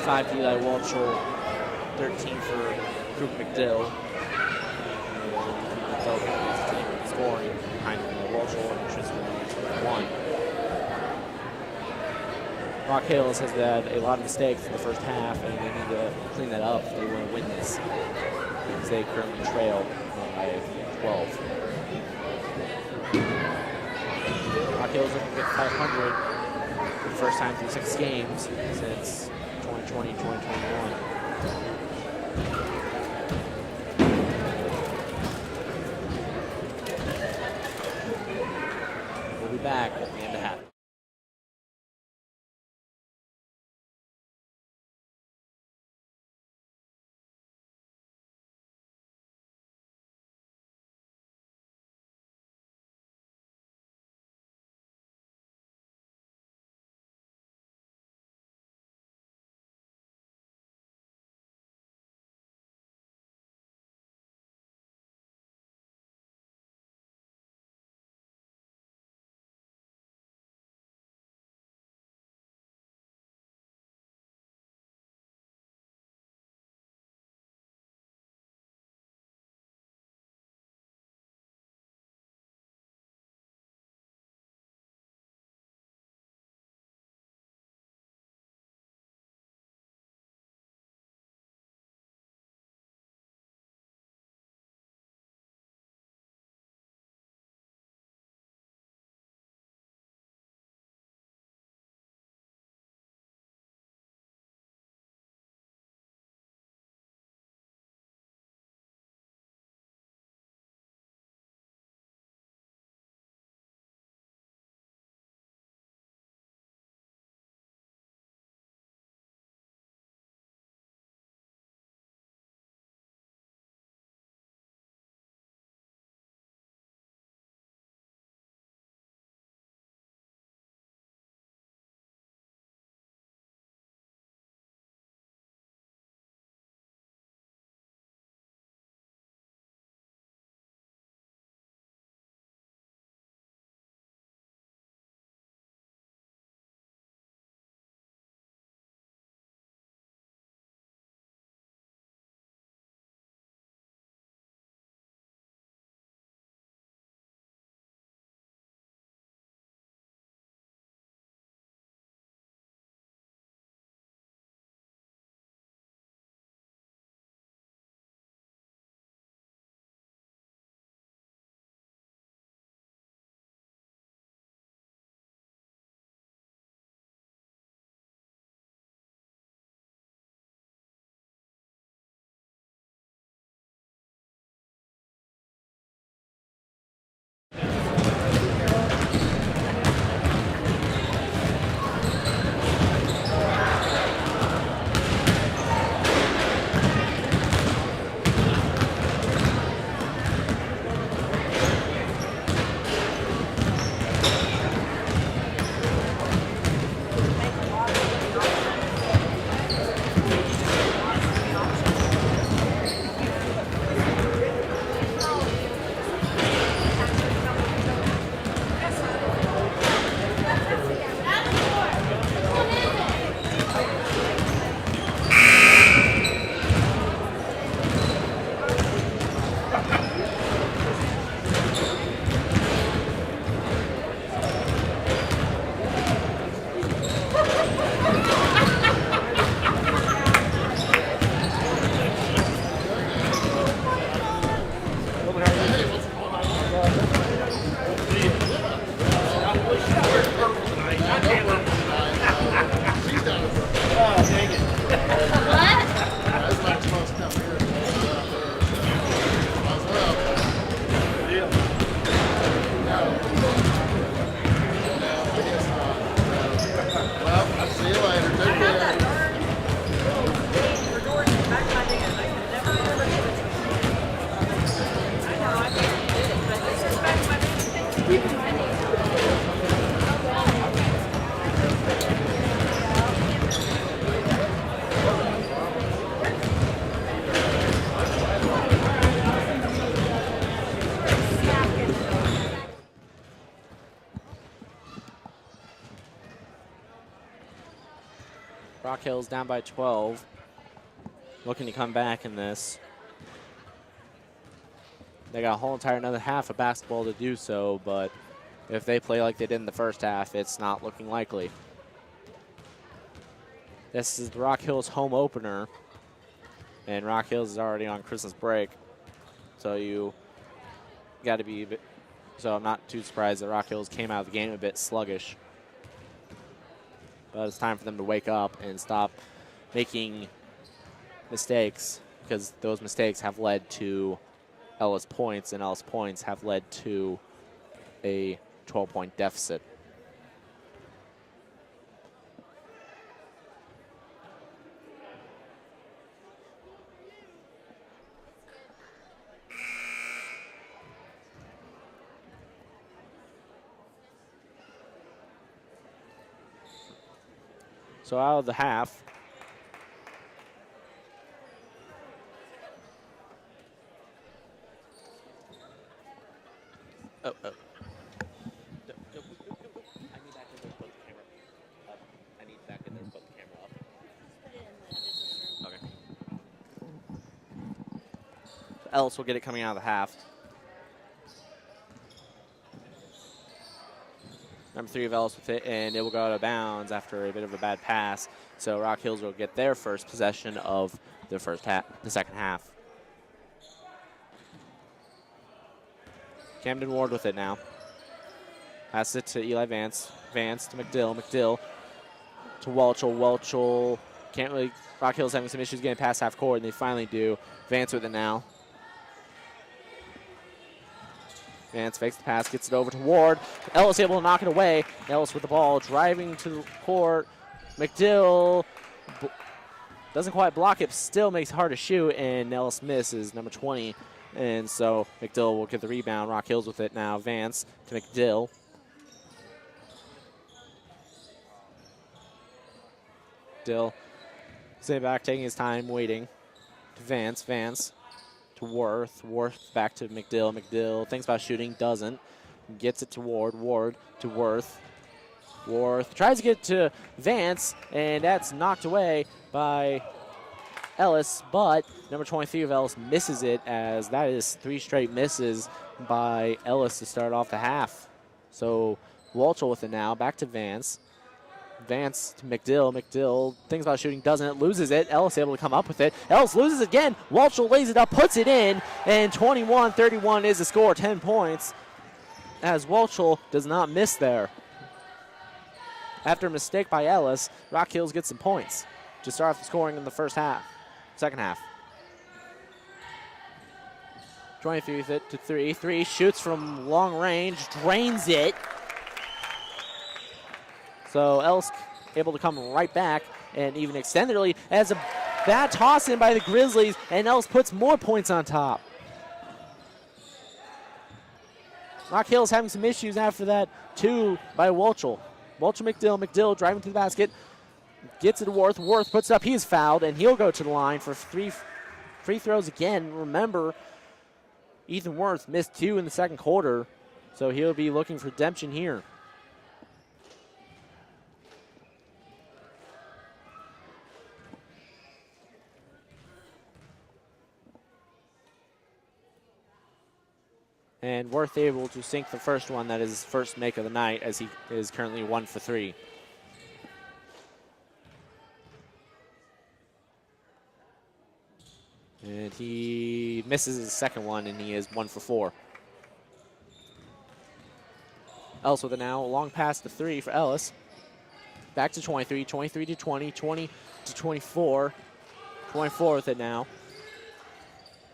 5 to Eli Walchel, 13 for Coop McDill. McDill leads the team in scoring behind Eli Walchel and Tristan with 1. Rock Hills has had a lot of mistakes in the first half, and they need to clean that up if they want to win this, because they currently trail by 12. Rock Hills looking to get 500 for the first time through 6 games since 2020-2021. We'll be back at the end of half. Hills down by 12. Looking to come back in this. They got a whole entire another half of basketball to do so, but if they play like they did in the first half, it's not looking likely. This is the Rock Hills home opener, and Rock Hills is already on Christmas break, so you got to be a bit. So I'm not too surprised that Rock Hills came out of the game a bit sluggish. But it's time for them to wake up and stop making mistakes, because those mistakes have led to Ellis points, and Ellis points have led to a 12-point deficit. So out of the half, I need back in there to put the camera up. I need back in there to put the camera up. Okay. So Ellis will get it coming out of the half. Number 3 of Ellis with it, and it will go out of bounds after a bit of a bad pass. So Rock Hills will get their first possession of the second half. Camden Ward with it now. Pass it to Eli Vance. Vance to McDill. McDill to Welchel. Welchel can't really. Rock Hills having some issues getting past half court, and they finally do. Vance with it now. Vance fakes the pass, gets it over to Ward. Ellis able to knock it away. Ellis with the ball, driving to the court. McDill doesn't quite block it, still makes it hard to shoot, and Ellis misses, number 20. And so McDill will get the rebound. Rock Hills with it now. Vance to McDill. McDill sitting back, taking his time, waiting. To Vance. Vance to Worth. Worth back to McDill. McDill thinks about shooting, doesn't. Gets it to Ward. Ward to Worth. Worth tries to get to Vance, and that's knocked away by Ellis, but number 23 of Ellis misses it, as that is 3 straight misses by Ellis to start off the half. So Walchel with it now, back to Vance. Vance to McDill. McDill thinks about shooting, doesn't, loses it. Ellis able to come up with it. Ellis loses it again. Walchel lays it up, puts it in, and 21-31 is the score, 10 points, as Walchel does not miss there. After a mistake by Ellis, Rock Hills gets some points to start off the scoring in the second half. 23 with it to 3. 3 shoots from long range, drains it. So Ellis able to come right back and even extend the lead as a bad toss in by the Grizzlies, and Ellis puts more points on top. Rock Hills having some issues after that, 2 by Walchel. Walchel McDill. McDill driving to the basket. Gets it to Worth. Worth puts it up. He's fouled, and he'll go to the line for 3 free throws again. Remember, Ethan Worth missed 2 in the second quarter, so he'll be looking for redemption here. And Worth able to sink the first one. That is his first make of the night, as he is currently 1 for 3. And he misses his second one, and he is 1 for 4. Ellis with it now. A long pass to 3 for Ellis. Back to 23. 23 to 20. 20 to 24. 24 with it now.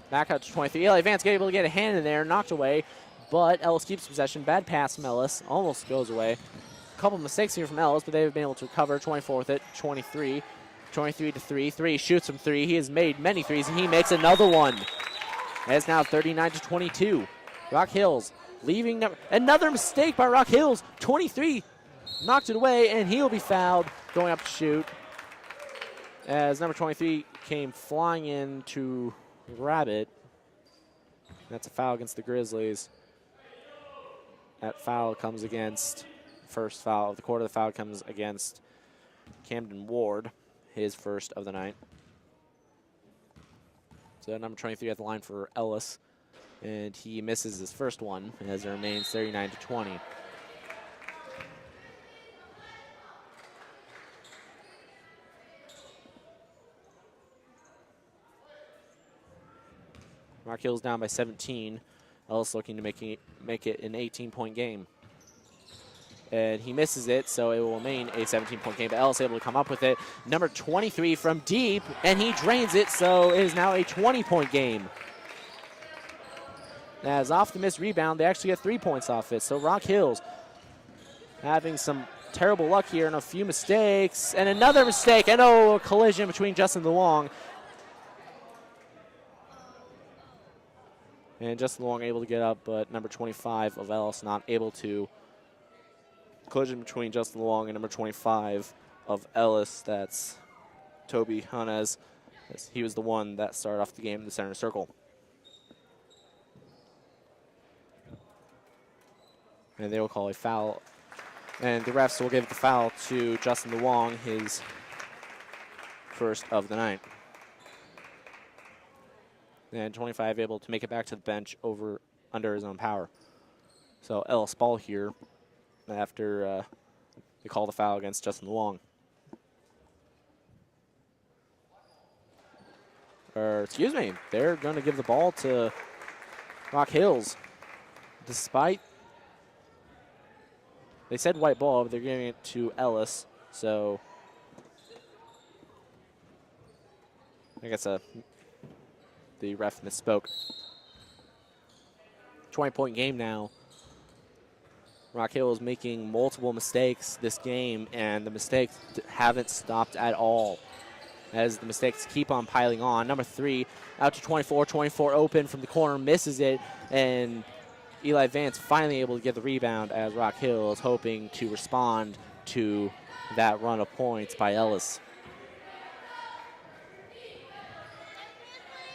Back out to 23. Eli Vance able to get a hand in there, knocked away, but Ellis keeps possession. Bad pass from Ellis, almost goes away. A couple mistakes here from Ellis, but they've been able to recover. 24 with it. 23. 23 to 3. 3 shoots from 3. He has made many threes, and he makes another one. It's now 39 to 22. Rock Hills leaving. Another mistake by Rock Hills. 23 knocked it away, and he'll be fouled going up to shoot, as number 23 came flying in to grab it. That's a foul against the Grizzlies. That foul comes against, first foul of the quarter, the foul comes against Camden Ward, his first of the night. So number 23 at the line for Ellis, and he misses his first one as it remains 39-20. Rock Hills down by 17. Ellis looking to make it an 18-point game. And he misses it, so it will remain a 17-point game. But Ellis able to come up with it. Number 23 from deep, and he drains it, so it is now a 20-point game. As off the missed rebound, they actually get 3 points off it. So Rock Hills having some terrible luck here and a few mistakes. And another mistake, and a collision between Justin Luong. And Justin Luong able to get up, but number 25 of Ellis not able to. Collision between Justin Luong and number 25 of Ellis. That's Toby Hanez. He was the one that started off the game in the center circle. And they will call a foul. And the refs will give the foul to Justin Luong, his first of the night. And 25 able to make it back to the bench under his own power. So Ellis ball here after they call the foul against Justin Luong. Or, excuse me, they're going to give the ball to Rock Hills. Despite, they said white ball, but they're giving it to Ellis. So, I guess the ref misspoke. 20-point game now. Rock Hill is making multiple mistakes this game, and the mistakes haven't stopped at all as the mistakes keep on piling on. Number 3 out to 24, 24 open from the corner, misses it, and Eli Vance finally able to get the rebound as Rock Hill is hoping to respond to that run of points by Ellis.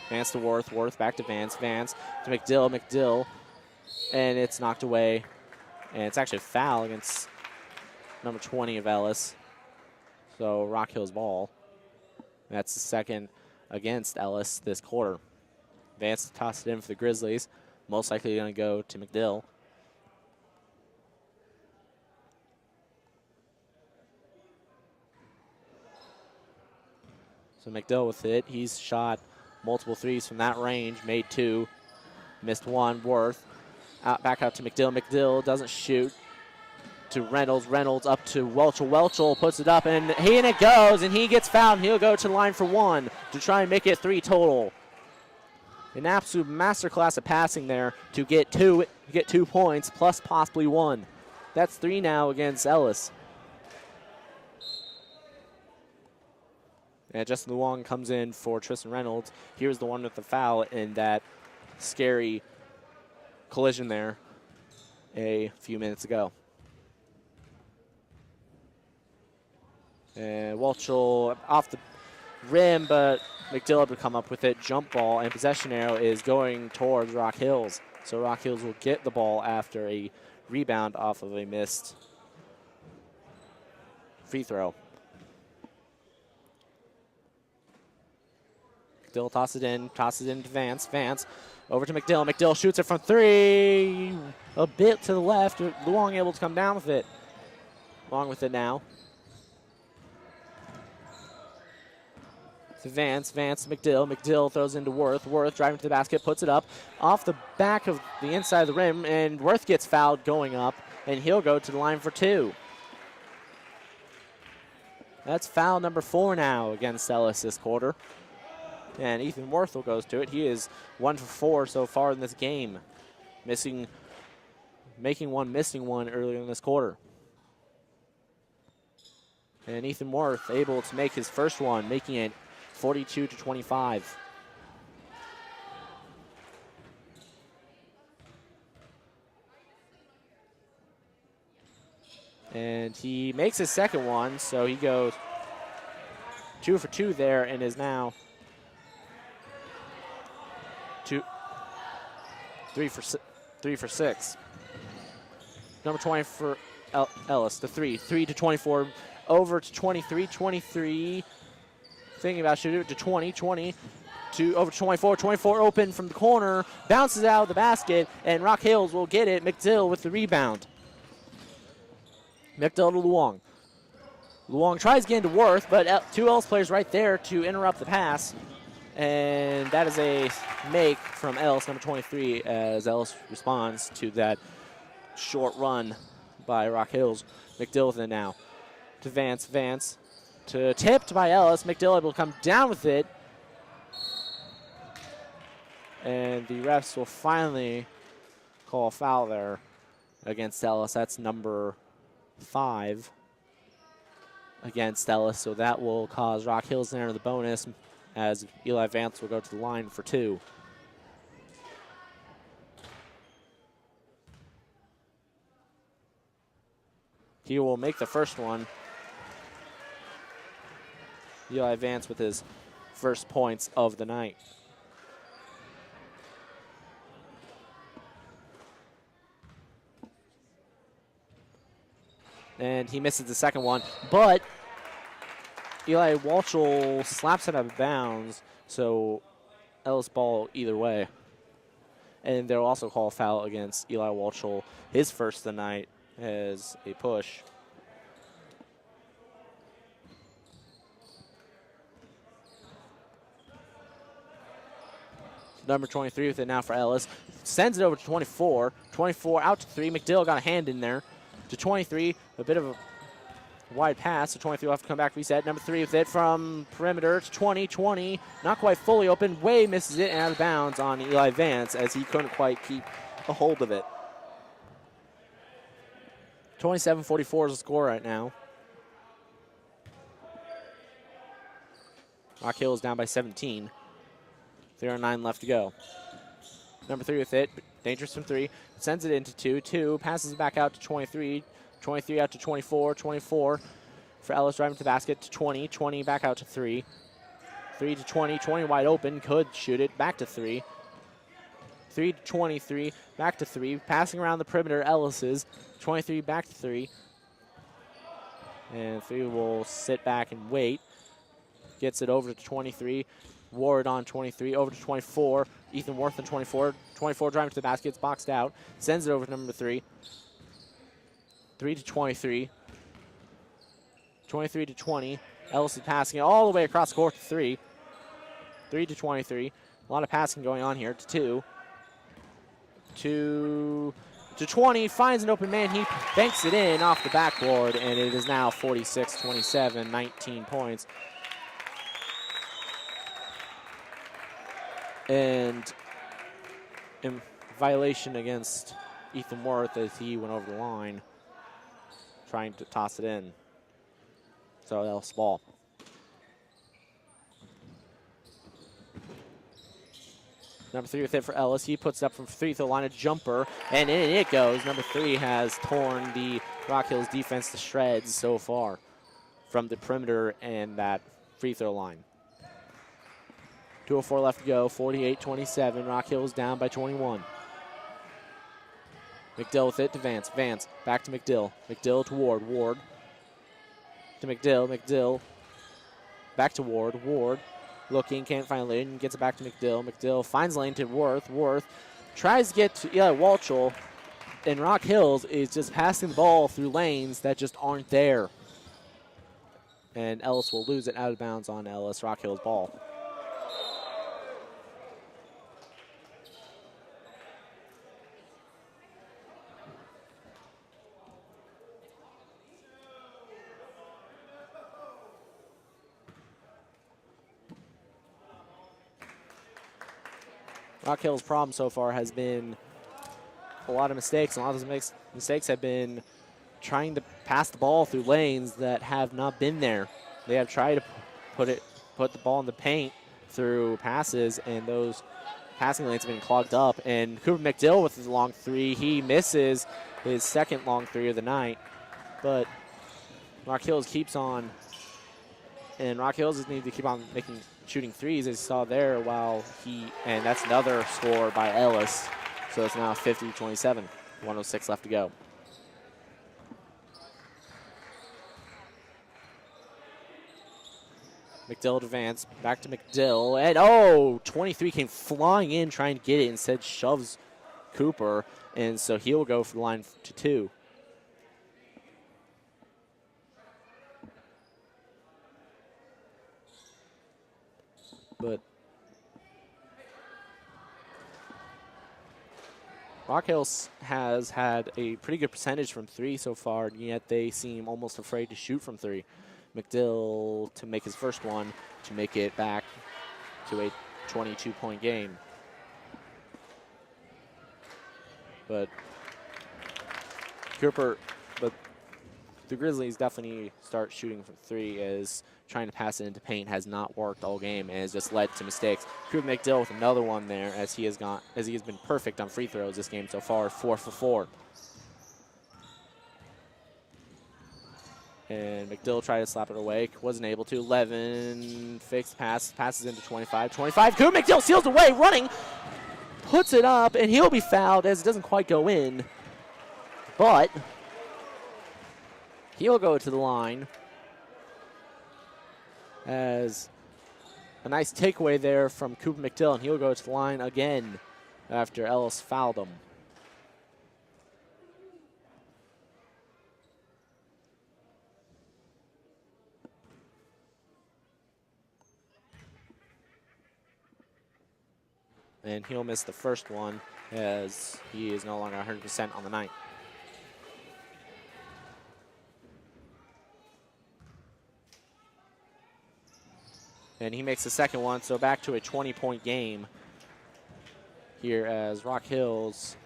Vance to Worth, Worth back to Vance, Vance to McDill, and it's knocked away. And it's actually a foul against number 20 of Ellis. So Rock Hill's ball. That's the second against Ellis this quarter. Vance tossed it in for the Grizzlies. Most likely going to go to McDill. So McDill with it. He's shot multiple threes from that range. Made 2. Missed 1. Worth. Back out to McDill. McDill doesn't shoot. To Reynolds. Reynolds up to Welchel. Welchel puts it up, and it goes, and he gets fouled. He'll go to the line for 1 to try and make it 3 total. An absolute masterclass of passing there to get 2 points plus possibly 1. That's 3 now against Ellis. And Justin Luong comes in for Tristan Reynolds. Here's the one with the foul in that scary collision there a few minutes ago. And Welchel off the rim, but McDill able to come up with it. Jump ball, and possession arrow is going towards Rock Hills. So Rock Hills will get the ball after a rebound off of a missed free throw. McDill tosses it in to Vance. Vance over to McDill. McDill shoots it from 3. A bit to the left. Luong able to come down with it. Along with it now. To Vance. Vance to McDill. McDill throws into Worth. Worth driving to the basket. Puts it up off the back of the inside of the rim. And Worth gets fouled going up. And he'll go to the line for 2. That's foul number 4 now against Ellis this quarter. And Ethan Worthel goes to it. He is 1 for 4 so far in this game. Making one, missing one earlier in this quarter. And Ethan Worth able to make his first one, making it 42-25. And he makes his second one, so he goes 2 for 2 there and is now 3 for 6. Number 20 for Ellis, the 3 to 24, over to 23. 23 thinking about shooting it to 20, 20 to over to 24. 24 open from the corner, bounces out of the basket, and Rock Hills will get it. McDill with the rebound. McDill to Luong. Luong tries to get into Worth, but two Ellis players right there to interrupt the pass. And that is a make from Ellis, number 23, as Ellis responds to that short run by Rock Hills. McDill with it now. To Vance. Vance to tipped by Ellis. McDill able to come down with it. And the refs will finally call a foul there against Ellis. That's number 5 against Ellis. So that will cause Rock Hills to enter the bonus as Eli Vance will go to the line for 2. He will make the first one. Eli Vance with his first points of the night. And he misses the second one, but Eli Walchel slaps it out of bounds, so Ellis ball either way. And they'll also call a foul against Eli Walchel, his first of the night, as a push. Number 23 with it now for Ellis. Sends it over to 24. 24 out to 3. McDill got a hand in there. To 23, a bit of a wide pass. So 23 will have to come back, reset. Number 3 with it from perimeter to 20. 20, not quite fully open. Way misses it and out of bounds on Eli Vance as he couldn't quite keep a hold of it. 27-44 is the score right now. Rock Hill is down by 17. 3:09 left to go. Number 3 with it. Dangerous from 3. Sends it into 2. 2 passes it back out to 23. 23 out to 24. 24 for Ellis driving to the basket to 20. 20 back out to 3. 3 to 20. 20 wide open. Could shoot it. Back to 3. 3 to 23. Back to 3. Passing around the perimeter. Ellis's. 23 back to 3. And 3 will sit back and wait. Gets it over to 23. Ward on 23, over to 24. Ethan Worth on 24. 24 driving to the basket, it's boxed out. Sends it over to number 3. 3 to 23. 23 to 20. Ellis is passing it all the way across the court to 3. 3 to 23. A lot of passing going on here to 2. 2 to 20. Finds an open man. He banks it in off the backboard, and it is now 46-27, 19 points. And in violation against Ethan Worth as he went over the line trying to toss it in. So Ellis ball. Number 3 with it for Ellis. He puts it up from 3 throw line, a jumper, and in it goes. Number 3 has torn the Rock Hills defense to shreds so far from the perimeter and that free throw line. 2:04 left to go, 48-27. Rock Hills down by 21. McDill with it to Vance. Vance back to McDill. McDill to Ward. Ward to McDill. McDill back to Ward. Ward looking, can't find lane, gets it back to McDill. McDill finds lane to Worth. Worth tries to get to Eli Walchel, and Rock Hills is just passing the ball through lanes that just aren't there. And Ellis will lose it out of bounds on Ellis. Rock Hills ball. Rock Hill's problem so far has been a lot of mistakes. A lot of those mistakes have been trying to pass the ball through lanes that have not been there. They have tried to put the ball in the paint through passes, and those passing lanes have been clogged up. And Cooper McDill with his long 3, he misses his second long 3 of the night. But Rock Hills keeps on, and Rock Hills just need to keep on shooting threes, as you saw there, and that's another score by Ellis. So it's now 50-27, 1:06 left to go. McDill advance, back to McDill, and oh, 23 came flying in trying to get it, instead shoves Cooper, and so he'll go for the line to 2. But Rock Hills has had a pretty good percentage from 3 so far, and yet they seem almost afraid to shoot from 3. McDill to make his first one, to make it back to a 22-point game. But the Grizzlies definitely start shooting from 3, as trying to pass it into paint has not worked all game and has just led to mistakes. Cooper McDill with another one there, as he has been perfect on free throws this game so far, 4 for 4. And McDill tried to slap it away, wasn't able to. 11 fixed pass, passes into 25. 25, Cooper McDill seals away, running, puts it up, and he'll be fouled as it doesn't quite go in. But he'll go to the line, as a nice takeaway there from Cooper McDill, and he'll go to the line again after Ellis fouled him. And he'll miss the first one, as he is no longer 100% on the night. And he makes the second one, so back to a 20-point game here, as Rock Hills,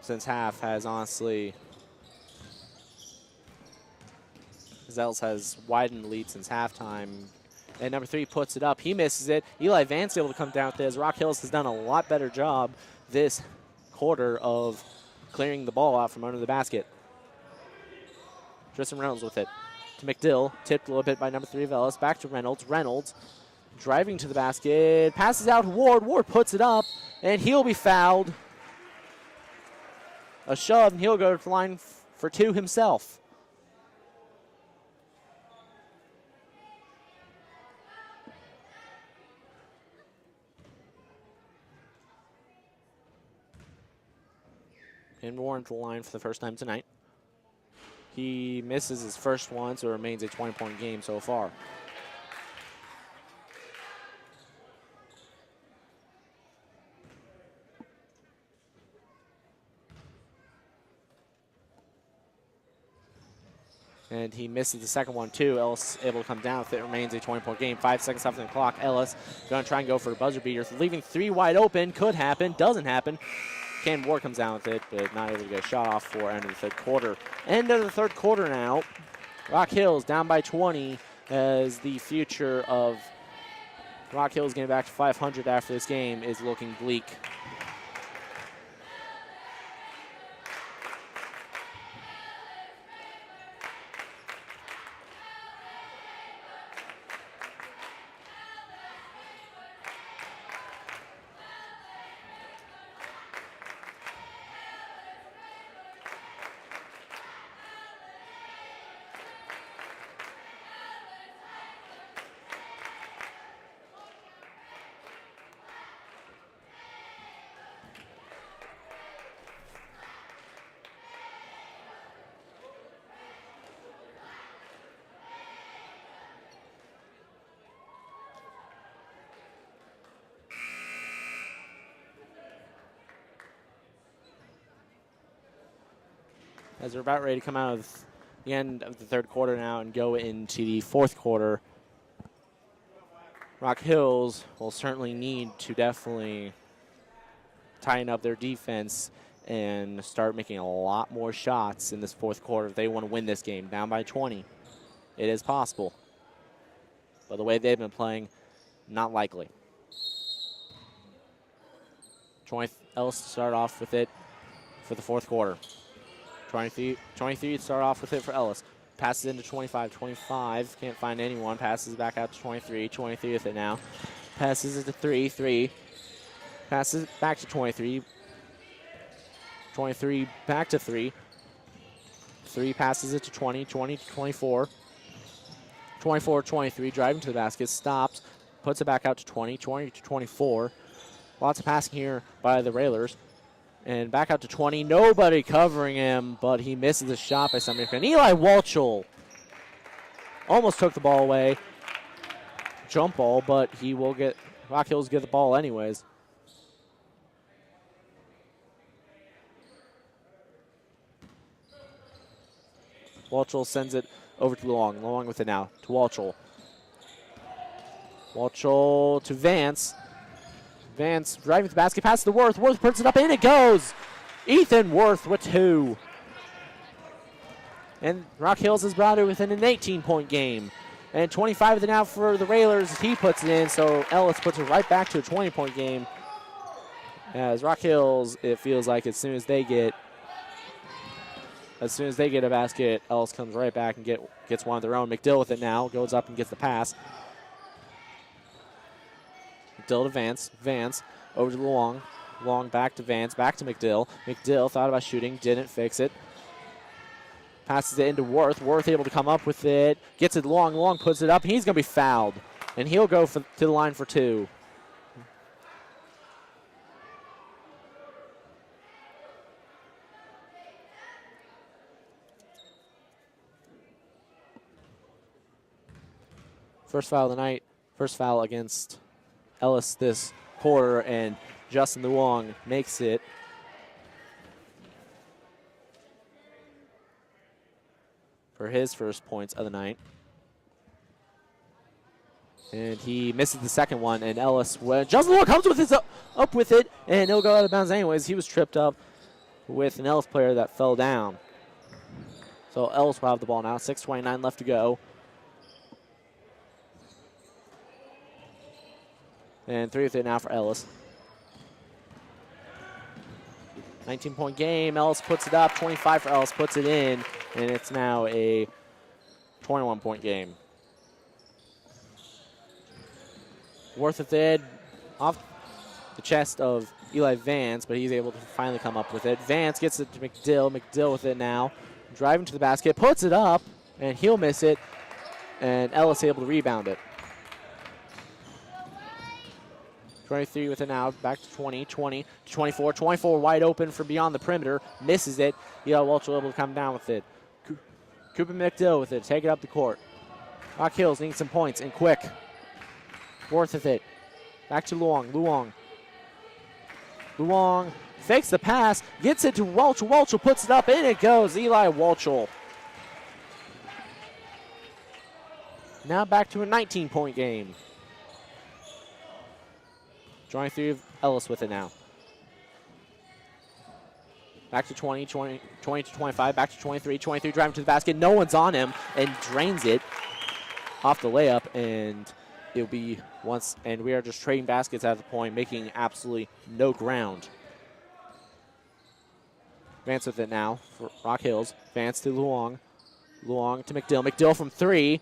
since half, has honestly, Ellis has widened the lead since halftime. And number 3 puts it up. He misses it. Eli Vance able to come down with it, as Rock Hills has done a lot better job this quarter of clearing the ball out from under the basket. Tristan Reynolds with it to McDill. Tipped a little bit by number 3 of Ellis. Back to Reynolds. Reynolds driving to the basket. Passes out to Ward. Ward puts it up, and he'll be fouled. A shove, and he'll go to the line for 2 himself. And Warren to the line for the first time tonight. He misses his first one, so it remains a 20-point game so far. And he misses the second one too. Ellis able to come down with it. Remains a 20-point game. 5 seconds left on the clock. Ellis going to try and go for a buzzer beater. Leaving 3 wide open. Could happen. Doesn't happen. Cam Ward comes down with it, but not able to get a shot off for end of the third quarter. End of the third quarter now. Rock Hills down by 20, as the future of Rock Hills getting back to 500 after this game is looking bleak. As we're about ready to come out of the end of the third quarter now and go into the fourth quarter, Rock Hills will certainly need to definitely tighten up their defense and start making a lot more shots in this fourth quarter if they want to win this game. Down by 20. It is possible. But the way they've been playing, not likely. Ellis to start off with it for the fourth quarter. 23 to start off with it for Ellis. Passes into 25. 25 can't find anyone. Passes back out to 23. 23 with it now. Passes it to 3. 3. Passes back to 23. 23 back to 3. 3 passes it to 20. 20 to 24. 24-23, driving to the basket, stops, puts it back out to 20, 20-24. Lots of passing here by the Railers. And back out to 20. Nobody covering him, but he misses the shot by somebody. And Eli Walchel almost took the ball away. Jump ball, but he will get, Rock Hills get the ball anyways. Walchel sends it over to Long. Long with it now to Walchel. Walchel to Vance. Vance driving to the basket, passes to Worth. Worth puts it up, and it goes. Ethan Worth with 2. And Rock Hills is brought it within an 18-point game. And 25 of it now for the Railers. He puts it in, so Ellis puts it right back to a 20-point game. As Rock Hills, it feels like as soon as they get a basket, Ellis comes right back and gets one of their own. McDill with it now, goes up and gets the pass. McDill to Vance. Vance over to Long. Long back to Vance, back to McDill. McDill thought about shooting, didn't fix it. Passes it into Worth. Worth able to come up with it. Gets it Long. Long puts it up. He's going to be fouled. And he'll go to the line for 2. First foul of the night. First foul against Ellis this quarter, and Justin Luong makes it. For his first points of the night. And he misses the second one, and Ellis, Justin Luong comes with his up with it, and he'll go out of bounds anyways. He was tripped up with an Ellis player that fell down. So Ellis will have the ball now. 6:29 left to go. And 3 with it now for Ellis. 19-point game. Ellis puts it up. 25 for Ellis, puts it in. And it's now a 21-point game. Worth with it off the chest of Eli Vance, but he's able to finally come up with it. Vance gets it to McDill. McDill with it now. Driving to the basket. Puts it up, and he'll miss it. And Ellis able to rebound it. 23 with it now, back to 20, 20 to 24. 24 wide open for beyond the perimeter. Misses it. Eli Walchel able to come down with it. Cooper McDill with it. Take it up the court. Rock Hills needs some points and quick. Worth with it. Back to Luong. Luong. Luong fakes the pass. Gets it to Walchel. Walchel puts it up. In it goes. Eli Walchel. Now back to a 19-point game. 23 of Ellis with it now. Back to 20 to 25, back to 23, 23 driving to the basket. No one's on him and drains it off the layup, and it'll be once, and we are just trading baskets at the point, making absolutely no ground. Vance with it now for Rock Hills. Vance to Luong. Luong to McDill. McDill from 3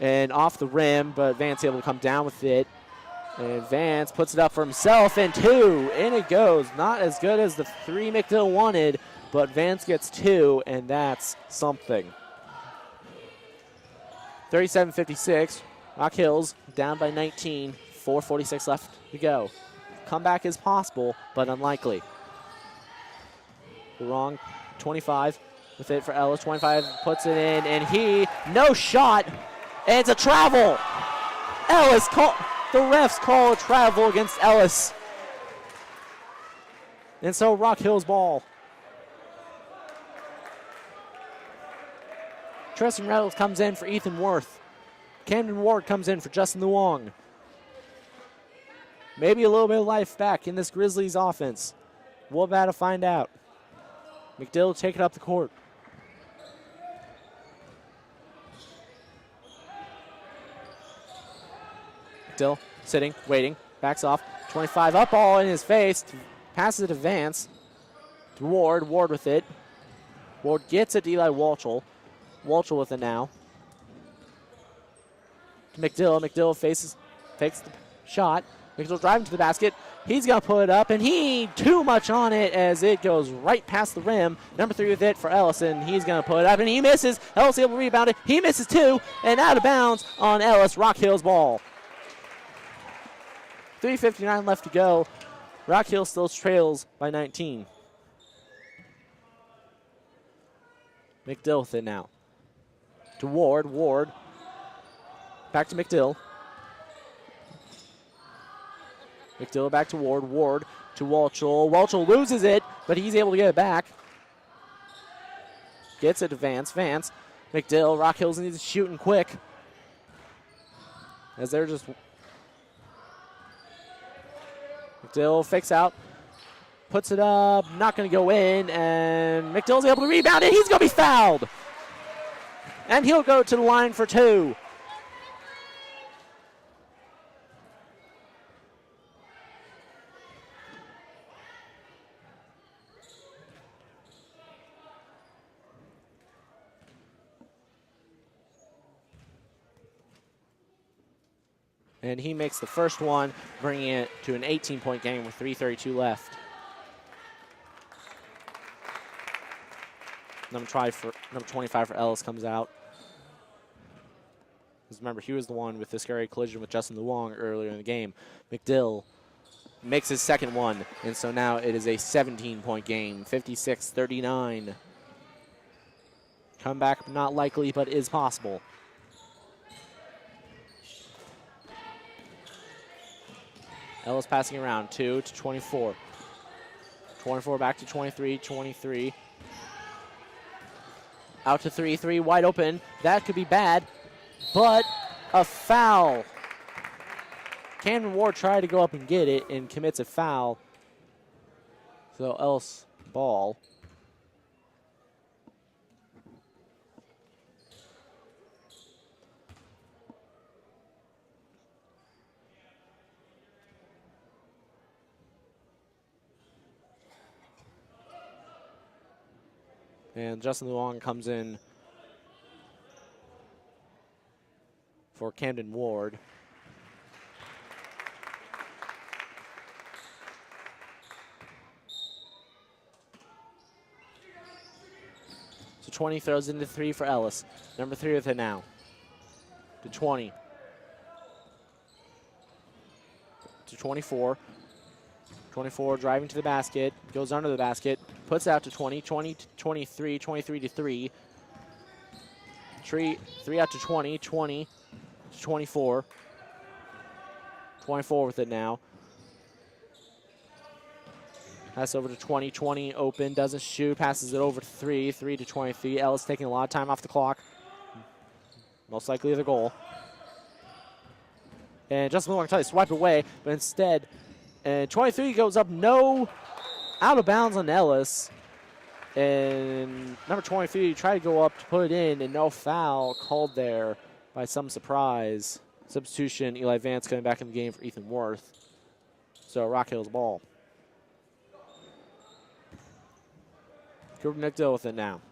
and off the rim, but Vance able to come down with it. And Vance puts it up for himself, and 2, in it goes. Not as good as the 3 McDill wanted, but Vance gets 2, and that's something. 37-56, Rock Hills down by 19, 4:46 left to go. Comeback is possible, but unlikely. Wrong, 25 with it for Ellis. 25 puts it in, and no shot, and it's a travel. Ellis the refs call a travel against Ellis. And so Rock Hills ball. Tristan Reynolds comes in for Ethan Worth. Camden Ward comes in for Justin Luong. Maybe a little bit of life back in this Grizzlies offense. We're about to find out. McDill take it up the court. Still sitting, waiting, backs off. 25 up, all in his face. Passes it to Vance. To Ward. Ward with it. Ward gets it to Eli Walchel. Walchel with it now. To McDill. McDill fakes the shot. McDill driving to the basket. He's going to put it up, and he too much on it as it goes right past the rim. Number 3 with it for Ellison. He's going to put it up, and he misses. Ellis able to rebound it. He misses too, and out of bounds on Ellis. Rock Hill's ball. 3:59 left to go. Rock Hill still trails by 19. McDill with it now. To Ward. Ward. Back to McDill. McDill back to Ward. Ward to Walchel. Walchel loses it, but he's able to get it back. Gets it to Vance. Vance. McDill. Rock Hills needs shooting quick. As they're just... McDill fakes out. Puts it up. Not going to go in. And McDill's able to rebound it. He's going to be fouled. And he'll go to the line for 2. And he makes the first one, bringing it to an 18-point game with 3:32 left. Number 25 for Ellis comes out. Because remember, he was the one with the scary collision with Justin Luong earlier in the game. McDill makes his second one, and so now it is a 17-point game, 56-39. Comeback not likely, but is possible. Ellis passing around, 2 to 24. 24 back to 23, 23. Out to 3, 3 wide open. That could be bad, but a foul. Camden Ward tried to go up and get it and commits a foul. So Ellis ball. And Justin Luong comes in for Camden Ward. So 20 throws into 3 for Ellis. Number 3 with it now. To 20. To 24. 24 driving to the basket, goes under the basket, puts out to 20, 20 to 23, 23 to 3. 3 out to 20, 20 to 24. 24 with it now. Pass over to 20, 20 open, doesn't shoot, passes it over to 3, 3 to 23. Ellis taking a lot of time off the clock. Most likely the goal. And Justin Luong tries to swipe away, but instead, and 23 goes up, no, out of bounds on Ellis. And number 23 tried to go up to put it in, and no foul called there by some surprise. Substitution, Eli Vance coming back in the game for Ethan Worth. So Rock Hill's ball. Cooper McDill with it now.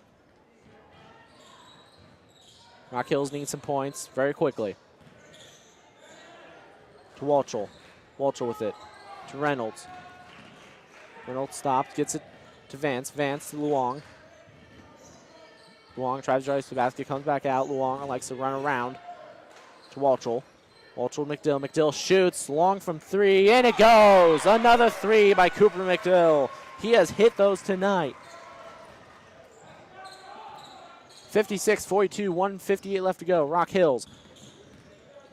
Rock Hills need some points very quickly. To Walchel. Walchel with it. To Reynolds. Reynolds stopped, gets it to Vance. Vance to Luong. Luong tries to drive to the basket, comes back out. Luong likes to run around to Walchel. Walchel McDill. McDill shoots long from 3, and it goes. Another 3 by Cooper McDill. He has hit those tonight. 56-42, 1:58 left to go. Rock Hills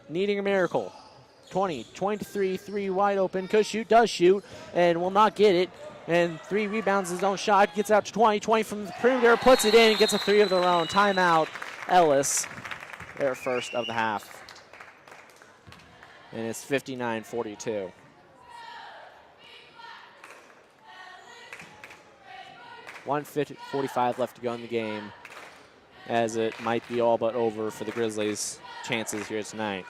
needing a miracle. 20 to 3, 3 wide open. Could shoot, does shoot, and will not get it. And 3 rebounds his own shot. Gets out to 20. 20 from the perimeter, puts it in, and gets a 3 of their own. Timeout, Ellis, their first of the half. And it's 59-42. $1:45 left to go in the game, as it might be all but over for the Grizzlies' chances here tonight.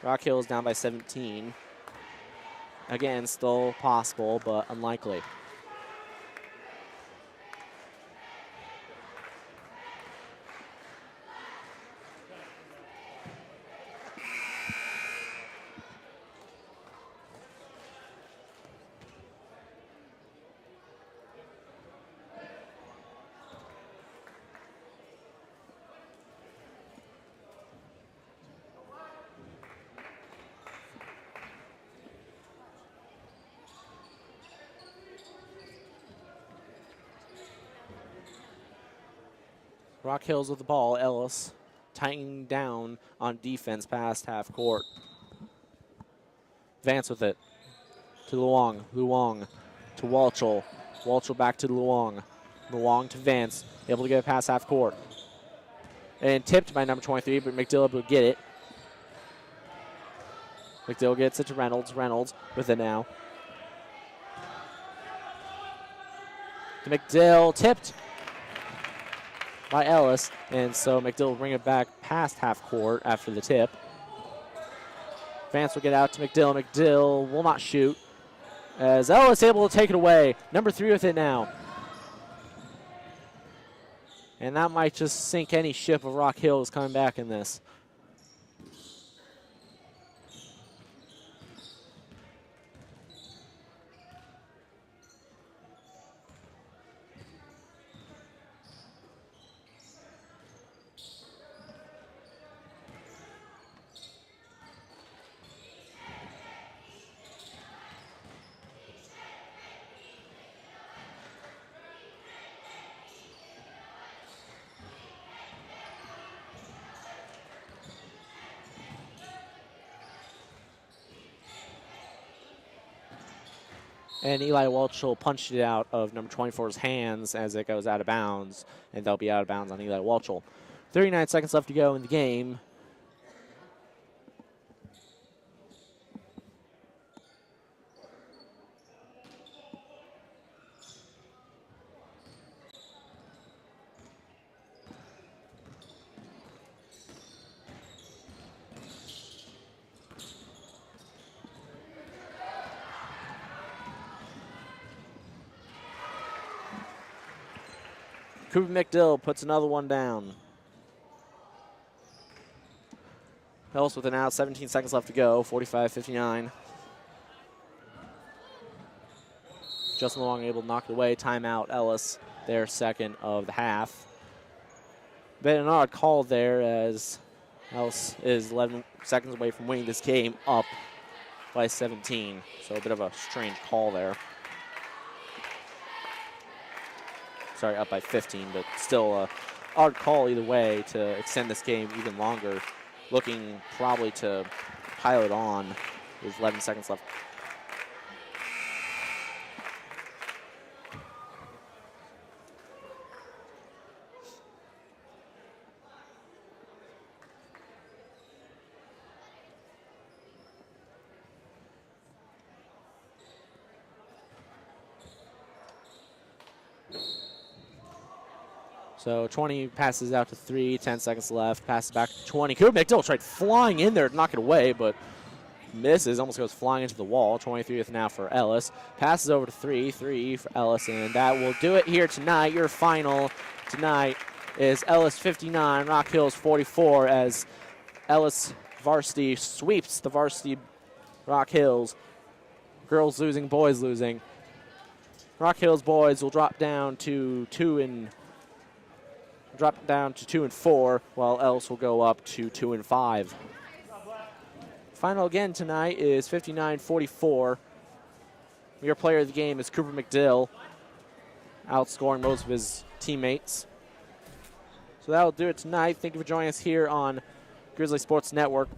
Rock Hills down by 17. Again, still possible, but unlikely. Rock Hills with the ball. Ellis tightening down on defense past half court. Vance with it to Luong. Luong to Walchel. Walchel back to Luong. Luong to Vance. Able to get it past half court. And tipped by number 23, but McDill able to get it. McDill gets it to Reynolds. Reynolds with it now. To McDill. Tipped by Ellis, and so McDill will bring it back past half court after the tip. Vance will get out to McDill. McDill will not shoot as Ellis able to take it away. Number 3 with it now. And that might just sink any ship of Rock Hills coming back in this. And Eli Walchel punched it out of number 24's hands as it goes out of bounds, and they'll be out of bounds on Eli Walchel. 39 seconds left to go in the game. Cooper McDill puts another one down. Ellis with an out, 17 seconds left to go, 45-59. Justin Long able to knock it away. Timeout, Ellis, their second of the half. Been an odd call there as Ellis is 11 seconds away from winning this game up by 17. So a bit of a strange call there. Sorry, up by 15, but still an odd call either way to extend this game even longer. Looking probably to pile it on with 11 seconds left. So 20 passes out to 3, 10 seconds left, passes back to 20. Cooper McDill tried flying in there to knock it away, but misses, almost goes flying into the wall. 23 now for Ellis. Passes over to 3 for Ellis, and that will do it here tonight. Your final tonight is Ellis 59, Rock Hills 44, as Ellis Varsity sweeps the Varsity Rock Hills. Girls losing, boys losing. Rock Hills boys will drop down to 2 and 4, while Ellis will go up to 2 and 5. Final again tonight is 59-44. Your player of the game is Cooper McDill, outscoring most of his teammates. So that will do it tonight. Thank you for joining us here on Grizzly Sports Network.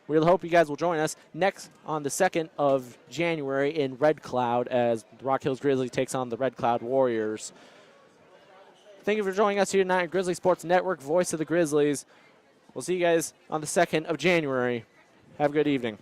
We really hope you guys will join us next on the 2nd of January in Red Cloud as the Rock Hills Grizzly takes on the Red Cloud Warriors. Thank you for joining us here tonight at Grizzly Sports Network, voice of the Grizzlies. We'll see you guys on the 2nd of January. Have a good evening.